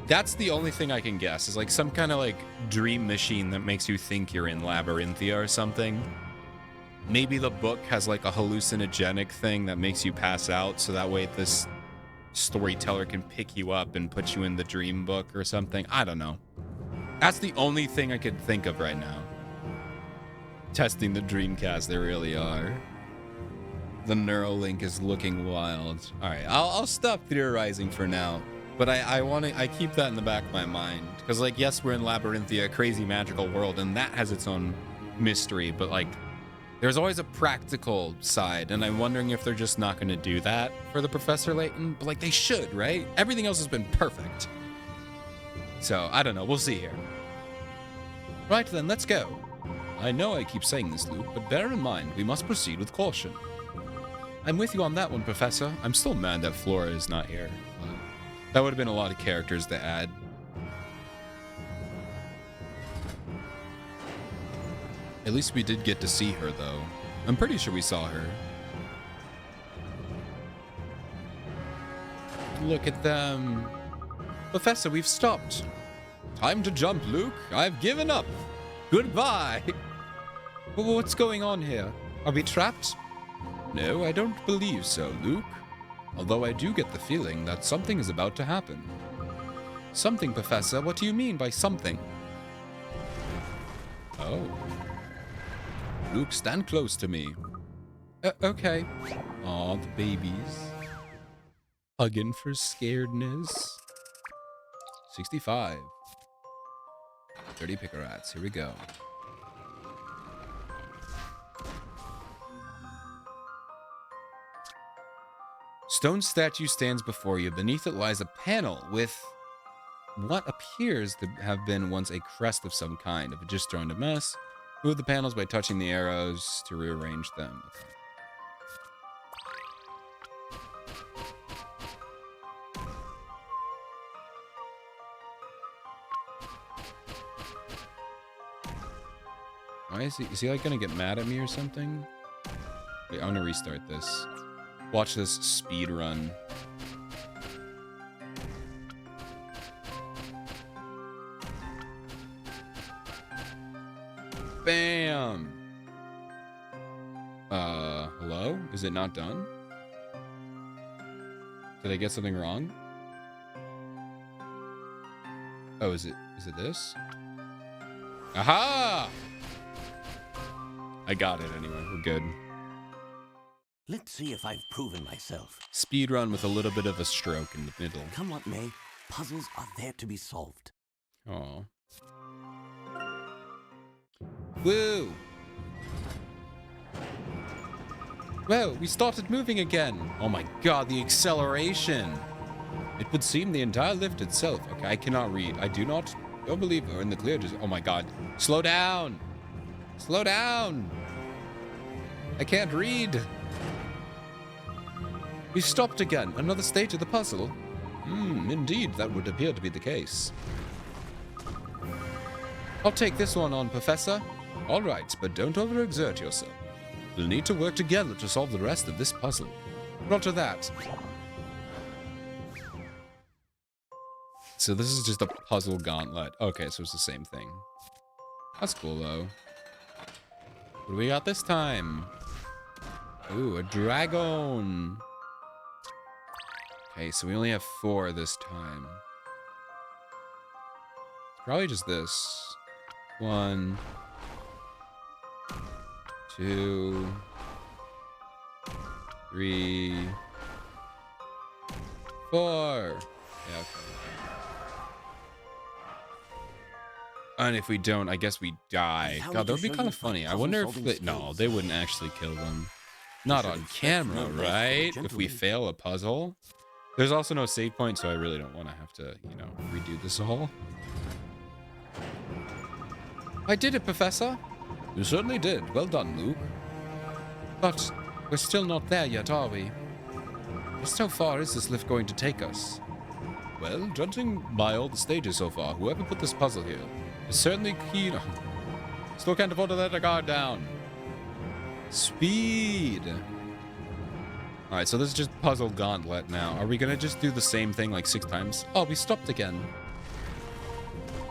That's the only thing I can guess, is, like, some kind of, like, dream machine that makes you think you're in Labyrinthia or something. Maybe the book has, like, a hallucinogenic thing that makes you pass out, so that way this storyteller can pick you up and put you in the dream book or something. I don't know. That's the only thing I could think of right now. Testing the Dreamcast, they really are. The Neuralink is looking wild. All right, I'll stop theorizing for now, but I keep that in the back of my mind, because, like, yes, we're in Labyrinthia, a crazy magical world, and that has its own mystery, but, like, there's always a practical side, and I'm wondering if they're just not going to do that for the Professor Layton, but, like, they should, right? Everything else has been perfect. So I don't know, we'll see here. Right then, let's go. I know I keep saying this, Luke, but bear in mind, we must proceed with caution. I'm with you on that one, Professor. I'm still mad that Flora is not here. That would have been a lot of characters to add. At least we did get to see her, though. I'm pretty sure we saw her. Look at them. Professor, we've stopped. Time to jump, Luke. I've given up. Goodbye. What's going on here? Are we trapped? No, I don't believe so, Luke. Although I do get the feeling that something is about to happen. Something, Professor? What do you mean by something? Oh. Luke, stand close to me. Okay. Aw, the babies. Hugging for scaredness. 65. 30 picker rats. Here we go. Stone statue stands before you. Beneath it lies a panel with what appears to have been once a crest of some kind. If it just thrown a mess, move the panels by touching the arrows to rearrange them. Okay. Why is he like gonna get mad at me or something? Wait, I'm gonna restart this. Watch this speed run. Bam! Hello? Is it not done? Did I get something wrong? Oh, is it this? Aha! I got it anyway. We're good. Let's see if I've proven myself. Speed run with a little bit of a stroke in the middle. Come what may, puzzles are there to be solved. Oh. Woo! Whoa, we started moving again. Oh my god, the acceleration. It would seem the entire lift itself. Okay, I cannot read. I don't believe we're in the clear. Just, oh my god. Slow down. Slow down. I can't read. We stopped again. Another stage of the puzzle. Indeed, that would appear to be the case. I'll take this one on, Professor. All right, but don't overexert yourself. We'll need to work together to solve the rest of this puzzle. Roger that. So this is just a puzzle gauntlet. Okay, so it's the same thing. That's cool, though. What do we got this time? Ooh, a dragon. Okay, so we only have 4 this time. It's probably just this. 1, 2, 3, 4. Yeah, okay. And if we don't, I guess we die. God, that would be kind of funny. I wonder if they... No, they wouldn't actually kill them. Not on camera, right? If we fail a puzzle. There's also no save point, so I really don't want to have to, you know, redo this all. I did it, Professor. You certainly did. Well done, Luke. But we're still not there yet, are we? Just how far is this lift going to take us? Well, judging by all the stages so far, whoever put this puzzle here is certainly keen on... Still can't afford to let our guard down. Speed. Alright, so this is just puzzle gauntlet now. Are we gonna just do the same thing like 6 times? Oh, we stopped again.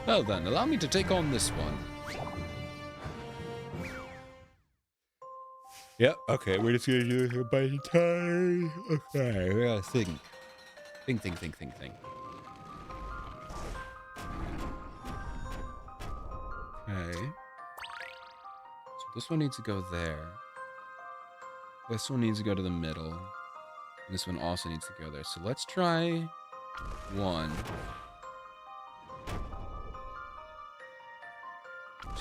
Well then, allow me to take on this one. Yep, okay, we're just gonna do it by the time. Okay, we gotta think. Think. Okay. So this one needs to go there. This one needs to go to the middle. And this one also needs to go there. So let's try 1,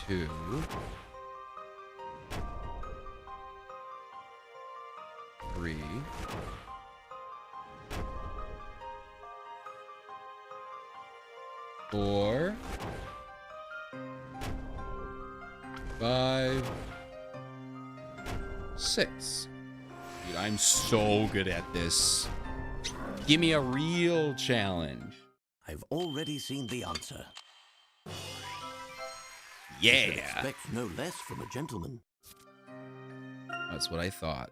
2. 3. 4. 5, 6. Dude, I'm so good at this. Give me a real challenge. I've already seen the answer. Yeah. Expect no less from a gentleman. That's what I thought.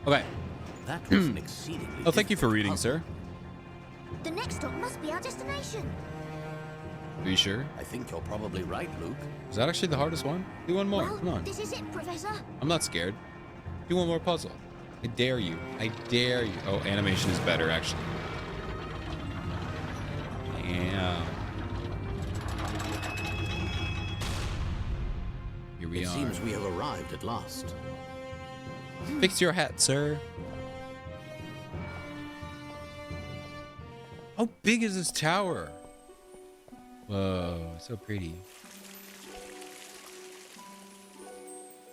Okay. That was an exceedingly. Oh, thank you for difficult reading, puzzle. sir. The next stop must be our destination. Are you sure? I think you're probably right, Luke. Is that actually the hardest one? Do one more. Well, Come on. this is it, Professor. I'm not scared. Do one more puzzle. I dare you. I dare you. Oh, animation is better, actually. Yeah. Here we It are. seems we have arrived at last. Fix your hat, sir. How big is this tower? Whoa, so pretty.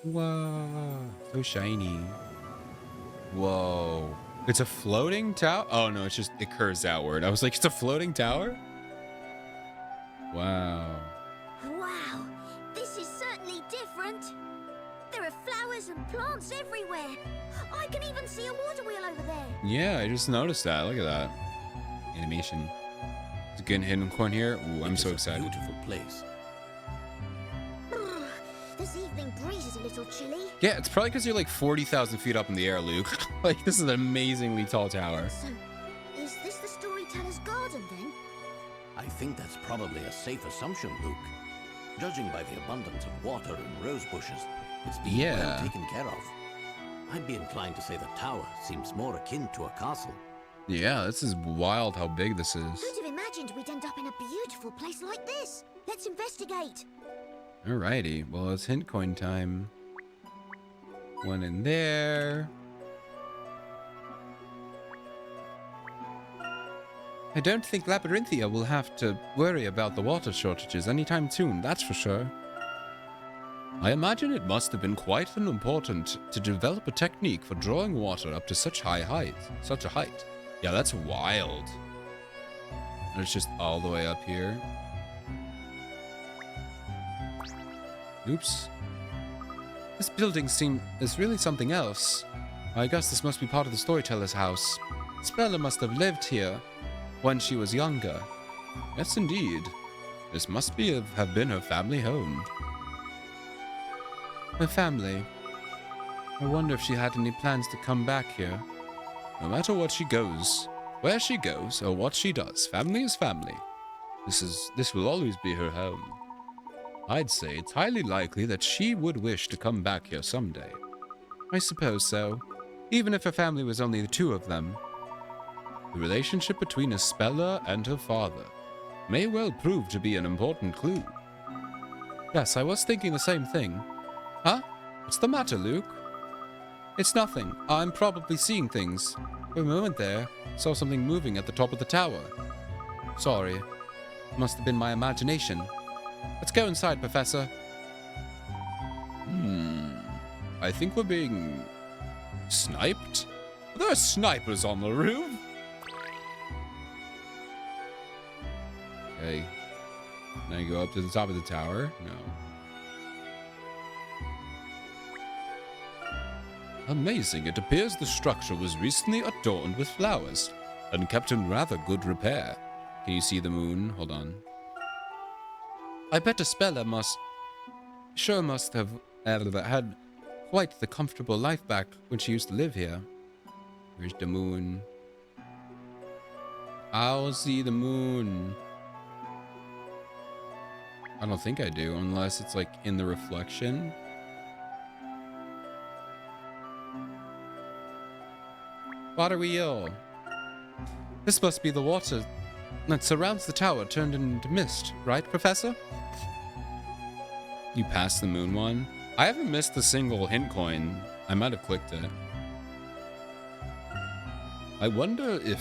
Whoa, so shiny. Whoa. It's a floating tower? Oh no, it curves outward. I was like, it's a floating tower? Wow. Wow, this is certainly different. There are flowers and plants everywhere. I can even see a water wheel over there. Yeah, I just noticed that. Look at that. Animation. There's a good hidden corn here. Ooh, I'm It so is a excited. Beautiful place. This evening breeze is a little chilly. Yeah, it's probably because you're like 40,000 feet up in the air, Luke. Like, this is an amazingly tall tower. So, is this the storyteller's garden then? I think that's probably a safe assumption, Luke. Judging by the abundance of water and rose bushes, it's being Yeah. well taken care of. I'd be inclined to say the tower seems more akin to a castle. Yeah, this is wild how big this is. Who'd have imagined we'd end up in a beautiful place like this? Let's investigate. Alrighty, well, it's hint coin time. One in there. I don't think Labyrinthia will have to worry about the water shortages anytime soon, that's for sure. I imagine it must have been quite important to develop a technique for drawing water up to such a height. Yeah, that's wild. And it's just all the way up here. Oops. This building is really something else. I guess this must be part of the storyteller's house. Spella must have lived here when she was younger. Yes, indeed. This must have been her family home. Her family. I wonder if she had any plans to come back here. No matter what she goes, where she goes, or what she does, family is family. This will always be her home. I'd say it's highly likely that she would wish to come back here someday. I suppose so, even if her family was only the two of them. The relationship between Espella and her father may well prove to be an important clue. Yes, I was thinking the same thing. Huh? What's the matter, Luke? It's nothing. I'm probably seeing things. For a moment there, saw something moving at the top of the tower. Sorry. Must have been my imagination. Let's go inside, Professor. I think we're being sniped? There are snipers on the roof. Okay. Now you go up to the top of the tower. No. Amazing. It appears the structure was recently adorned with flowers and kept in rather good repair. Can you see the moon? Hold on. I bet Espella must have had quite the comfortable life back when she used to live here. Where's the moon? I'll see the moon. I don't think I do, unless it's like in the reflection. Water wheel. This must be the water that surrounds the tower turned into mist, right, Professor? You passed the moon one? I haven't missed a single hint coin. I might have clicked it. I wonder if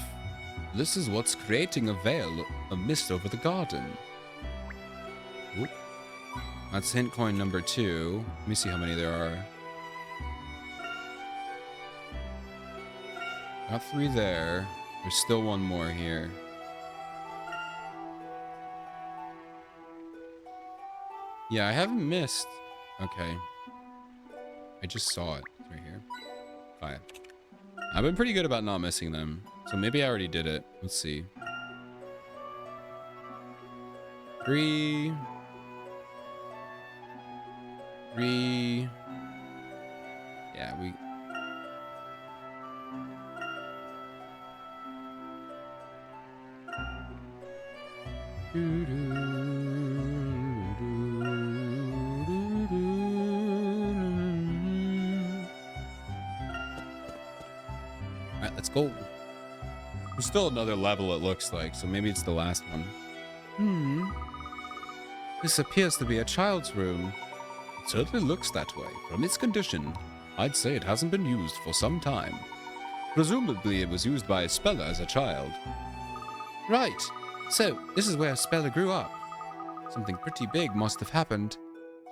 this is what's creating a veil of mist over the garden. Oop. That's hint coin number 2. Let me see how many there are. Got 3 there. There's still one more here. Yeah, I haven't missed. Okay. I just saw it. It's right here. 5. I've been pretty good about not missing them. So maybe I already did it. Let's see. 3. 3. Yeah, we... Alright, let's go. There's still another level, it looks like, so maybe it's the last one. This appears to be a child's room. It certainly looks that way. From its condition, I'd say it hasn't been used for some time. Presumably it was used by Spella as a child. Right. So, this is where Spella grew up. Something pretty big must have happened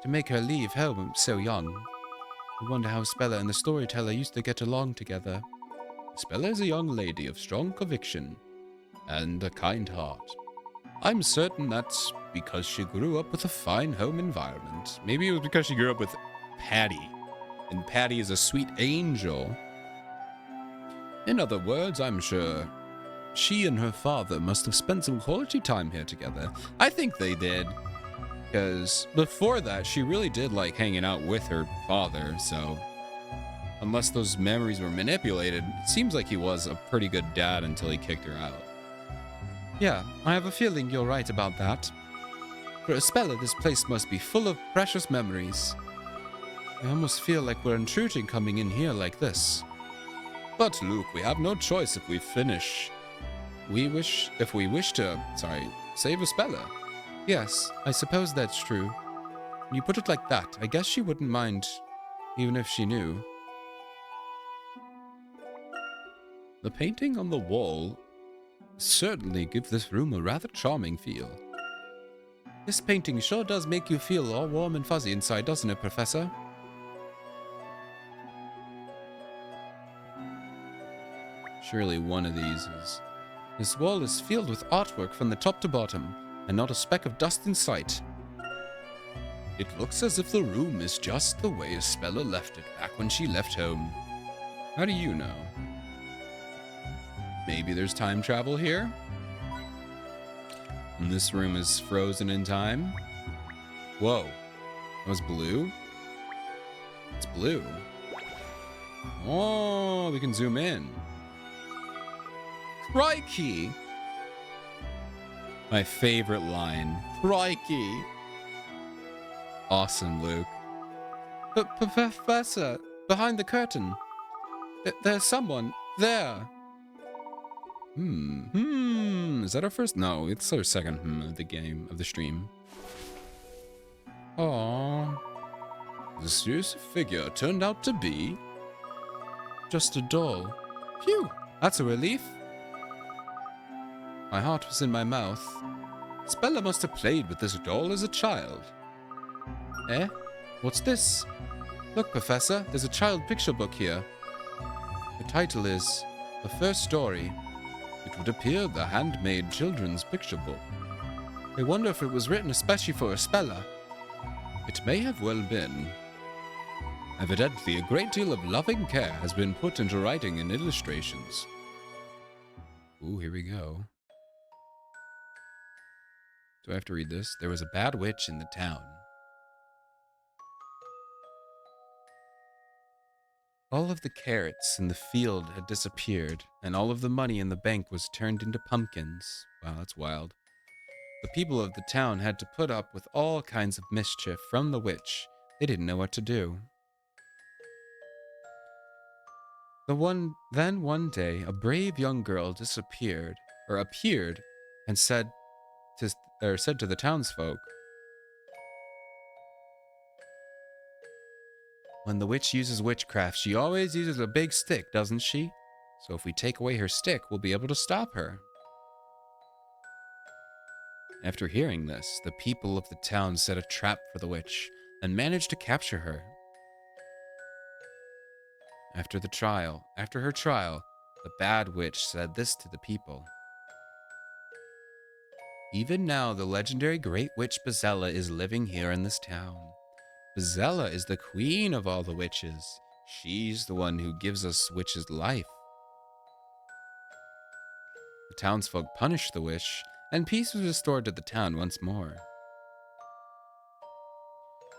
to make her leave home so young. I wonder how Spella and the storyteller used to get along together. Spella is a young lady of strong conviction and a kind heart. I'm certain that's because she grew up with a fine home environment. Maybe it was because she grew up with Patty, and Patty is a sweet angel. In other words, I'm sure she and her father must have spent some quality time here together. I think they did, because before that, she really did like hanging out with her father, so unless those memories were manipulated, it seems like he was a pretty good dad until he kicked her out. Yeah, I have a feeling you're right about that. For Spella, this place must be full of precious memories. I almost feel like we're intruding coming in here like this. But Luke, we have no choice if we finish. If we wish to, save Spella. Yes, I suppose that's true. When you put it like that, I guess she wouldn't mind, even if she knew. The painting on the wall certainly gives this room a rather charming feel. This painting sure does make you feel all warm and fuzzy inside, doesn't it, Professor? Surely one of these is... This wall is filled with artwork from the top to bottom, and not a speck of dust in sight. It looks as if the room is just the way Spella left it back when she left home. How do you know? Maybe there's time travel here? And this room is frozen in time? Whoa. That was blue? It's blue. Oh, we can zoom in. Crikey! My favorite line. Crikey! Awesome, Luke. But, Professor, behind the curtain, there's someone there. Is that our first? No, it's our second of the game, of the stream. Aww. The serious figure turned out to be just a doll. Phew, that's a relief. My heart was in my mouth. Spella must have played with this doll as a child. Eh? What's this? Look, Professor, there's a child picture book here. The title is The First Story. It would appear the handmade children's picture book. I wonder if it was written especially for Spella. It may have well been. Evidently, a great deal of loving care has been put into writing and illustrations. Ooh, here we go. Do I have to read this? There was a bad witch in the town. All of the carrots in the field had disappeared, and all of the money in the bank was turned into pumpkins. Wow, that's wild. The people of the town had to put up with all kinds of mischief from the witch. They didn't know what to do. Then one day, a brave young girl appeared, and said to the townsfolk, "When the witch uses witchcraft, she always uses a big stick, doesn't she? So if we take away her stick, we'll be able to stop her." After hearing this, the people of the town set a trap for the witch and managed to capture her. After her trial, the bad witch said this to the people. Even now, the legendary Great Witch Bezella is living here in this town. Bezella is the queen of all the witches. She's the one who gives us witches life. The townsfolk punished the witch, and peace was restored to the town once more.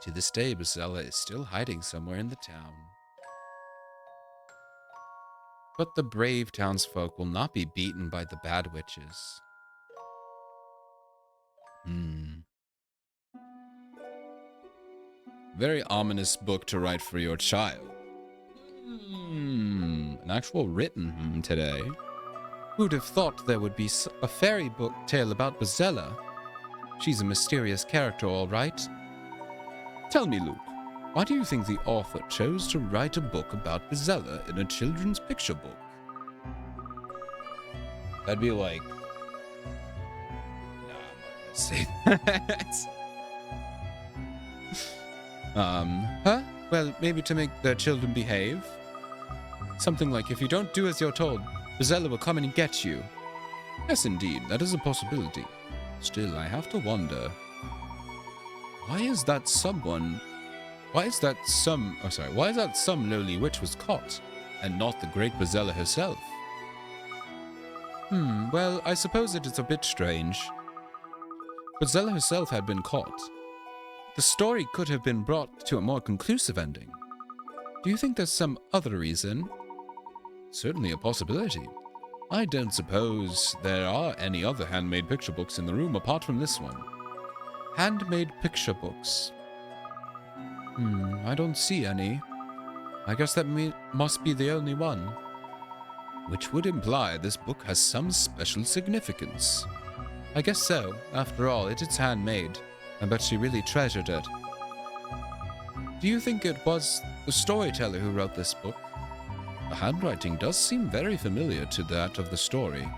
To this day, Bezella is still hiding somewhere in the town. But the brave townsfolk will not be beaten by the bad witches. Very ominous book to write for your child. An actual written today. Who'd have thought there would be a fairy book tale about Bezella? She's a mysterious character, all right. Tell me, Luke, why do you think the author chose to write a book about Bezella in a children's picture book? That'd be like... Nah, I'm not gonna say that. Well, maybe to make the children behave. Something like, if you don't do as you're told, Bezella will come and get you. Yes, indeed, that is a possibility. Still, I have to wonder. Why is that some lowly witch was caught, and not the great Bezella herself? Well, I suppose it is a bit strange. Bezella herself had been caught. The story could have been brought to a more conclusive ending. Do you think there's some other reason? Certainly a possibility. I don't suppose there are any other handmade picture books in the room apart from this one. Handmade picture books. I don't see any. I guess that must be the only one. Which would imply this book has some special significance. I guess so. After all, it is handmade. I bet she really treasured it. Do you think it was the storyteller who wrote this book? The handwriting does seem very familiar to that of the story.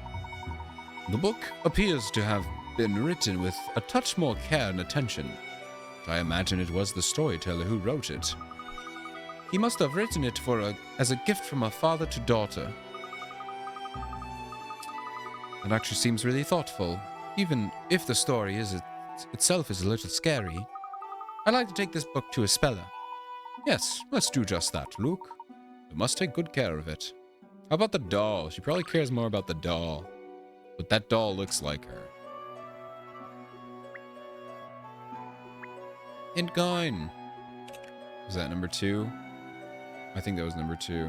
The book appears to have been written with a touch more care and attention. I imagine it was the storyteller who wrote it. He must have written it as a gift from a father to daughter. It actually seems really thoughtful, even if the story itself is a little scary. I'd like to take this book to a speller. Yes, let's do just that, Luke. We must take good care of it. How about the doll? She probably cares more about the doll. But that doll looks like her. Intgoin! Was that number 2? I think that was number 2.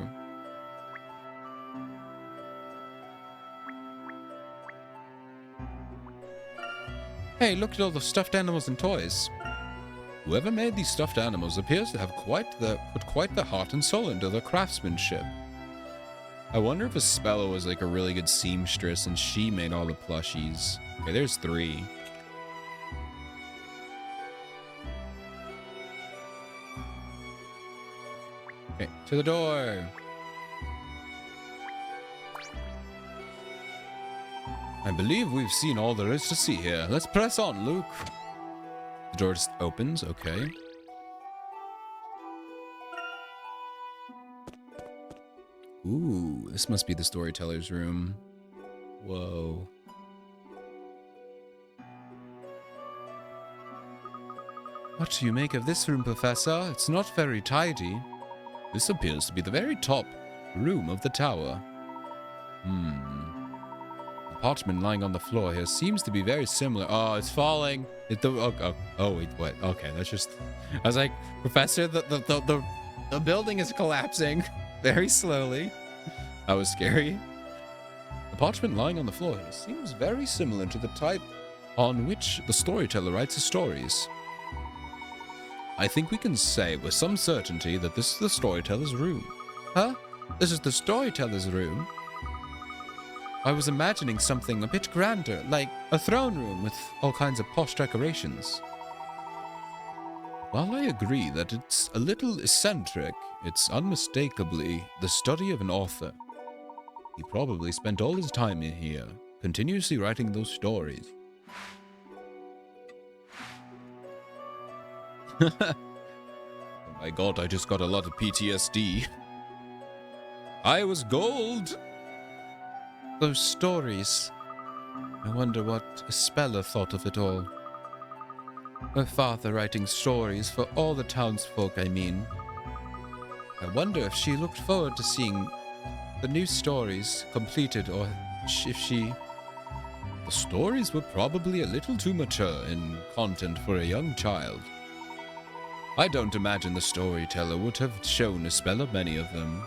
Hey, look at all the stuffed animals and toys. Whoever made these stuffed animals appears to have put quite the heart and soul into their craftsmanship. I wonder if Espella was like a really good seamstress and she made all the plushies. Okay, there's 3. Okay, to the door. I believe we've seen all there is to see here. Let's press on, Luke. The door just opens, okay. Ooh, this must be the storyteller's room. Whoa. What do you make of this room, Professor? It's not very tidy. This appears to be the very top room of the tower. The parchment lying on the floor here seems to be very similar. Oh, it's falling. Oh, wait, what? Okay, that's just... I was like, Professor, the building is collapsing very slowly. That was scary. The parchment lying on the floor here seems very similar to the type on which the storyteller writes his stories. I think we can say with some certainty that this is the storyteller's room. Huh? This is the storyteller's room? I was imagining something a bit grander, like a throne room with all kinds of posh decorations. While I agree that it's a little eccentric, it's unmistakably the study of an author. He probably spent all his time in here, continuously writing those stories. Oh my god, I just got a lot of PTSD. I was gold! Those stories. I wonder what Espella thought of it all. Her father writing stories for all the townsfolk, I mean. I wonder if she looked forward to seeing the new stories completed, or if she... The stories were probably a little too mature in content for a young child. I don't imagine the storyteller would have shown Espella many of them.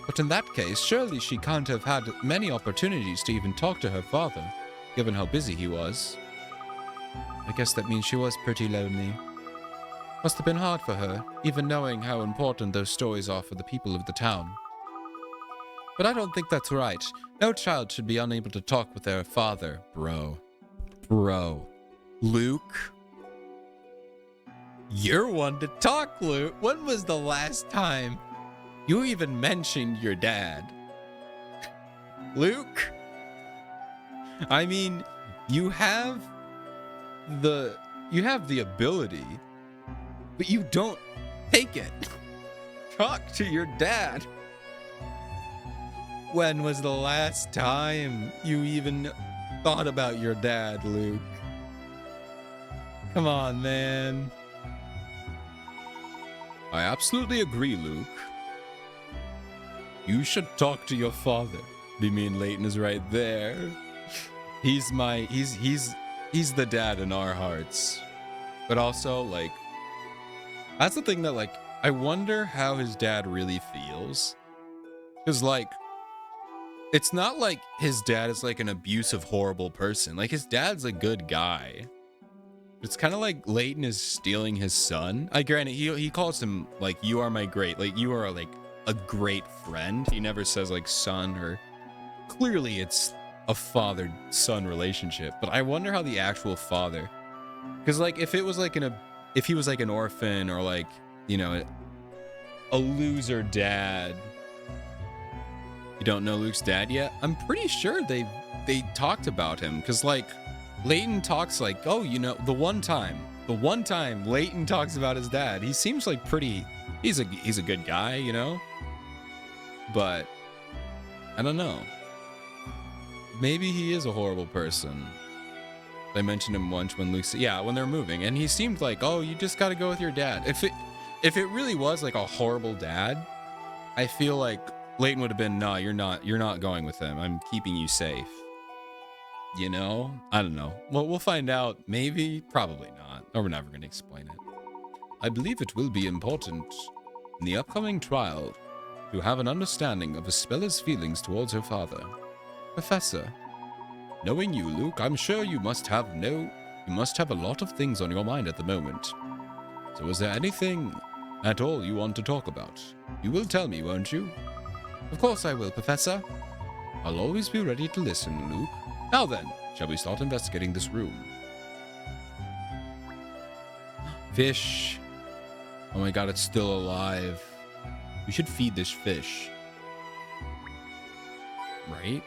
But in that case, surely she can't have had many opportunities to even talk to her father, given how busy he was. I guess that means she was pretty lonely. Must have been hard for her, even knowing how important those stories are for the people of the town. But I don't think that's right. No child should be unable to talk with their father. Bro. Luke? You're one to talk, Luke. When was the last time you even mentioned your dad? Luke? I mean, you have the ability, but you don't take it. Talk to your dad. When was the last time you even thought about your dad, Luke? Come on, man. I absolutely agree, Luke. You should talk to your father. Do you mean Layton is right there? He's the dad in our hearts. But also, like, that's the thing that, like, I wonder how his dad really feels. Because, like, it's not like his dad is, like, an abusive, horrible person. Like, his dad's a good guy. It's kind of like Layton is stealing his son. I granted, he calls him, like, you are my great, like, you are, like, a great friend. He never says, like, son, or clearly it's a father-son relationship. But I wonder how the actual father, because, like, if he was like an orphan, or, like, you know, a loser dad. You don't know Luke's dad yet? I'm pretty sure they talked about him, because, like, Layton talks like, oh, you know, the one time Layton talks about his dad, he seems like he's a good guy, you know? But I don't know. Maybe he is a horrible person. I mentioned him once when Luke said, yeah, when they're moving, and he seemed like, oh, you just got to go with your dad. If it really was like a horrible dad, I feel like Layton would have been, no, you're not going with him. I'm keeping you safe. You know? I don't know. Well, we'll find out. Maybe, probably not. Or we're never going to explain it. I believe it will be important in the upcoming trial to have an understanding of Espella's feelings towards her father. Professor, knowing you, Luke, I'm sure you must have a lot of things on your mind at the moment. So is there anything at all you want to talk about? You will tell me, won't you? Of course I will, Professor. I'll always be ready to listen, Luke. Now then, shall we start investigating this room? Fish. Oh my god, it's still alive. We should feed this fish. Right?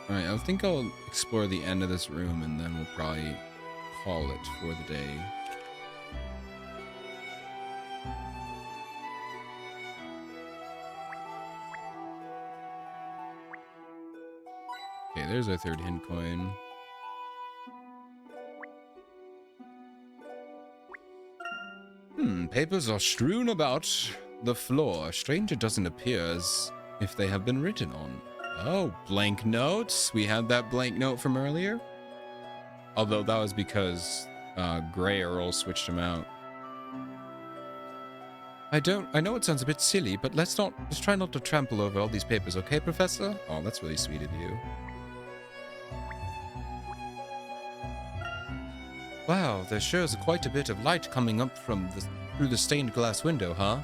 Alright, I think I'll explore the end of this room, and then we'll probably call it for the day. Okay, there's our third hint coin. Papers are strewn about the floor. Strange it doesn't appear as if they have been written on. Oh, blank notes. We had that blank note from earlier. Although that was because Gray Earl switched them out. I know it sounds a bit silly, but let's try not to trample over all these papers, okay, Professor? Oh, that's really sweet of you. Wow, there sure is quite a bit of light coming up through the stained glass window, huh?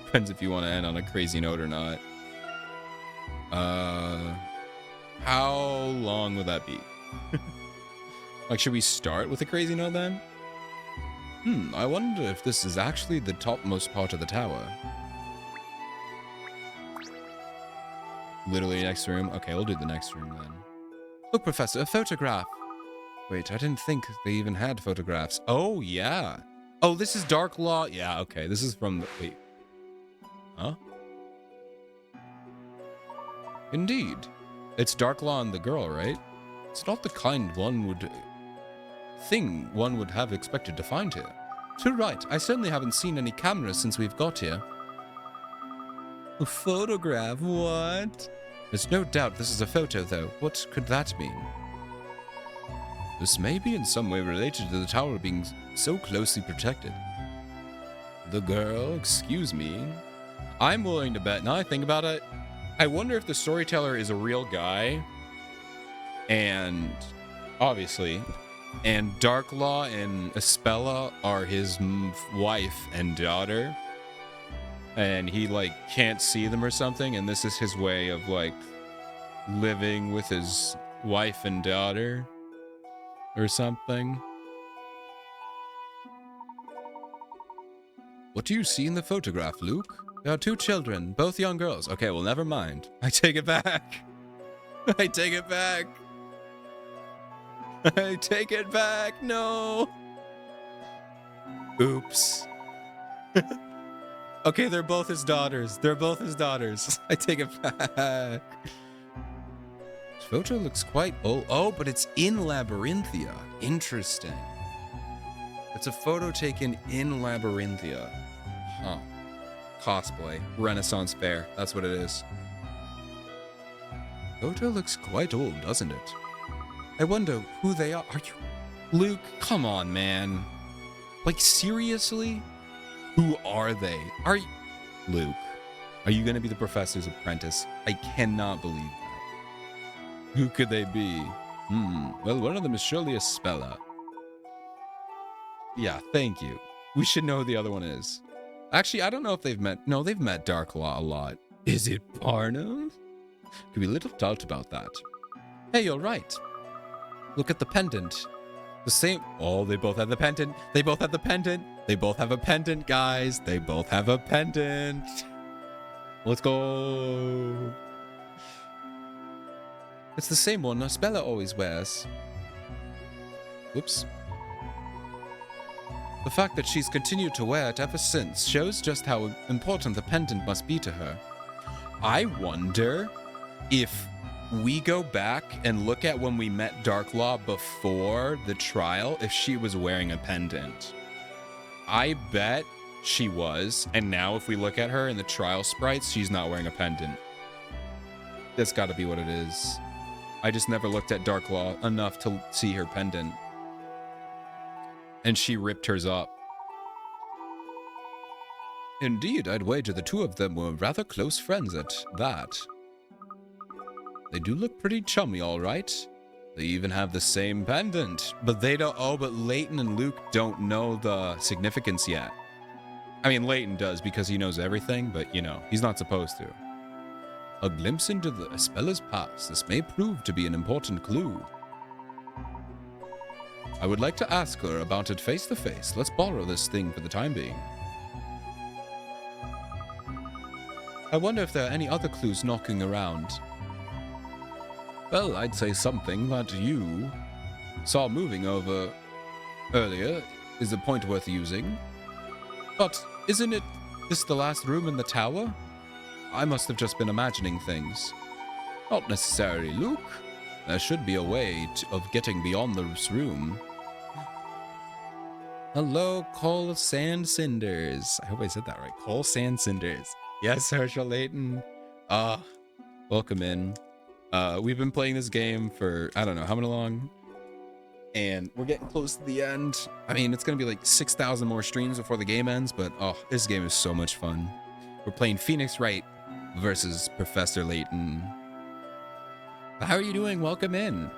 Depends if you want to end on a crazy note or not. How long would that be? Like, should we start with a crazy note then? I wonder if this is actually the topmost part of the tower. Literally next room? Okay, we'll do the next room then. Look, Professor, a photograph. Wait, I didn't think they even had photographs. Oh, yeah. Oh, this is Dark Law. Yeah, okay. This is from the... Wait. Huh? Indeed. It's Darklaw and the girl, right? It's not the kind one would have expected to find here. Too right. I certainly haven't seen any cameras since we've got here. A photograph? What? There's no doubt this is a photo, though. What could that mean? This may be in some way related to the tower being so closely protected. The girl? Excuse me. I'm willing to bet, now I think about it, I wonder if the storyteller is a real guy. And, obviously, and Darklaw and Espella are his wife and daughter. And he, like, can't see them or something, and this is his way of, like, living with his wife and daughter or something. What do you see in the photograph, Luke? There are two children, both young girls. Okay, well, never mind. I take it back. I take it back. I take it back. No. Oops. Okay, they're both his daughters. They're both his daughters. I take it back. This photo looks quite old. Oh, but it's in Labyrinthia. Interesting. It's a photo taken in Labyrinthia. Huh. Cosplay. Renaissance fair. That's what it is. Photo looks quite old, doesn't it? I wonder who they are. Are you... Luke, come on, man. Like, seriously? Who are they? Are you... Luke, are you going to be the professor's apprentice? I cannot believe that. Who could they be? Well, one of them is surely Espella. Yeah, thank you. We should know who the other one is. Actually, I don't know if they've met... No, they've met Darklaw a lot. Is it Barnum? Could be little doubt about that. Hey, you're right. Look at the pendant. The same... Oh, they both have the pendant. They both have the pendant. They both have a pendant, guys. They both have a pendant. Let's go. It's the same one Espella always wears. Whoops. The fact that she's continued to wear it ever since shows just how important the pendant must be to her. I wonder if we go back and look at when we met Darklaw before the trial, if she was wearing a pendant. I bet she was, and now if we look at her in the trial sprites, she's not wearing a pendant. That's gotta be what it is. I just never looked at Darklaw enough to see her pendant. And she ripped hers up. Indeed, I'd wager the two of them were rather close friends at that. They do look pretty chummy, all right. They even have the same pendant. But they don't... Oh, but Layton and Luke don't know the significance yet. I mean, Layton does because he knows everything, but, you know, he's not supposed to. A glimpse into the Espella's past. This may prove to be an important clue. I would like to ask her about it face to face. Let's borrow this thing for the time being. I wonder if there are any other clues knocking around. Well, I'd say something that you saw moving over earlier is a point worth using. But isn't it this the last room in the tower? I must have just been imagining things. Not necessarily, Luke. There should be a way of getting beyond this room. Hello, Coal Sand Cinders. I hope I said that right. Coal Sand Cinders. Yes, Herschel Layton. Welcome in. We've been playing this game for, I don't know how many long. And we're getting close to the end. I mean, it's going to be like 6,000 more streams before the game ends. But, oh, this game is so much fun. We're playing Phoenix Wright versus Professor Layton. How are you doing? Welcome in.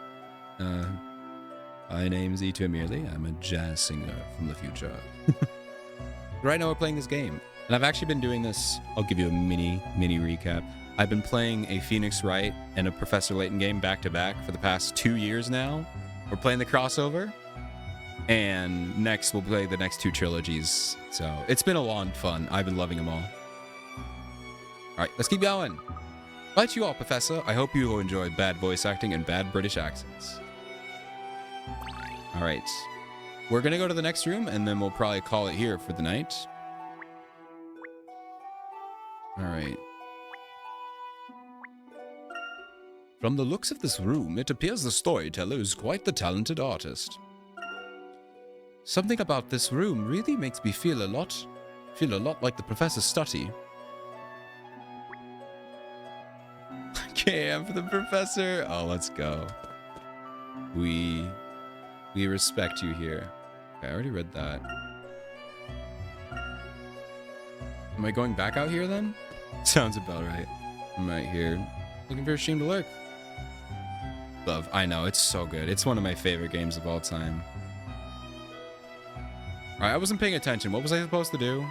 My name's Ito Merely. I'm a jazz singer from the future. Right now we're playing this game. And I've actually been doing this. I'll give you a mini recap. I've been playing a Phoenix Wright and a Professor Layton game back to back for the past 2 years now. We're playing the crossover. And next we'll play the next two trilogies. So it's been a lot of fun. I've been loving them all. All right, let's keep going. Bye to you all, Professor. I hope you will enjoy bad voice acting and bad British accents. All right. We're going to go to the next room, and then we'll probably call it here for the night. All right. From the looks of this room, it appears the storyteller is quite the talented artist. Something about this room really makes me feel a lot like the professor's study. KM for the professor. Oh, let's go. We respect you here. Okay, I already read that. Am I going back out here then? Sounds about right. I'm right here. Looking for a stream to lurk. Love. I know, it's so good. It's one of my favorite games of all time. Alright, I wasn't paying attention. What was I supposed to do?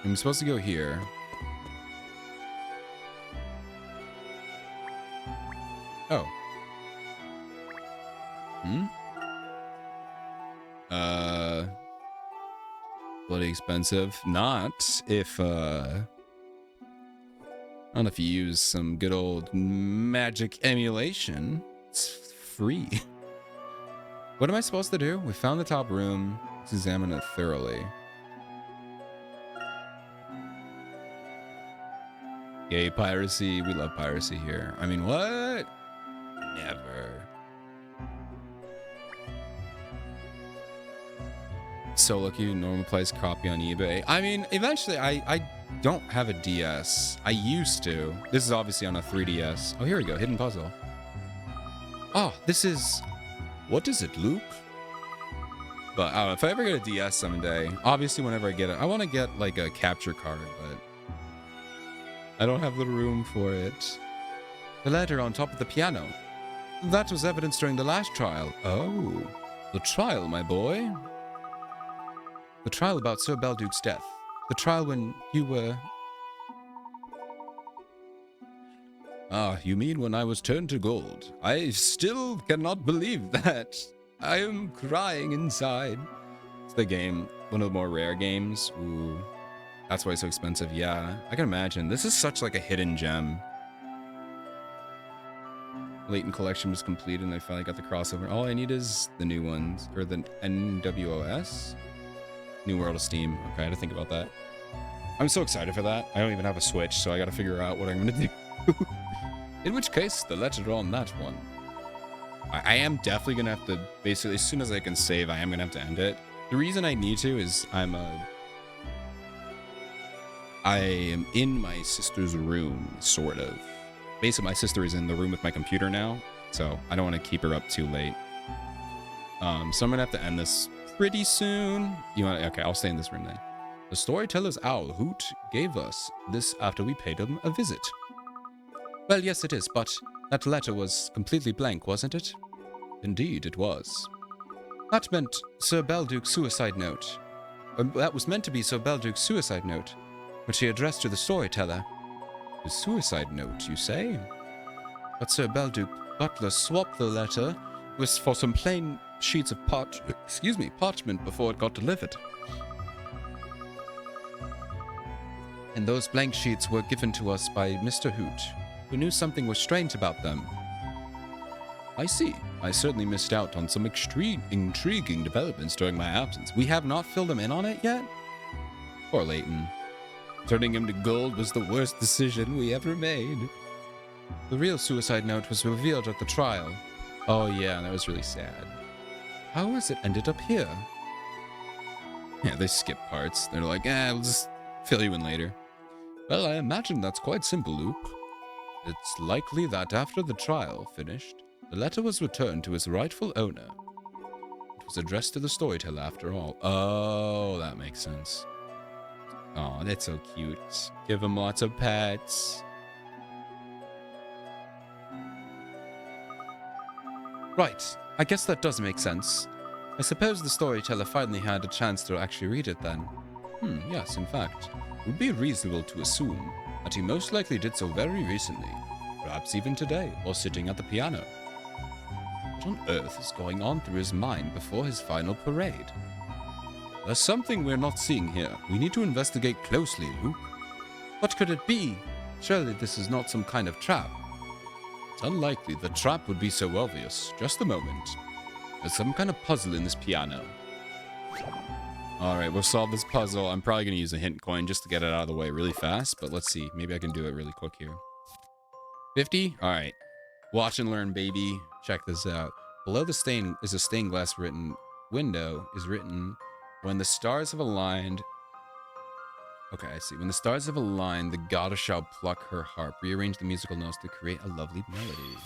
I'm supposed to go here. Oh. Bloody expensive. Not if you use some good old magic emulation. It's free. What am I supposed to do? We found the top room. Let's examine it thoroughly. Yay, piracy. We love piracy here. I mean, what? Never. So lucky, normal price copy on eBay. I mean, eventually, I don't have a DS. I used to. This is obviously on a 3DS. Oh, here we go. Hidden puzzle. Oh, this is... What is it, Luke? But I don't know, if I ever get a DS someday, obviously whenever I get it, I want to get like a capture card, but I don't have the room for it. The letter on top of the piano. That was evidence during the last trial. Oh, the trial, my boy. The trial about Sir Belduke's death. The trial when you were... Ah, you mean when I was turned to gold? I still cannot believe that. I am crying inside. It's the game, one of the more rare games. Ooh, that's why it's so expensive. Yeah, I can imagine. This is such like a hidden gem. Latent collection was completed and I finally got the crossover. All I need is the new ones, or the NWOS? New World of Steam. Okay, I had to think about that. I'm so excited for that. I don't even have a Switch, so I gotta figure out what I'm gonna do. In which case, the letter on that one. I am definitely gonna have to, basically, as soon as I can save, I am gonna have to end it. The reason I need to is I am in my sister's room, sort of. Basically, my sister is in the room with my computer now, so I don't want to keep her up too late. So I'm gonna have to end this pretty soon. Okay, I'll stay in this room then. The storyteller's owl, Hoot, gave us this after we paid him a visit. Well, yes it is, but that letter was completely blank, wasn't it? Indeed, it was. That meant Sir Belduke's suicide note. That was meant to be Sir Belduke's suicide note, which he addressed to the storyteller. His suicide note, you say? But Sir Belduke Butler swapped the letter for some plain sheets of parchment before it got delivered. And those blank sheets were given to us by Mr. Hoot, who knew something was strange about them. I see. I certainly missed out on some intriguing developments during my absence. We have not filled him in on it yet? Poor Layton. Turning him to gold was the worst decision we ever made. The real suicide note was revealed at the trial. Oh yeah, that was really sad. How has it ended up here? Yeah, they skip parts. They're like, we'll just fill you in later. Well, I imagine that's quite simple, Luke. It's likely that after the trial finished, the letter was returned to its rightful owner. It was addressed to the storyteller after all. Oh, that makes sense. Oh, that's so cute. Give him lots of pets. Right, I guess that does make sense. I suppose the storyteller finally had a chance to actually read it then. Yes, in fact. It would be reasonable to assume that he most likely did so very recently, perhaps even today, while sitting at the piano. What on earth is going on through his mind before his final parade? There's something we're not seeing here. We need to investigate closely, Luke. What could it be? Surely this is not some kind of trap. It's unlikely the trap would be so obvious. Just a moment. There's some kind of puzzle in this piano. All right, we'll solve this puzzle. I'm probably going to use a hint coin just to get it out of the way really fast, but let's see. Maybe I can do it really quick here. 50? All right. Watch and learn, baby. Check this out. Below the stain is a stained glass written window is written, when the stars have aligned. Okay, I see. When the stars have aligned, the goddess shall pluck her harp, rearrange the musical notes to create a lovely melody.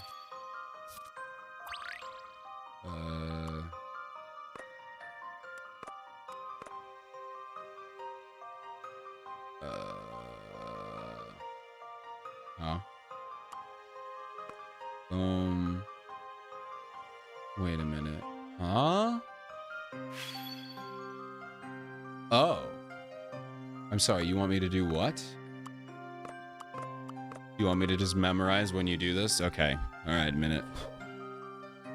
Huh? Wait a minute. Huh? Oh. I'm sorry, you want me to do what? You want me to just memorize when you do this? Okay. Alright, a minute.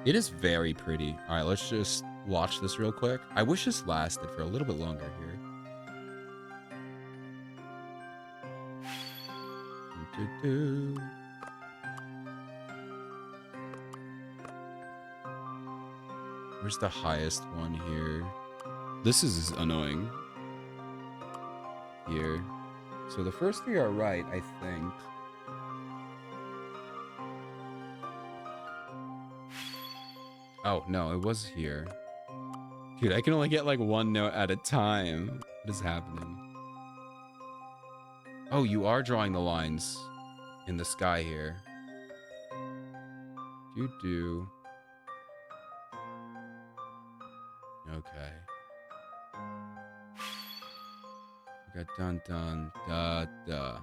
It is very pretty. Alright, let's just watch this real quick. I wish this lasted for a little bit longer here. Where's the highest one here? This is annoying. Here. So the first three are right, I think. Oh, no, it was here. Dude, I can only get like one note at a time. What is happening? Oh, you are drawing the lines in the sky here. Do. Okay. We got dun dun da da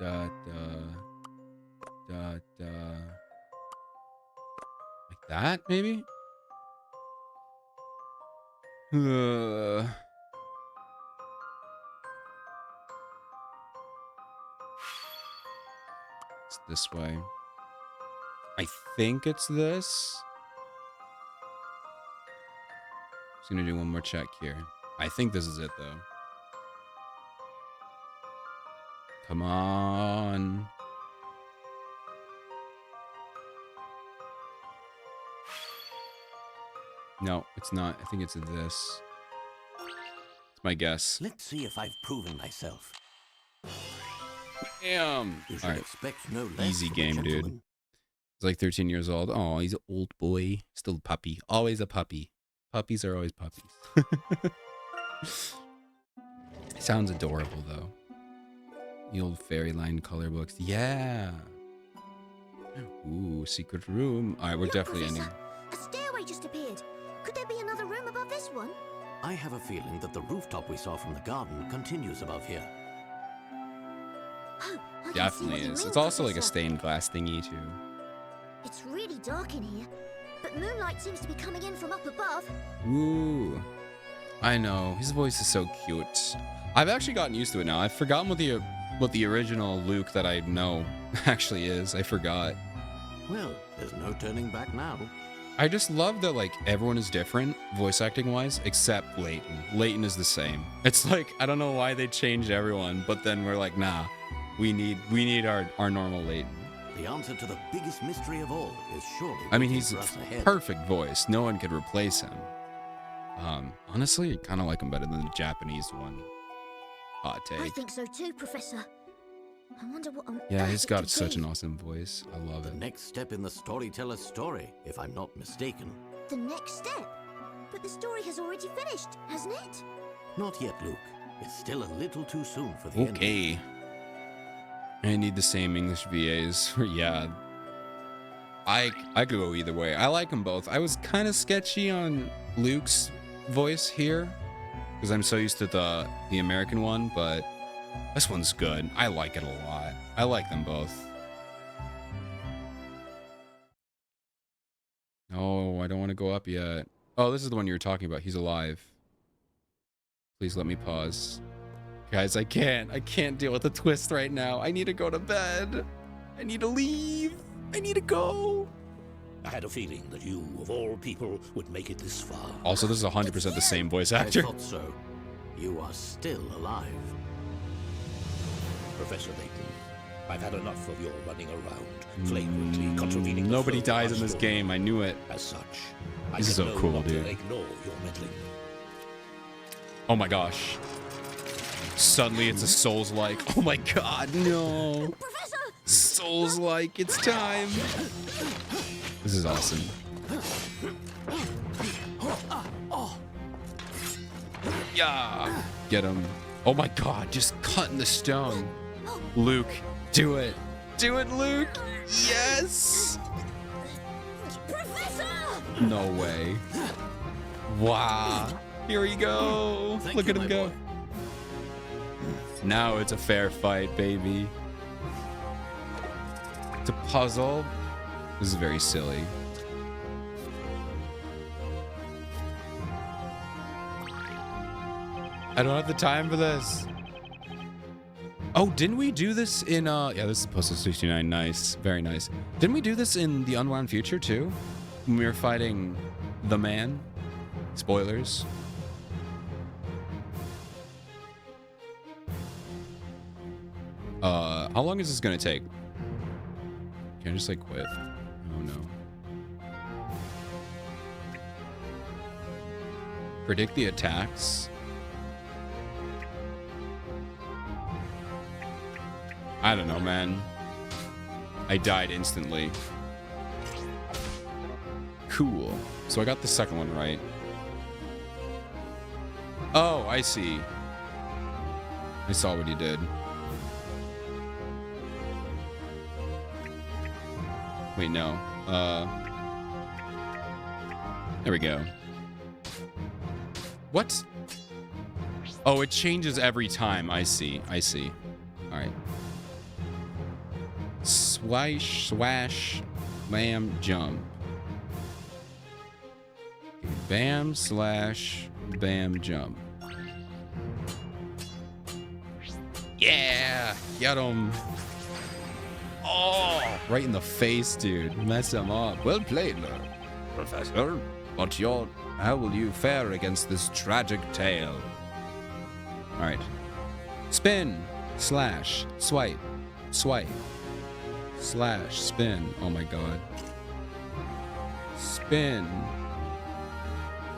da da da da. Like that, maybe? It's this way. I think it's this. Just gonna do one more check here. I think this is it, though. Come on. No, it's not. I think it's this. It's my guess. Let's see if I've proven myself. Damn. You should All right. expect no less Easy from a game, dude. gentleman. He's like 13 years old. Oh, he's an old boy. Still a puppy. Always a puppy. Puppies are always puppies. Sounds adorable, though. The old Fairyland color books. Yeah. Ooh, secret room. All right, we're Look, definitely ending. Professor, a stairway just appeared. Could there be another room above this one? I have a feeling that the rooftop we saw from the garden continues above here. Oh, I can see Definitely what you is. mean, It's also like a Professor. stained glass thingy, too. It's really dark in here, but moonlight seems to be coming in from up above. Ooh. I know. His voice is so cute. I've actually gotten used to it now. I've forgotten what the original Luke that I know actually is. I forgot. Well, there's no turning back now. I just love that, like, everyone is different, voice acting wise, except Layton. Layton is the same. It's like, I don't know why they changed everyone, but then we're like, nah, we need our normal Layton. The answer to the biggest mystery of all is surely I mean, waiting he's for us ahead. perfect voice. No one could replace him. Honestly, I kind of like him better than the Japanese one. Hot I take. think so too, Professor. I wonder what on Yeah, earth he's it got could such be. an awesome voice. I love The it. next step in the storyteller's story, if I'm not mistaken. The next step? But the story has already finished, hasn't it? Not yet, Luke. It's still a little too soon for the ending. Okay. I need the same English VAs. Yeah. I could go either way. I like them both. I was kind of sketchy on Luke's voice here because I'm so used to the American one, but this one's good. I like it a lot. I like them both. No, I don't want to go up yet. Oh, this is the one you were talking about. He's alive. Please let me pause. Guys, I can't deal with the twist right now. I need to go to bed. I need to leave. I need to go. I had a feeling that you, of all people, would make it this far. Also, this is 100% the same voice I actor. thought so. You are still alive. Professor Layton, I've had enough of your running around, flagrantly contravening the Nobody flow of dies our in this story. game. I knew it. As such, I This is can so no cool, longer dude. ignore your meddling. Oh my gosh. Suddenly it's a Souls-like. Oh my god, no. Professor! Souls-like, it's time. This is awesome. Yeah. Get him. Oh my god, just cutting the stone. Luke, do it. Do it, Luke. Yes. Professor! No way. Wow. Here we go. Thank Look you, at him my go. boy. Now it's a fair fight, baby. It's a puzzle. This is very silly. I don't have the time for this. Oh, didn't we do this in, yeah, this is Puzzle 69. Nice. Very nice. Didn't we do this in the Unwound Future, too? When we were fighting the man? Spoilers. How long is this gonna take? Can I just, like, quit? Oh, no. Predict the attacks? I don't know, man. I died instantly. Cool. So I got the second one right. Oh, I see. I saw what he did. Wait, no. There we go. What? Oh, it changes every time. I see. I see. All right. Swish, swash, bam, jump. Bam, slash, bam, jump. Yeah! Get him! Oh! Right in the face, dude. Mess him up. Well played, Professor. But how will you fare against this tragic tale? Alright. Spin, slash, swipe, swipe, slash, spin. Oh my god. Spin.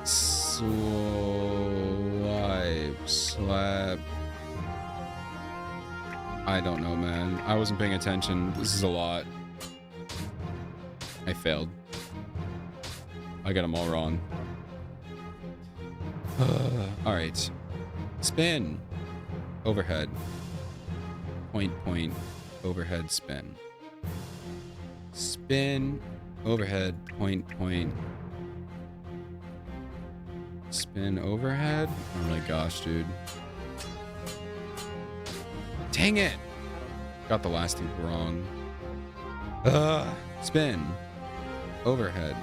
Swipe, slap. I don't know, man. I wasn't paying attention. This is a lot. I failed. I got them all wrong. Alright. Spin. Overhead. Point, point. Overhead, spin. Spin. Overhead. Point, point. Spin overhead? Oh my gosh, dude. Dang it! Got the last two wrong. Spin. Overhead.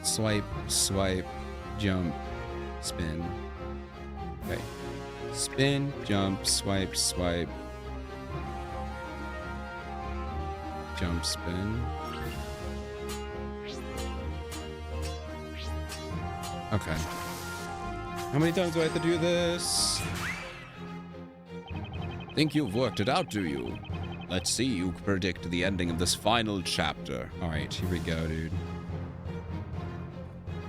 Swipe, swipe, jump, spin. Okay. Spin, jump, swipe, swipe. Jump, spin. Okay. How many times do I have to do this? Think you've worked it out, do you? Let's see you predict the ending of this final chapter. Alright, here we go, dude.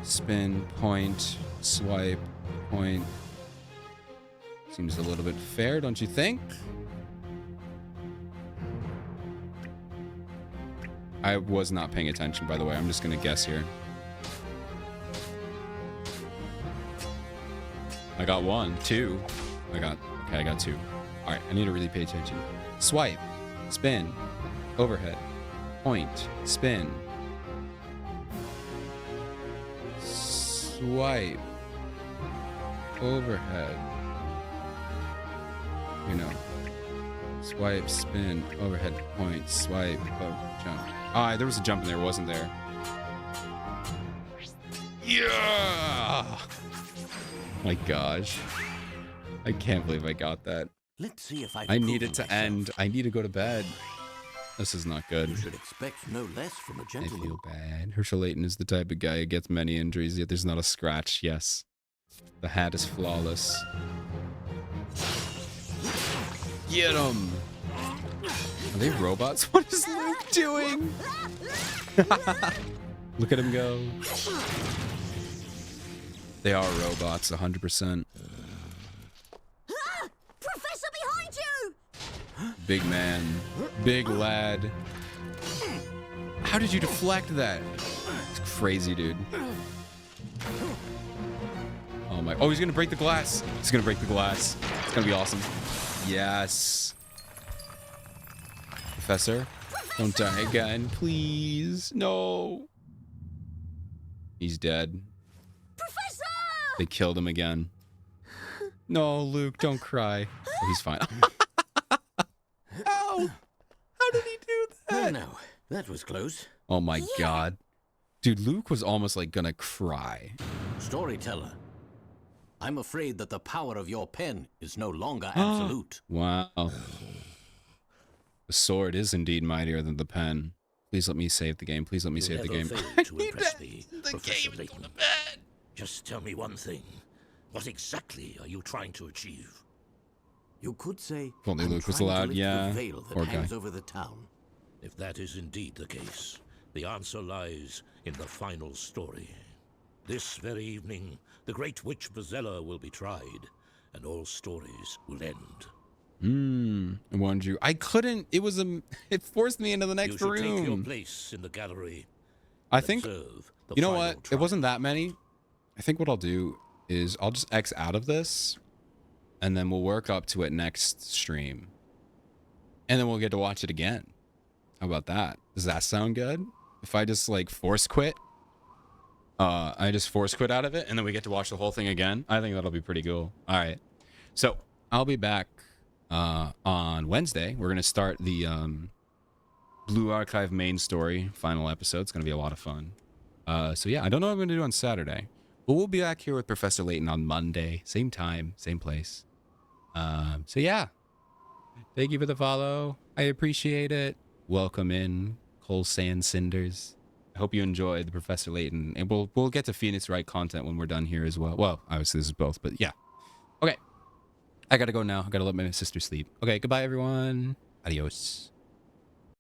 Spin, point, swipe, point. Seems a little bit fair, don't you think? I was not paying attention, by the way. I'm just gonna guess here. I got one, two. I got two. All right, I need to really pay attention. Swipe, spin, overhead, point, spin. Swipe, overhead. You know. Swipe, spin, overhead, point, swipe, jump. Ah, there was a jump in there, wasn't there? Yeah! My gosh. I can't believe I got that. Let's see if I need it to end. I need to go to bed. This is not good. You should expect no less from a I gentleman. feel bad. Herschel Layton is the type of guy who gets many injuries, yet there's not a scratch. Yes. The hat is flawless. Get him! Are they robots? What is Luke doing? Look at him go. They are robots, 100%. Big man. Big lad. How did you deflect that? It's crazy, dude. Oh my. Oh, he's gonna break the glass. He's gonna break the glass. It's gonna be awesome. Yes. Professor, don't die again, please. No. He's dead. Professor! They killed him again. No, Luke, don't cry. Oh, he's fine. Ow! How did he do that? No, that was close. Oh my god. Dude, Luke was almost like gonna cry. Storyteller, I'm afraid that the power of your pen is no longer absolute. Wow. The sword is indeed mightier than the pen. Please let me save the game. Please let me save the game. Failed to impress me, Professor Layton. Just tell me one thing. What exactly are you trying to achieve? You could say, If only I'm Luke was trying to allowed, lift yeah. the veil that Poor guy. hangs over the town. If that is indeed the case, the answer lies in the final story. This very evening, the great witch Bozella will be tried, and all stories will end. I warned you. I couldn't. It was it forced me into the next You should take your room. place in the gallery. I think, Observe the you know final what? It trial. wasn't that many. I think what I'll do is I'll just X out of this, and then we'll work up to it next stream. And then we'll get to watch it again. How about that? Does that sound good? If I just like force quit? I just force quit out of it, and then we get to watch the whole thing again. I think that'll be pretty cool. All right. So I'll be back on Wednesday. We're going to start the Blue Archive main story final episode. It's going to be a lot of fun. So yeah, I don't know what I'm going to do on Saturday. But we'll be back here with Professor Layton on Monday. Same time, same place. So yeah. Thank you for the follow. I appreciate it. Welcome in, Cole Sand Cinders. I hope you enjoyed the Professor Layton. And we'll get to Phoenix Wright content when we're done here as well. Well, obviously this is both, but yeah. Okay. I gotta go now. I gotta let my sister sleep. Okay, goodbye everyone. Adios.